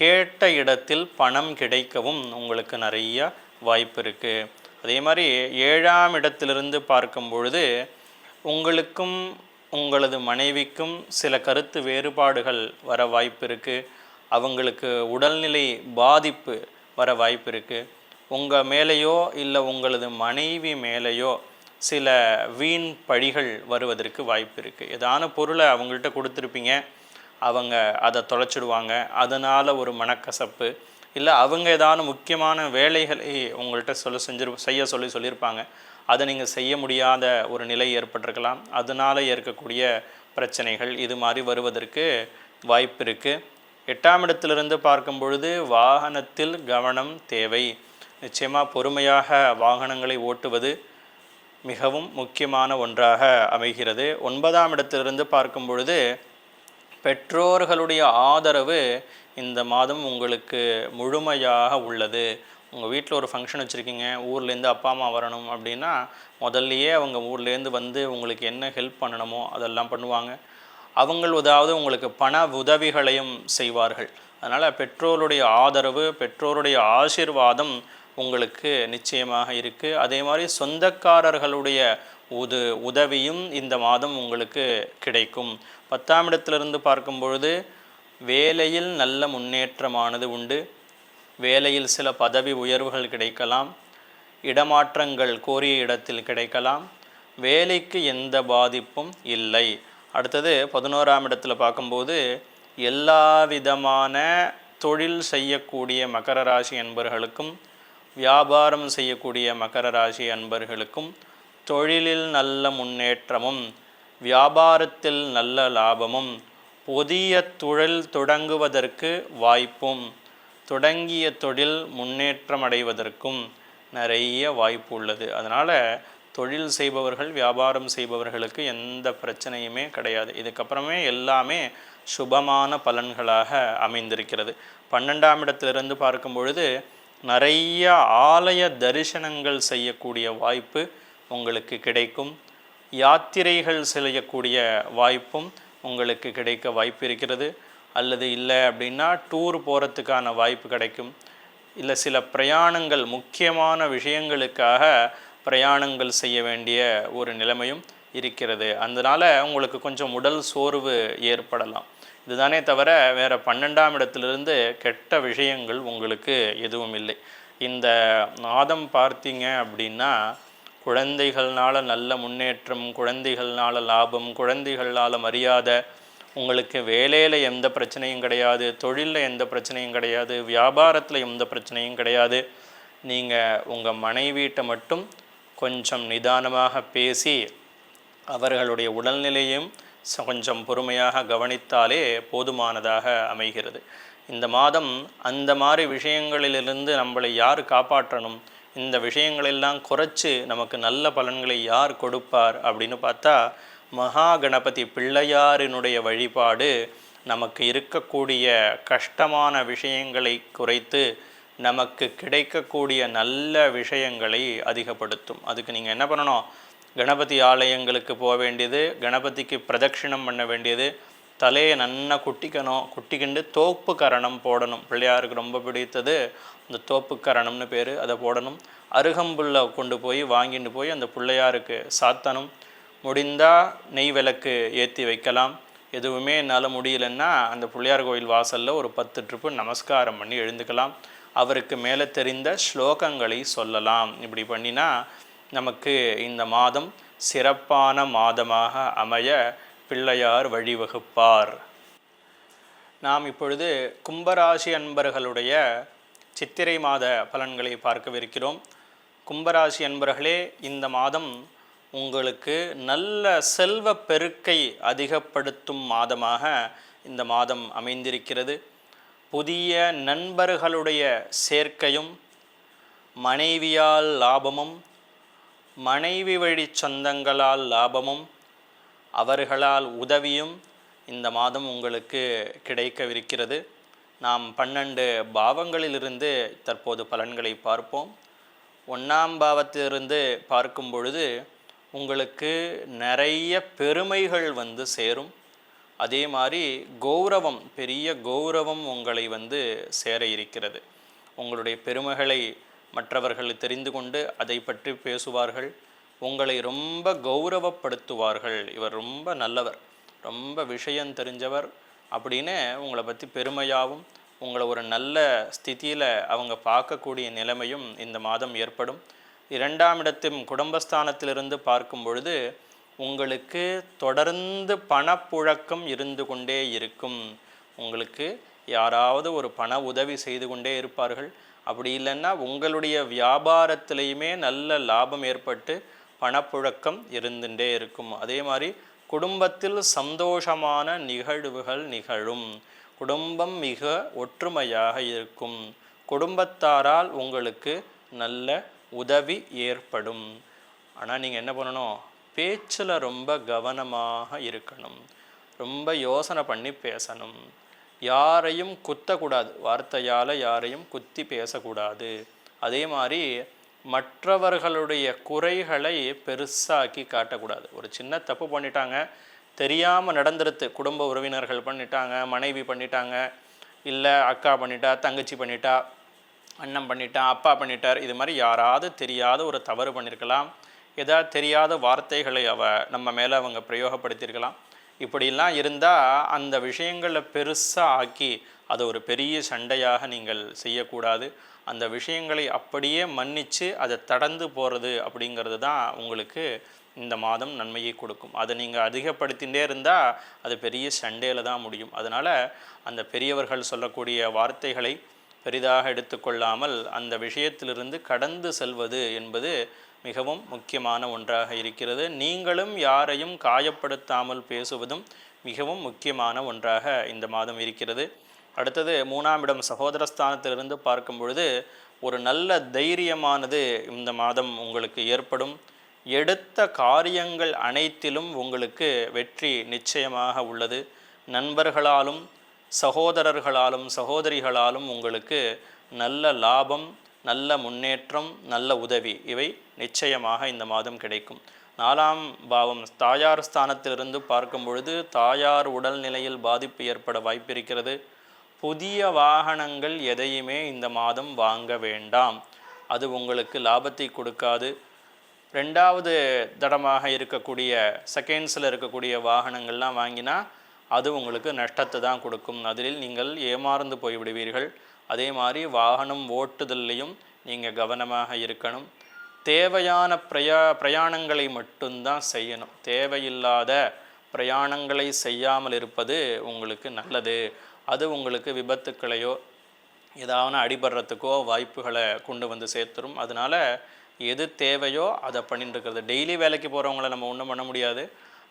கேட்ட இடத்தில் பணம் கிடைக்கவும் உங்களுக்கு நிறைய வாய்ப்பு இருக்குது. அதே மாதிரி 7ஆம் இடத்திலிருந்து பார்க்கும் பொழுது உங்களுக்கும் உங்களது மனைவிக்கும் சில கருத்து வேறுபாடுகள் வர வாய்ப்பு இருக்குது. அவங்களுக்கு உடல்நிலை பாதிப்பு வர வாய்ப்பு இருக்குது. உங்கள் மேலேயோ இல்லை உங்களது மனைவி மேலேயோ சில வீண் பழிகள் வருவதற்கு வாய்ப்பு இருக்குது. ஏதான பொருளை அவங்கள்ட்ட கொடுத்துருப்பீங்க, அவங்க அதை தொலைச்சிடுவாங்க, அதனால் ஒரு மனக்கசப்பு, இல்லை அவங்க ஏதான முக்கியமான வேலைகளை உங்கள்கிட்ட செய்ய சொல்லியிருப்பாங்க, அதை நீங்கள் செய்ய முடியாத ஒரு நிலை ஏற்பட்டிருக்கலாம். அதனால் ஏற்கக்கூடிய பிரச்சனைகள் இது மாதிரி வருவதற்கு வாய்ப்பு இருக்குது. 8ஆம் இடத்திலிருந்து பார்க்கும் பொழுது வாகனத்தில் கவனம் தேவை. நிச்சயமாக பொறுமையாக வாகனங்களை ஓட்டுவது மிகவும் முக்கியமான ஒன்றாக அமைகிறது. 9ஆம் இடத்திலிருந்து பார்க்கும் பொழுது பெற்றோர்களுடைய ஆதரவு இந்த மாதம் உங்களுக்கு முழுமையாக உள்ளது. உங்கள் வீட்டில் ஒரு ஃபங்க்ஷன் வச்சுருக்கீங்க, ஊர்லேருந்து அப்பா அம்மா வரணும் அப்படின்னா முதல்லையே அவங்க ஊர்லேருந்து வந்து உங்களுக்கு என்ன ஹெல்ப் பண்ணணுமோ அதெல்லாம் பண்ணுவாங்க. அவங்கள் ஏதாவது உங்களுக்கு பண உதவிகளையும் செய்வார்கள். அதனால் பெற்றோருடைய ஆதரவு, பெற்றோருடைய ஆசீர்வாதம் உங்களுக்கு நிச்சயமாக இருக்குது. அதே மாதிரி சொந்தக்காரர்களுடைய உதவியும் இந்த மாதம் உங்களுக்கு கிடைக்கும். 10ஆம் இடத்திலிருந்து பார்க்கும் பொழுது வேலையில் நல்ல முன்னேற்றமானது உண்டு. வேலையில் சில பதவி உயர்வுகள் கிடைக்கலாம், இடமாற்றங்கள் கோரிய இடத்தில் கிடைக்கலாம். வேலைக்கு எந்த பாதிப்பும் இல்லை. அடுத்தது 11ஆம் இடத்துல பார்க்கும்போது எல்லா விதமான தொழில் செய்யக்கூடிய மகர ராசி அன்பர்களுக்கும், வியாபாரம் செய்யக்கூடிய மகர ராசி அன்பர்களுக்கும் தொழிலில் நல்ல முன்னேற்றமும், வியாபாரத்தில் நல்ல லாபமும், புதிய தொழில் தொடங்குவதற்கு வாய்ப்பும், தொடங்கிய தொழில் முன்னேற்றம் அடைவதற்கும் நிறைய வாய்ப்பு உள்ளது. அதனால் தொழில் செய்பவர்கள், வியாபாரம் செய்பவர்களுக்கு எந்த பிரச்சனையுமே கிடையாது. இதுக்கப்புறமே எல்லாமே சுபமான பலன்களாக அமைந்திருக்கிறது. 12ஆம் இடத்திலிருந்து பார்க்கும் பொழுது நிறைய ஆலய தரிசனங்கள் செய்யக்கூடிய வாய்ப்பு உங்களுக்கு கிடைக்கும். யாத்திரைகள் செய்யக்கூடிய வாய்ப்பும் உங்களுக்கு கிடைக்க வாய்ப்பு இருக்கிறது. அல்லது இல்லை அப்படின்னா டூர் போகிறதுக்கான வாய்ப்பு கிடைக்கும். இல்லை சில பிரயாணங்கள், முக்கியமான விஷயங்களுக்காக பிரயாணங்கள் செய்ய வேண்டிய ஒரு நிலைமையும் இருக்கிறது. அதனால் உங்களுக்கு கொஞ்சம் உடல் சோர்வு ஏற்படலாம். இதுதானே தவிர வேறு 12ஆம் இடத்திலிருந்து கெட்ட விஷயங்கள் உங்களுக்கு எதுவும் இல்லை. இந்த மாதம் பார்த்தீங்க அப்படின்னா குழந்தைகள்னால நல்ல முன்னேற்றம், குழந்தைகள்னால லாபம், குழந்தைகளால் மரியாதை, உங்களுக்கு வேலையில் எந்த பிரச்சனையும் கிடையாது, தொழிலில் எந்த பிரச்சனையும் கிடையாது, வியாபாரத்தில் எந்த பிரச்சனையும் கிடையாது. நீங்கள் உங்கள் மனைவியிட்ட மட்டும் கொஞ்சம் நிதானமாக பேசி அவர்களுடைய உடல்நிலையும் கொஞ்சம் பொறுமையாக கவனித்தாலே போதுமானதாக அமைகிறது. இந்த மாதம் அந்த மாதிரி விஷயங்களிலிருந்து நம்மளை யார் காப்பாற்றணும், இந்த விஷயங்களெல்லாம் குறைச்சி நமக்கு நல்ல பலன்களை யார் கொடுப்பார் அப்படின்னு பார்த்தா மகா கணபதி பிள்ளையாரினுடைய வழிபாடு நமக்கு இருக்கக்கூடிய கஷ்டமான விஷயங்களை குறைத்து நமக்கு கிடைக்கக்கூடிய நல்ல விஷயங்களை அதிகப்படுத்தும். அதுக்கு நீங்கள் என்ன பண்ணணும், கணபதி ஆலயங்களுக்கு போக வேண்டியது, கணபதிக்கு பிரதட்சிணம் பண்ண வேண்டியது, தலையை நன்னா குட்டிக்கிண்டு தோப்பு கரணம் போடணும். பிள்ளையாருக்கு ரொம்ப பிடித்தது அந்த தோப்பு கரணம்னு பேர், அதை போடணும். அருகம்புல்லை கொண்டு போய் வாங்கிட்டு போய் அந்த பிள்ளையாருக்கு சாத்தணும். முடிந்தால் நெய் விளக்கு ஏற்றி வைக்கலாம். எதுவுமே என்னால் முடியலன்னா அந்த பிள்ளையார் கோயில் வாசலில் ஒரு 10 ட்ரிப்பு நமஸ்காரம் பண்ணி எழுந்துக்கலாம். அவருக்கு மேலே தெரிந்த ஸ்லோகங்களை சொல்லலாம். இப்படி பண்ணினா நமக்கு இந்த மாதம் சிறப்பான மாதமாக அமைய பிள்ளையார் வழிவகுப்பார். நாம் இப்பொழுது கும்பராசி அன்பர்களுடைய சித்திரை மாத பலன்களை பார்க்கவிருக்கிறோம். கும்பராசி அன்பர்களே, இந்த மாதம் உங்களுக்கு நல்ல செல்வ பெருக்கை அதிகப்படுத்தும் மாதமாக இந்த மாதம் அமைந்திருக்கிறது. புதிய நண்பர்களுடைய சேர்க்கையும், மனைவியால் லாபமும், மனைவி வழி சொந்தங்களால் லாபமும், அவர்களால் உதவியும் இந்த மாதம் உங்களுக்கு கிடைக்கவிருக்கிறது. நாம் 12 பாவங்களிலிருந்து தற்போது பலன்களை பார்ப்போம். 1ஆம் பாவத்திலிருந்து பார்க்கும் பொழுது உங்களுக்கு நிறைய பெருமைகள் வந்து சேரும். அதே மாதிரி கௌரவம், பெரிய கௌரவம் உங்களை வந்து சேர இருக்கிறது. உங்களுடைய பெருமைகளை மற்றவர்கள் தெரிந்து கொண்டு அதை பற்றி பேசுவார்கள். உங்களை ரொம்ப கௌரவப்படுத்துவார்கள். இவர் ரொம்ப நல்லவர், ரொம்ப விஷயம் தெரிஞ்சவர் அப்படின்னு உங்களை பற்றி பெருமையாகவும், உங்களை ஒரு நல்ல ஸ்திதியில் அவங்க பார்க்கக்கூடிய நிலைமையும் இந்த மாதம் ஏற்படும். 2ஆம் இடத்தின் குடும்பஸ்தானத்திலிருந்து பார்க்கும் பொழுது உங்களுக்கு தொடர்ந்து பணப்புழக்கம் இருந்து கொண்டே இருக்கும். உங்களுக்கு யாராவது ஒரு பண உதவி செய்து கொண்டே இருப்பார்கள். அப்படி இல்லைன்னா உங்களுடைய வியாபாரத்திலையுமே நல்ல லாபம் ஏற்பட்டு பணப்புழக்கம் இருந்துகிட்டே இருக்கும். அதே மாதிரி குடும்பத்தில் சந்தோஷமான நிகழ்வுகள் நிகழும். குடும்பம் மிக ஒற்றுமையாக இருக்கும். குடும்பத்தாரால் உங்களுக்கு நல்ல உதவி ஏற்படும். ஆனால் நீங்கள் என்ன பண்ணணும், பேச்சில் ரொம்ப கவனமாக இருக்கணும். ரொம்ப யோசனை பண்ணி பேசணும். யாரையும் குத்தக்கூடாது, வார்த்தையால் யாரையும் குத்தி பேசக்கூடாது. அதே மாதிரி மற்றவர்களுடைய குறைகளை பெருசாக்கி காட்டக்கூடாது. ஒரு சின்ன தப்பு பண்ணிட்டாங்க, தெரியாமல் நடந்துருது, குடும்ப உறவினர்கள் பண்ணிட்டாங்க, மனைவி பண்ணிட்டாங்க, இல்லை அக்கா பண்ணிட்டா, தங்கச்சி பண்ணிட்டா, அண்ணன் பண்ணிட்டான், அப்பா பண்ணிட்டார், இது மாதிரி யாராவது தெரியாத ஒரு தவறு பண்ணியிருக்கலாம். ஏதாவது தெரியாத வார்த்தைகளை நம்ம மேலே அவங்க பிரயோகப்படுத்தியிருக்கலாம். இப்படிலாம் இருந்தால் அந்த விஷயங்களை பெருசாக ஆக்கி அதை ஒரு பெரிய சண்டையாக நீங்கள் செய்யக்கூடாது. அந்த விஷயங்களை அப்படியே மன்னித்து அதை கடந்து போகிறது அப்படிங்கிறது தான் உங்களுக்கு இந்த மாதம் நன்மையை கொடுக்கும். அதை நீங்கள் அதிகப்படுத்திகிட்டே இருந்தால் அது பெரிய சண்டையில் தான் முடியும். அதனால் அந்த பெரியவர்கள் சொல்லக்கூடிய வார்த்தைகளை பெரிதாக எடுத்துக்கொள்ளாமல் அந்த விஷயத்திலிருந்து கடந்து செல்வது என்பது மிகவும் முக்கியமான ஒன்றாக இருக்கிறது. நீங்களும் யாரையும் காயப்படுத்தாமல் பேசுவதும் மிகவும் முக்கியமான ஒன்றாக இந்த மாதம் இருக்கிறது. அடுத்தது 3ஆம் இடம் சகோதரஸ்தானத்திலிருந்து பார்க்கும் பொழுது ஒரு நல்ல தைரியமானது இந்த மாதம் உங்களுக்கு ஏற்படும். எடுத்த காரியங்கள் அனைத்திலும் உங்களுக்கு வெற்றி நிச்சயமாக உள்ளது. நண்பர்களாலும் சகோதரர்களாலும் சகோதரிகளாலும் உங்களுக்கு நல்ல லாபம், நல்ல முன்னேற்றம், நல்ல உதவி இவை நிச்சயமாக இந்த மாதம் கிடைக்கும். 4ஆம் பாவம் தாயார் ஸ்தானத்திலிருந்து பார்க்கும் பொழுது தாயார் உடல்நிலையில் பாதிப்பு ஏற்பட வாய்ப்பிருக்கிறது. புதிய வாகனங்கள் எதையுமே இந்த மாதம் வாங்க வேண்டாம், அது உங்களுக்கு லாபத்தை கொடுக்காது. 2வது தடமாக இருக்கக்கூடிய செகண்ட்ஸில் இருக்கக்கூடிய வாகனங்கள்லாம் வாங்கினா அது உங்களுக்கு நஷ்டத்தை தான் கொடுக்கும். அதில் நீங்கள் ஏமாந்து போய்விடுவீர்கள். அதே மாதிரி வாகனம் ஓட்டுதல்லையும் நீங்கள் கவனமாக இருக்கணும். தேவையான பிரயாணங்களை மட்டும்தான் செய்யணும். தேவையில்லாத பிரயாணங்களை செய்யாமல் இருப்பது உங்களுக்கு நல்லது. அது உங்களுக்கு விபத்துக்களையோ ஏதாவது அடிபடுறதுக்கோ வாய்ப்புகளை கொண்டு வந்து சேர்த்துரும். அதனால் எது தேவையோ அதை பண்ணிட்டு இருக்கிறது. டெய்லி வேலைக்கு போகிறவங்கள நம்ம ஒன்றும் பண்ண முடியாது.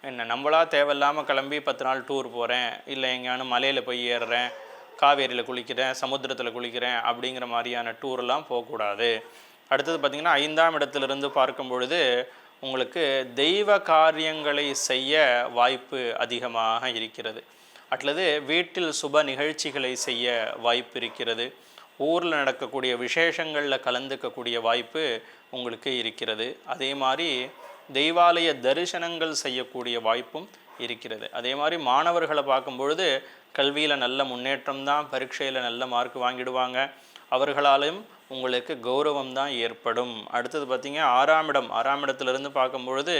என்ன நம்மளாக தேவையில்லாமல் கிளம்பி 10 நாள் டூர் போகிறேன், இல்லை எங்கேயானு மலையில் போய் ஏறுறேன், காவேரியில் குளிக்கிறேன், சமுத்திரத்தில் குளிக்கிறேன் அப்படிங்கிற மாதிரியான டூரெலாம் போகக்கூடாது. அடுத்தது பார்த்திங்கன்னா 5ஆம் இடத்திலிருந்து பார்க்கும் பொழுது உங்களுக்கு தெய்வ காரியங்களை செய்ய வாய்ப்பு அதிகமாக இருக்கிறது. அல்லது வீட்டில் சுப நிகழ்ச்சிகளை செய்ய வாய்ப்பு இருக்கிறது. ஊரில் நடக்கக்கூடிய விசேஷங்களில் கலந்துக்கக்கூடிய வாய்ப்பு உங்களுக்கு இருக்கிறது. அதே மாதிரி தெய்வாலய தரிசனங்கள் செய்யக்கூடிய வாய்ப்பும் இருக்கிறது. அதே மாதிரி மாணவர்களை பார்க்கும்பொழுது கல்வியில் நல்ல முன்னேற்றம் தான், பரீட்சையில் நல்ல மார்க் வாங்கிடுவாங்க, அவர்களாலும் உங்களுக்கு கௌரவம் தான் ஏற்படும். அடுத்தது பார்த்திங்க 6ஆம் இடத்திலிருந்து பார்க்கும்பொழுது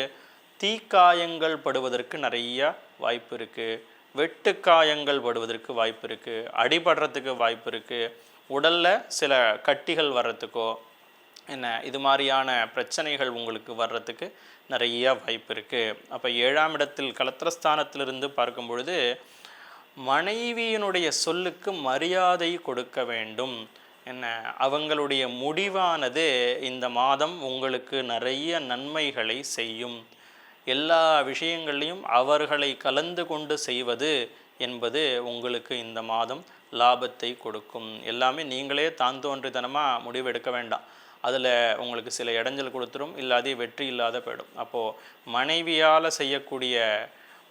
தீக்காயங்கள் படுவதற்கு நிறையா வாய்ப்பு இருக்குது. வெட்டுக்காயங்கள் படுவதற்கு வாய்ப்பு இருக்குது. அடிபடுறதுக்கு வாய்ப்பு இருக்குது. உடலில் சில கட்டிகள் வர்றதுக்கோ என்ன இது மாதிரியான பிரச்சனைகள் உங்களுக்கு வர்றதுக்கு நிறைய வாய்ப்பு இருக்குது. அப்போ 7ஆம் இடத்தில் கலத்திரஸ்தானத்திலிருந்து பார்க்கும் பொழுது மனைவியினுடைய சொல்லுக்கு மரியாதை கொடுக்க வேண்டும். என்ன அவங்களுடைய முடிவானது இந்த மாதம் உங்களுக்கு நிறைய நன்மைகளை செய்யும். எல்லா விஷயங்கள்லையும் அவர்களை கலந்து கொண்டு செய்வது என்பது உங்களுக்கு இந்த மாதம் லாபத்தை கொடுக்கும். எல்லாமே நீங்களே தான் தோன்றித்தனமாக முடிவெடுக்க வேண்டாம். அதில் உங்களுக்கு சில இடைஞ்சல் கொடுத்துரும், இல்லாதே வெற்றி இல்லாத போயிடும். அப்போது மனைவியால் செய்யக்கூடிய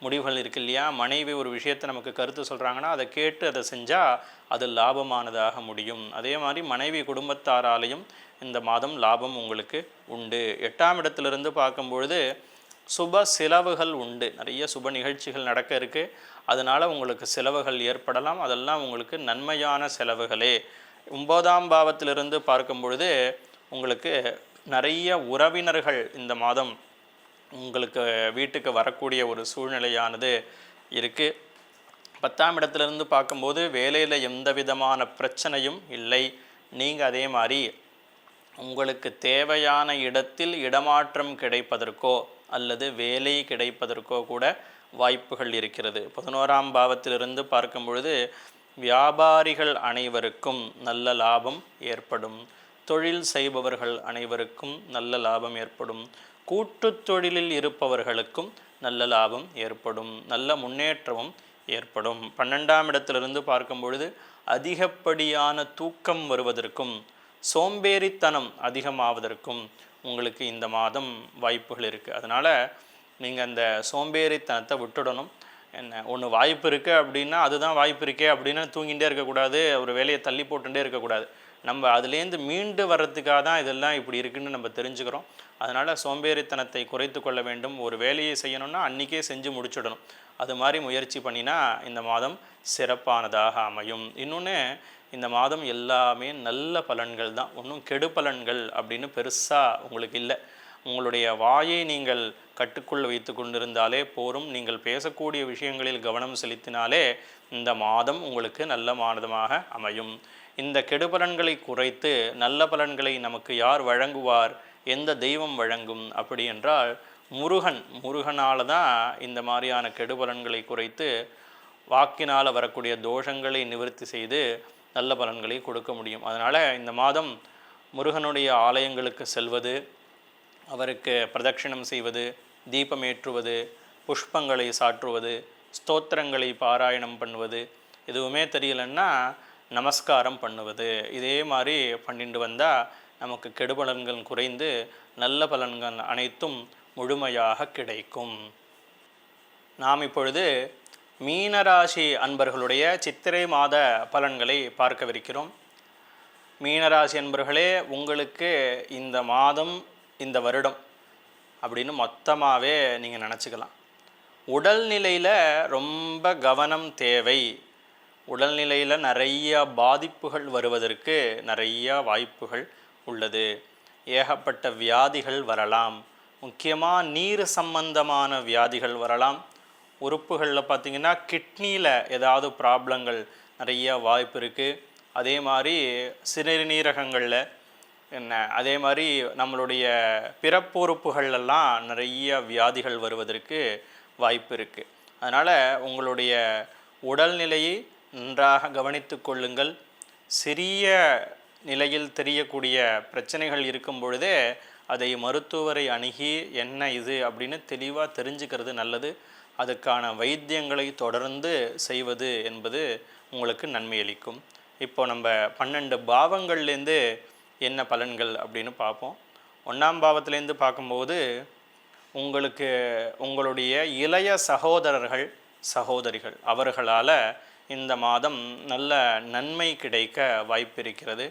முடிவுகள் இருக்கு இல்லையா, மனைவி ஒரு விஷயத்தை நமக்கு கருத்து சொல்கிறாங்கன்னா அதை கேட்டு அதை செஞ்சால் அது லாபமானதாக முடியும். அதே மாதிரி மனைவி குடும்பத்தாராலையும் இந்த மாதம் லாபம் உங்களுக்கு உண்டு. 8ஆம் இடத்திலிருந்து பார்க்கும்பொழுது சுப செலவுகள் உண்டு. நிறைய சுப நிகழ்ச்சிகள் நடக்க இருக்குது. அதனால் உங்களுக்கு செலவுகள் ஏற்படலாம். அதெல்லாம் உங்களுக்கு நன்மையான செலவுகளே. 9ஆம் பாவத்திலிருந்து பார்க்கும் பொழுது உங்களுக்கு நிறைய உறவினர்கள் இந்த மாதம் உங்களுக்கு வீட்டுக்கு வரக்கூடிய ஒரு சூழ்நிலையானது இருக்குது. 10ஆம் இடத்துலேருந்து பார்க்கும்போது வேலையில் எந்த விதமான பிரச்சனையும் இல்லை. நீங்கள் அதே மாதிரி உங்களுக்கு தேவையான இடத்தில் இடமாற்றம் கிடைப்பதற்கோ அல்லது வேலை கிடைப்பதற்கோ கூட வாய்ப்புகள் இருக்கிறது. 11ஆம் பாவத்திலிருந்து பார்க்கும் பொழுது வியாபாரிகள் அனைவருக்கும் நல்ல லாபம் ஏற்படும். தொழில் செய்பவர்கள் அனைவருக்கும் நல்ல லாபம் ஏற்படும். கூட்டு தொழிலில் இருப்பவர்களுக்கும் நல்ல லாபம் ஏற்படும். நல்ல முன்னேற்றமும் ஏற்படும். 12ஆம் இடத்திலிருந்து பார்க்கும் பொழுது அதிகப்படியான தூக்கம் வருவதற்கும் சோம்பேறித்தனம் அதிகமாவதற்கும் உங்களுக்கு இந்த மாதம் வாய்ப்புகள் இருக்குது. அதனால் நீங்கள் அந்த சோம்பேறித்தனத்தை விட்டுடணும். என்ன ஒன்று வாய்ப்பு இருக்குது அப்படின்னா அதுதான் வாய்ப்பு இருக்கே அப்படின்னு தூங்கிகிட்டே இருக்கக்கூடாது, ஒரு வேலையை தள்ளி போட்டுகிட்டே இருக்கக்கூடாது. நம்ம அதுலேருந்து மீண்டு வர்றதுக்காக தான் இதெல்லாம் இப்படி இருக்குதுன்னு நம்ம தெரிஞ்சுக்கிறோம். அதனால் சோம்பேறித்தனத்தை குறைத்து கொள்ள வேண்டும். ஒரு வேலையை செய்யணும்னா அன்றைக்கே செஞ்சு முடிச்சுடணும். அது மாதிரி முயற்சி பண்ணினா இந்த மாதம் சிறப்பானதாக அமையும். இன்னொன்று, இந்த மாதம் எல்லாமே நல்ல பலன்கள் தான், ஒன்றும் கெடு பலன்கள் அப்படின்னு பெருசாக உங்களுக்கு இல்லை. உங்களுடைய வாயை நீங்கள் கட்டுக்குள் வைத்து கொண்டிருந்தாலே போரும். நீங்கள் பேசக்கூடிய விஷயங்களில் கவனம் செலுத்தினாலே இந்த மாதம் உங்களுக்கு நல்ல மாதமாக அமையும். இந்த கெடுபலன்களை குறைத்து நல்ல பலன்களை நமக்கு யார் வழங்குவார், எந்த தெய்வம் வழங்கும் அப்படி என்றால் முருகனால் தான் இந்த மாதிரியான கெடுபலன்களை குறைத்து வாக்கினால் வரக்கூடிய தோஷங்களை நிவர்த்தி செய்து நல்ல பலன்களை கொடுக்க முடியும். அதனால் இந்த மாதம் முருகனுடைய ஆலயங்களுக்கு செல்வது, அவருக்கு பிரதட்சிணம் செய்வது, தீபமேற்றுவது, புஷ்பங்களை சாற்றுவது, ஸ்தோத்திரங்களை பாராயணம் பண்ணுவது, எதுவுமே தெரியலன்னா நமஸ்காரம் பண்ணுவது, இதே மாதிரி பண்ணிட்டு வந்தால் நமக்கு கெடுபலன்கள் குறைந்து நல்ல பலன்கள் அனைத்தும் முழுமையாக கிடைக்கும். நாம் இப்பொழுது மீனராசி அன்பர்களுடைய சித்திரை மாத பலன்களை பார்க்கவிருக்கிறோம். மீனராசி அன்பர்களே, உங்களுக்கு இந்த மாதம் இந்த வருடம் அப்படின்னு மொத்தமாகவே நீங்கள் நினச்சிக்கலாம். உடல்நிலையில் ரொம்ப கவனம் தேவை. உடல்நிலையில் நிறைய பாதிப்புகள் வருவதற்கு நிறைய வாய்ப்புகள் உள்ளது. ஏகப்பட்ட வியாதிகள் வரலாம். முக்கியமாக நீர் சம்பந்தமான வியாதிகள் வரலாம். உறுப்புகளில் பார்த்திங்கன்னா கிட்னியில் ஏதாவது ப்ராப்ளங்கள் நிறைய வாய்ப்பு இருக்குது. அதே மாதிரி சிறுநீரகங்களில் அதே மாதிரி நம்மளுடைய பிறப்பு உறுப்புகளெல்லாம் நிறைய வியாதிகள் வருவதற்கு வாய்ப்பு இருக்குது. அதனால் உங்களுடைய உடல்நிலையை நன்றாக கவனித்து கொள்ளுங்கள். சிறிய நிலையில் தெரியக்கூடிய பிரச்சனைகள் இருக்கும் பொழுதே அதை மருத்துவரை அணுகி என்ன இது அப்படின்னு தெளிவாக தெரிஞ்சுக்கிறது நல்லது. அதுக்கான வைத்தியங்களை தொடர்ந்து செய்வது என்பது உங்களுக்கு நன்மையளிக்கும். இப்போ நம்ம 12 பாவங்கள்லேருந்து என்ன பலன்கள் அப்படின்னு பார்ப்போம். 1ஆம் பாவத்திலேருந்து பார்க்கும்போது உங்களுக்கு உங்களுடைய இளைய சகோதரர்கள் சகோதரிகள் அவர்களால் இந்த மாதம் நல்ல நன்மை கிடைக்க வாய்ப்பு இருக்கிறது.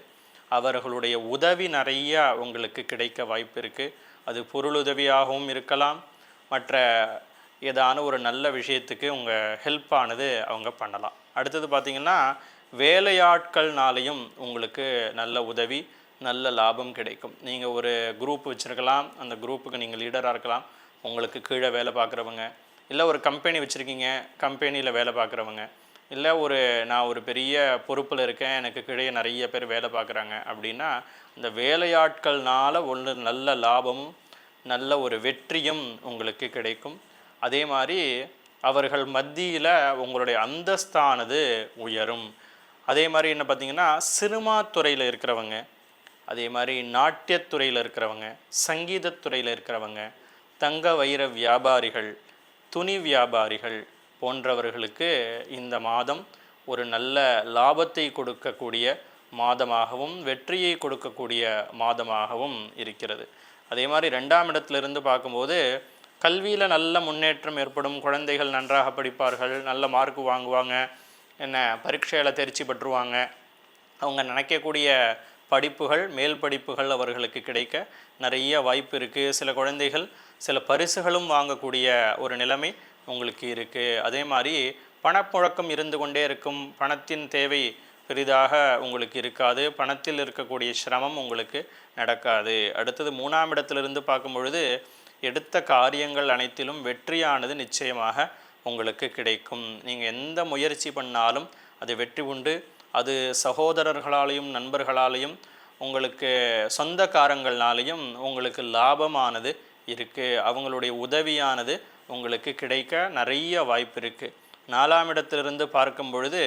அவர்களுடைய உதவி நிறையா உங்களுக்கு கிடைக்க வாய்ப்பு இருக்குது. அது பொருளுதவியாகவும் இருக்கலாம், மற்ற ஏதான ஒரு நல்ல விஷயத்துக்கு உங்கள் ஹெல்ப்பானது அவங்க பண்ணலாம். அடுத்தது பார்த்திங்கன்னா வேலையாட்கள்னாலையும் உங்களுக்கு நல்ல உதவி, நல்ல லாபம் கிடைக்கும். நீங்கள் ஒரு குரூப் வச்சுருக்கலாம், அந்த குரூப்புக்கு நீங்கள் லீடராக இருக்கலாம். உங்களுக்கு கீழே வேலை பார்க்குறவங்க, இல்லை ஒரு கம்பெனி வச்சுருக்கீங்க, கம்பெனியில் வேலை பார்க்குறவங்க, இல்லை நான் ஒரு பெரிய பொறுப்பில் இருக்கேன், எனக்கு கீழே நிறைய பேர் வேலை பார்க்குறாங்க அப்படின்னா இந்த வேலையாட்கள்னால் ஒன்று நல்ல லாபமும் நல்ல ஒரு வெற்றியும் உங்களுக்கு கிடைக்கும். அதே மாதிரி அவர்கள் மத்தியில் உங்களுடைய அந்தஸ்தானது உயரும். அதே மாதிரி என்ன பார்த்திங்கன்னா சினிமா துறையில் இருக்கிறவங்க, அதே மாதிரி நாட்டியத்துறையில் இருக்கிறவங்க, சங்கீதத்துறையில் இருக்கிறவங்க, தங்க வைர வியாபாரிகள், துணி வியாபாரிகள் போன்றவர்களுக்கு இந்த மாதம் ஒரு நல்ல லாபத்தை கொடுக்கக்கூடிய மாதமாகவும் வெற்றியை கொடுக்கக்கூடிய மாதமாகவும் இருக்கிறது. அதே மாதிரி 2ஆம் இடத்திலிருந்து பார்க்கும்போது கல்வியில் நல்ல முன்னேற்றம் ஏற்படும். குழந்தைகள் நன்றாக படிப்பார்கள், நல்ல மார்க் வாங்குவாங்க, என்ன பரீட்சையில் தேர்ச்சி பெற்றுவாங்க. அவங்க நினைக்கக்கூடிய படிப்புகள், மேல் படிப்புகள் அவர்களுக்கு கிடைக்க நிறைய வாய்ப்பு இருக்குது. சில குழந்தைகள் சில பரிசுகளும் வாங்கக்கூடிய ஒரு நிலைமை உங்களுக்கு இருக்குது. அதே மாதிரி பணப்புழக்கம் இருந்து கொண்டே இருக்கும். பணத்தின் தேவை பெரிதாக உங்களுக்கு இருக்காது. பணத்தில் இருக்கக்கூடிய சிரமம் உங்களுக்கு நடக்காது. அடுத்தது 3ஆம் இடத்திலிருந்து பார்க்கும் பொழுது எடுத்த காரியங்கள் அனைத்திலும் வெற்றியானது நிச்சயமாக உங்களுக்கு கிடைக்கும். நீங்கள் எந்த முயற்சி பண்ணாலும் அது வெற்றி உண்டு. அது சகோதரர்களாலேயும் நண்பர்களாலேயும் உங்களுக்கு சொந்தக்காரங்களாலேயும் உங்களுக்கு லாபமானது இருக்குது. அவங்களுடைய உதவியானது உங்களுக்கு கிடைக்க நிறைய வாய்ப்பு இருக்குது. 4ஆம் இடத்திலிருந்து பார்க்கும் பொழுது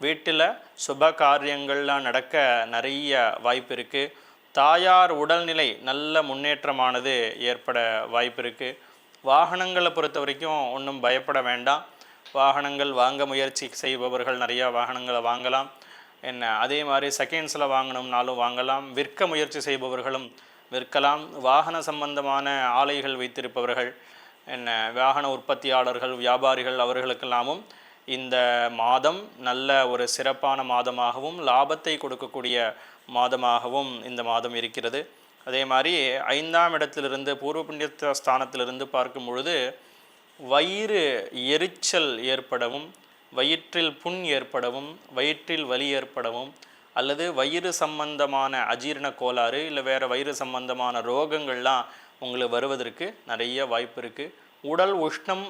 வீட்டில் சுப காரியங்கள்லாம் நடக்க நிறைய வாய்ப்பு இருக்குது. தாயார் உடல்நிலை நல்ல முன்னேற்றமானது ஏற்பட வாய்ப்பு இருக்குது. வாகனங்களை பொறுத்த வரைக்கும் ஒன்றும் பயப்பட வேண்டாம். வாகனங்கள் வாங்க முயற்சி செய்பவர்கள் நிறையா வாகனங்களை வாங்கலாம். அதே மாதிரி செகண்ட்ஸில் வாங்கணும்னாலும் வாங்கலாம். விற்க முயற்சி செய்பவர்களும் விற்கலாம். வாகன சம்பந்தமான ஆலைகள் வைத்திருப்பவர்கள், வாகன உற்பத்தியாளர்கள், வியாபாரிகள் அவர்களுக்கெல்லாமும் இந்த மாதம் நல்ல ஒரு சிறப்பான மாதமாகவும் லாபத்தை கொடுக்கக்கூடிய மாதமாகவும் இந்த மாதம் இருக்கிறது. அதே மாதிரி 5ஆம் இடத்திலிருந்து பூர்வ புண்ணிய ஸ்தானத்திலிருந்து பார்க்கும் பொழுது வயிறு எரிச்சல் ஏற்படவும், வயிற்றில் புண் ஏற்படவும், வயிற்றில் வலி ஏற்படவும், அல்லது வயிறு சம்பந்தமான அஜீரண கோளாறு இல்லை வேறு வயிறு சம்பந்தமான ரோகங்கள்லாம் உங்களுக்கு வருவதற்கு நிறைய வாய்ப்பு இருக்குது. உடல் உஷ்ணம்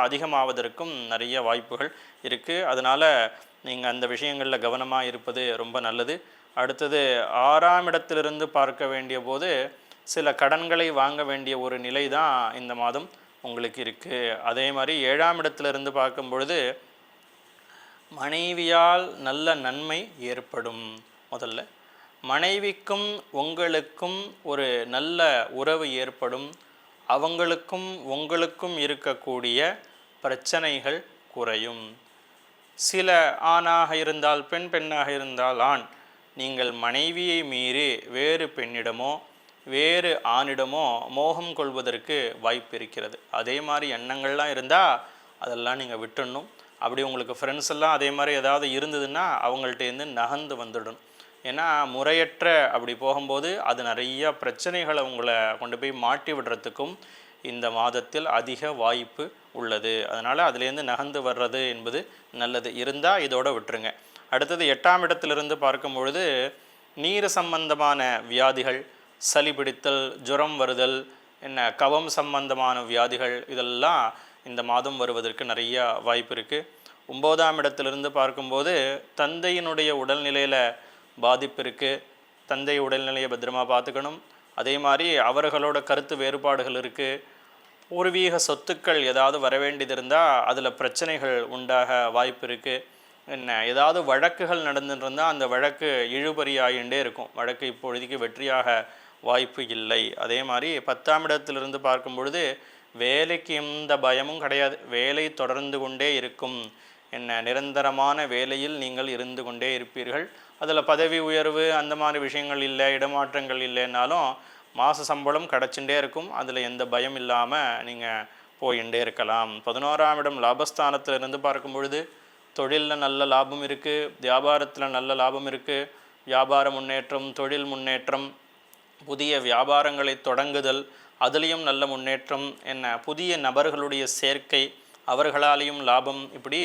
அதிகமாவதற்கும் நிறைய வாய்ப்புகள் இருக்குது. அதனால் நீங்கள் அந்த விஷயங்களில் கவனமாக இருப்பது ரொம்ப நல்லது. அடுத்தது 6ஆம் இடத்திலிருந்து பார்க்க வேண்டிய போது சில கடன்களை வாங்க வேண்டிய ஒரு நிலை தான் இந்த மாதம் உங்களுக்கு இருக்குது. அதே மாதிரி 7ஆம் இடத்திலிருந்து பார்க்கும் பொழுது மனைவியால் நல்ல நன்மை ஏற்படும். முதல்ல மனைவிக்கும் உங்களுக்கும் ஒரு நல்ல உறவு ஏற்படும். அவங்களுக்கும் உங்களுக்கும் இருக்கக்கூடிய பிரச்சனைகள் குறையும். சில ஆணாக இருந்தால் பெண், பெண்ணாக இருந்தால் ஆண், நீங்கள் மனைவியை மீறி வேறு பெண்ணிடமோ வேறு ஆணிடமோ மோகம் கொள்வதற்கு வாய்ப்பு இருக்கிறது. அதே மாதிரி எண்ணங்கள்லாம் இருந்தால் அதெல்லாம் நீங்கள் விட்டுடணும். அப்படி உங்களுக்கு ஃப்ரெண்ட்ஸ் எல்லாம் அதே மாதிரி ஏதாவது இருந்ததுன்னா அவங்கள்ட்டேருந்து நகர்ந்து வந்துடணும். ஏன்னா முறையற்ற அப்படி போகும்போது அது நிறைய பிரச்சனைகளை உங்களை கொண்டு போய் மாட்டி விடுறதுக்கும் இந்த மாதத்தில் அதிக வாய்ப்பு உள்ளது. அதனால் அதுலேருந்து நகர்ந்து வர்றது என்பது நல்லது. இருந்தால் இதோடு விட்டுருங்க. அடுத்தது 8ஆம் இடத்திலிருந்து பார்க்கும் பொழுது நீர் சம்பந்தமான வியாதிகள், சளி பிடித்தல், ஜுரம் வருதல், கபம் சம்பந்தமான வியாதிகள் இதெல்லாம் இந்த மாதம் வருவதற்கு நிறைய வாய்ப்பு இருக்குது. 9ஆம் இடத்திலிருந்து பார்க்கும்போது தந்தையினுடைய உடல்நிலையில் பாதிப்பு இருக்குது. தந்தை உடல்நிலையை பத்திரமா பார்த்துக்கணும். அதே மாதிரி அவர்களோட கருத்து வேறுபாடுகள் இருக்குது. பூர்வீக சொத்துக்கள் ஏதாவது வர வேண்டியது இருந்தால் அதில் பிரச்சனைகள் உண்டாக வாய்ப்பு இருக்குது. ஏதாவது வழக்குகள் நடந்துட்டு இருந்தால் அந்த வழக்கு இழுபறி ஆகிண்டே இருக்கும். வழக்கு இப்பொழுதைக்கு வெற்றியாக வாய்ப்பு இல்லை. அதே மாதிரி 10ஆம் இடத்திலிருந்து பார்க்கும் பொழுது வேலைக்கு எந்த பயமும் கிடையாது. வேலை தொடர்ந்து கொண்டே இருக்கும். நிரந்தரமான வேலையில் நீங்கள் இருந்து கொண்டே இருப்பீர்கள். அதில் பதவி உயர்வு அந்த மாதிரி விஷயங்கள் இல்லை, இடமாற்றங்கள் இல்லைன்னாலும் மாத சம்பளம் கிடச்சுட்டே இருக்கும். அதில் எந்த பயம் இல்லாமல் நீங்கள் போயிட்டே இருக்கலாம். 11ஆம் இடம் லாபஸ்தானத்திலிருந்து பார்க்கும் பொழுது தொழிலில் நல்ல லாபம் இருக்குது, வியாபாரத்தில் நல்ல லாபம் இருக்குது. வியாபார முன்னேற்றம், தொழில் முன்னேற்றம், புதிய வியாபாரங்களை தொடங்குதல், அதுலேயும் நல்ல முன்னேற்றம், புதிய நபர்களுடைய சேர்க்கை, அவர்களாலேயும் லாபம். இப்படி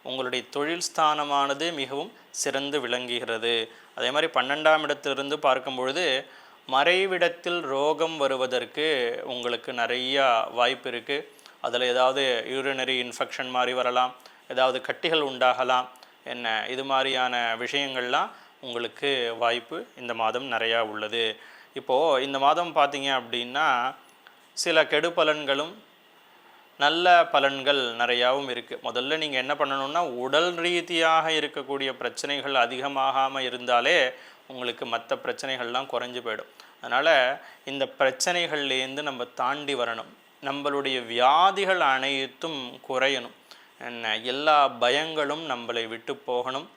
உங்களுடைய தொழில் ஸ்தானமானது மிகவும் சிறந்து விளங்குகிறது. அதே மாதிரி 12ஆம் இடத்திலிருந்து பார்க்கும் பொழுது மறைவிடத்தில் ரோகம் வருவதற்கு உங்களுக்கு நிறையா வாய்ப்பு இருக்குது. அதில் ஏதாவது யூரினரி இன்ஃபெக்ஷன் மாதிரி வரலாம், ஏதாவது கட்டிகள் உண்டாகலாம். இது மாதிரியான விஷயங்கள்லாம் உங்களுக்கு வாய்ப்பு இந்த மாதம் நிறையா உள்ளது. இப்போது இந்த மாதம் பார்த்தீங்க அப்படின்னா சில கெடு பலன்களும் நல்ல பலன்கள் நிறையாவும் இருக்குது. முதல்ல நீங்கள் என்ன பண்ணணும்னா, உடல் ரீதியாக இருக்கக்கூடிய பிரச்சனைகள் அதிகமாகாமல் இருந்தாலே உங்களுக்கு மற்ற பிரச்சனைகள்லாம் குறைஞ்சி போயிடும். அதனால் இந்த பிரச்சனைகள்லேருந்து நம்ம தாண்டி வரணும். நம்மளுடைய வியாதிகள் அனைத்தும் குறையணும். எல்லா பயங்களும் நம்மளை விட்டு போகணும்.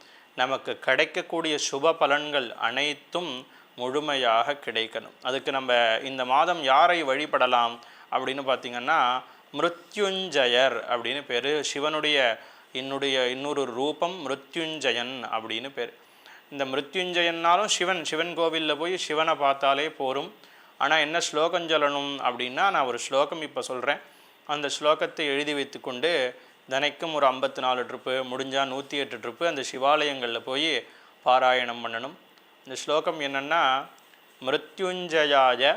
நமக்கு கிடைக்கக்கூடிய சுப பலன்கள் அனைத்தும் முழுமையாக கிடைக்கணும். அதுக்கு நம்ம இந்த மாதம் யாரை வழிபடலாம் அப்படின்னு பார்த்திங்கன்னா, மிருத்யுஞ்சயர் அப்படின்னு பேர். சிவனுடைய இன்னொரு ரூபம் மிருத்யுஞ்சயன் அப்படின்னு பேர். இந்த மிருத்யுஞ்சயன்னாலும் சிவன் கோவிலில் போய் சிவனை பார்த்தாலே போரும். ஆனால் என்ன ஸ்லோகம் சொல்லணும் அப்படின்னா, நான் ஒரு ஸ்லோகம் இப்போ சொல்கிறேன். அந்த ஸ்லோகத்தை எழுதி வைத்து கொண்டு தினைக்கும் ஒரு 54 ட்ரிப்பு, முடிஞ்சால் 108 ட்ரிப்பு அந்த சிவாலயங்களில் போய் பாராயணம் பண்ணணும். இந்த ஸ்லோகம் என்னென்னா, மிருத்யுஞ்சயாய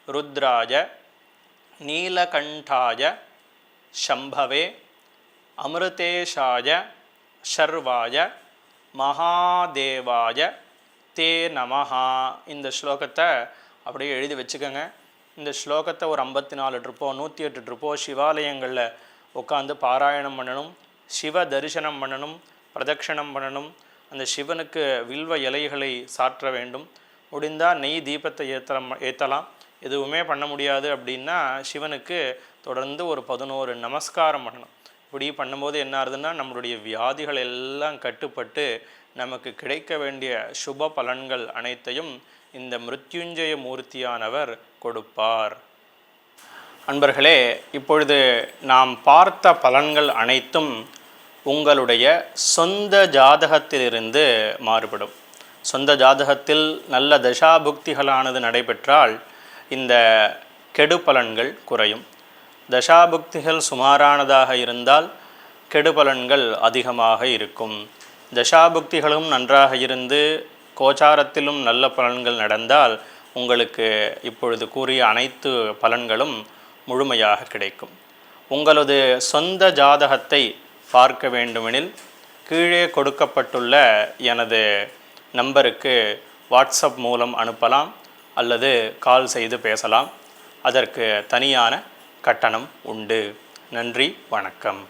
ருத்ராய நீலகண்டாய சம்பவே அமிர்தேஷாய சர்வாய மகாதேவாய தே நமஹா. இந்த ஸ்லோகத்தை அப்படியே எழுதி வச்சுக்கோங்க. இந்த ஸ்லோகத்தை ஒரு 54 ட்ரிப்போ 108 ட்ரிப்போ சிவாலயங்களில் உட்காந்து பாராயணம் பண்ணணும். சிவ தரிசனம் பண்ணணும், பிரதட்சணம் பண்ணணும். அந்த சிவனுக்கு வில்வ இலைகளை சாற்ற வேண்டும். முடிந்தால் நெய் தீபத்தை ஏற்றலாம். எதுவுமே பண்ண முடியாது அப்படின்னா சிவனுக்கு தொடர்ந்து ஒரு 11 நமஸ்காரம் பண்ணணும். இப்படி பண்ணும்போது என்ன ஆகுதுன்னா, நம்மளுடைய வியாதிகள் எல்லாம் கட்டுப்பட்டு நமக்கு கிடைக்க வேண்டிய சுப பலன்கள் அனைத்தையும் இந்த மிருத்யுஞ்சய மூர்த்தியானவர் கொடுப்பார். அன்பர்களே, இப்பொழுது நாம் பார்த்த பலன்கள் அனைத்தும் உங்களுடைய சொந்த ஜாதகத்திலிருந்து மாறுபடும். சொந்த ஜாதகத்தில் நல்ல தசாபுக்திகளானது நடைபெற்றால் இந்த கெடு பலன்கள் குறையும். தசாபுக்திகள் சுமாரானதாக இருந்தால் கெடு பலன்கள் அதிகமாக இருக்கும். தசாபுக்திகளும் நன்றாக இருந்து கோச்சாரத்திலும் நல்ல பலன்கள் நடந்தால் உங்களுக்கு இப்பொழுது கூறிய அனைத்து பலன்களும் முழுமையாக கிடைக்கும். உங்களது சொந்த ஜாதகத்தை பார்க்க வேண்டுமெனில் கீழே கொடுக்கப்பட்டுள்ள எனது நம்பருக்கு வாட்ஸ்அப் மூலம் அனுப்பலாம் அல்லது கால் செய்து பேசலாம். அதற்கு தனியான கட்டணம் உண்டு. நன்றி, வணக்கம்.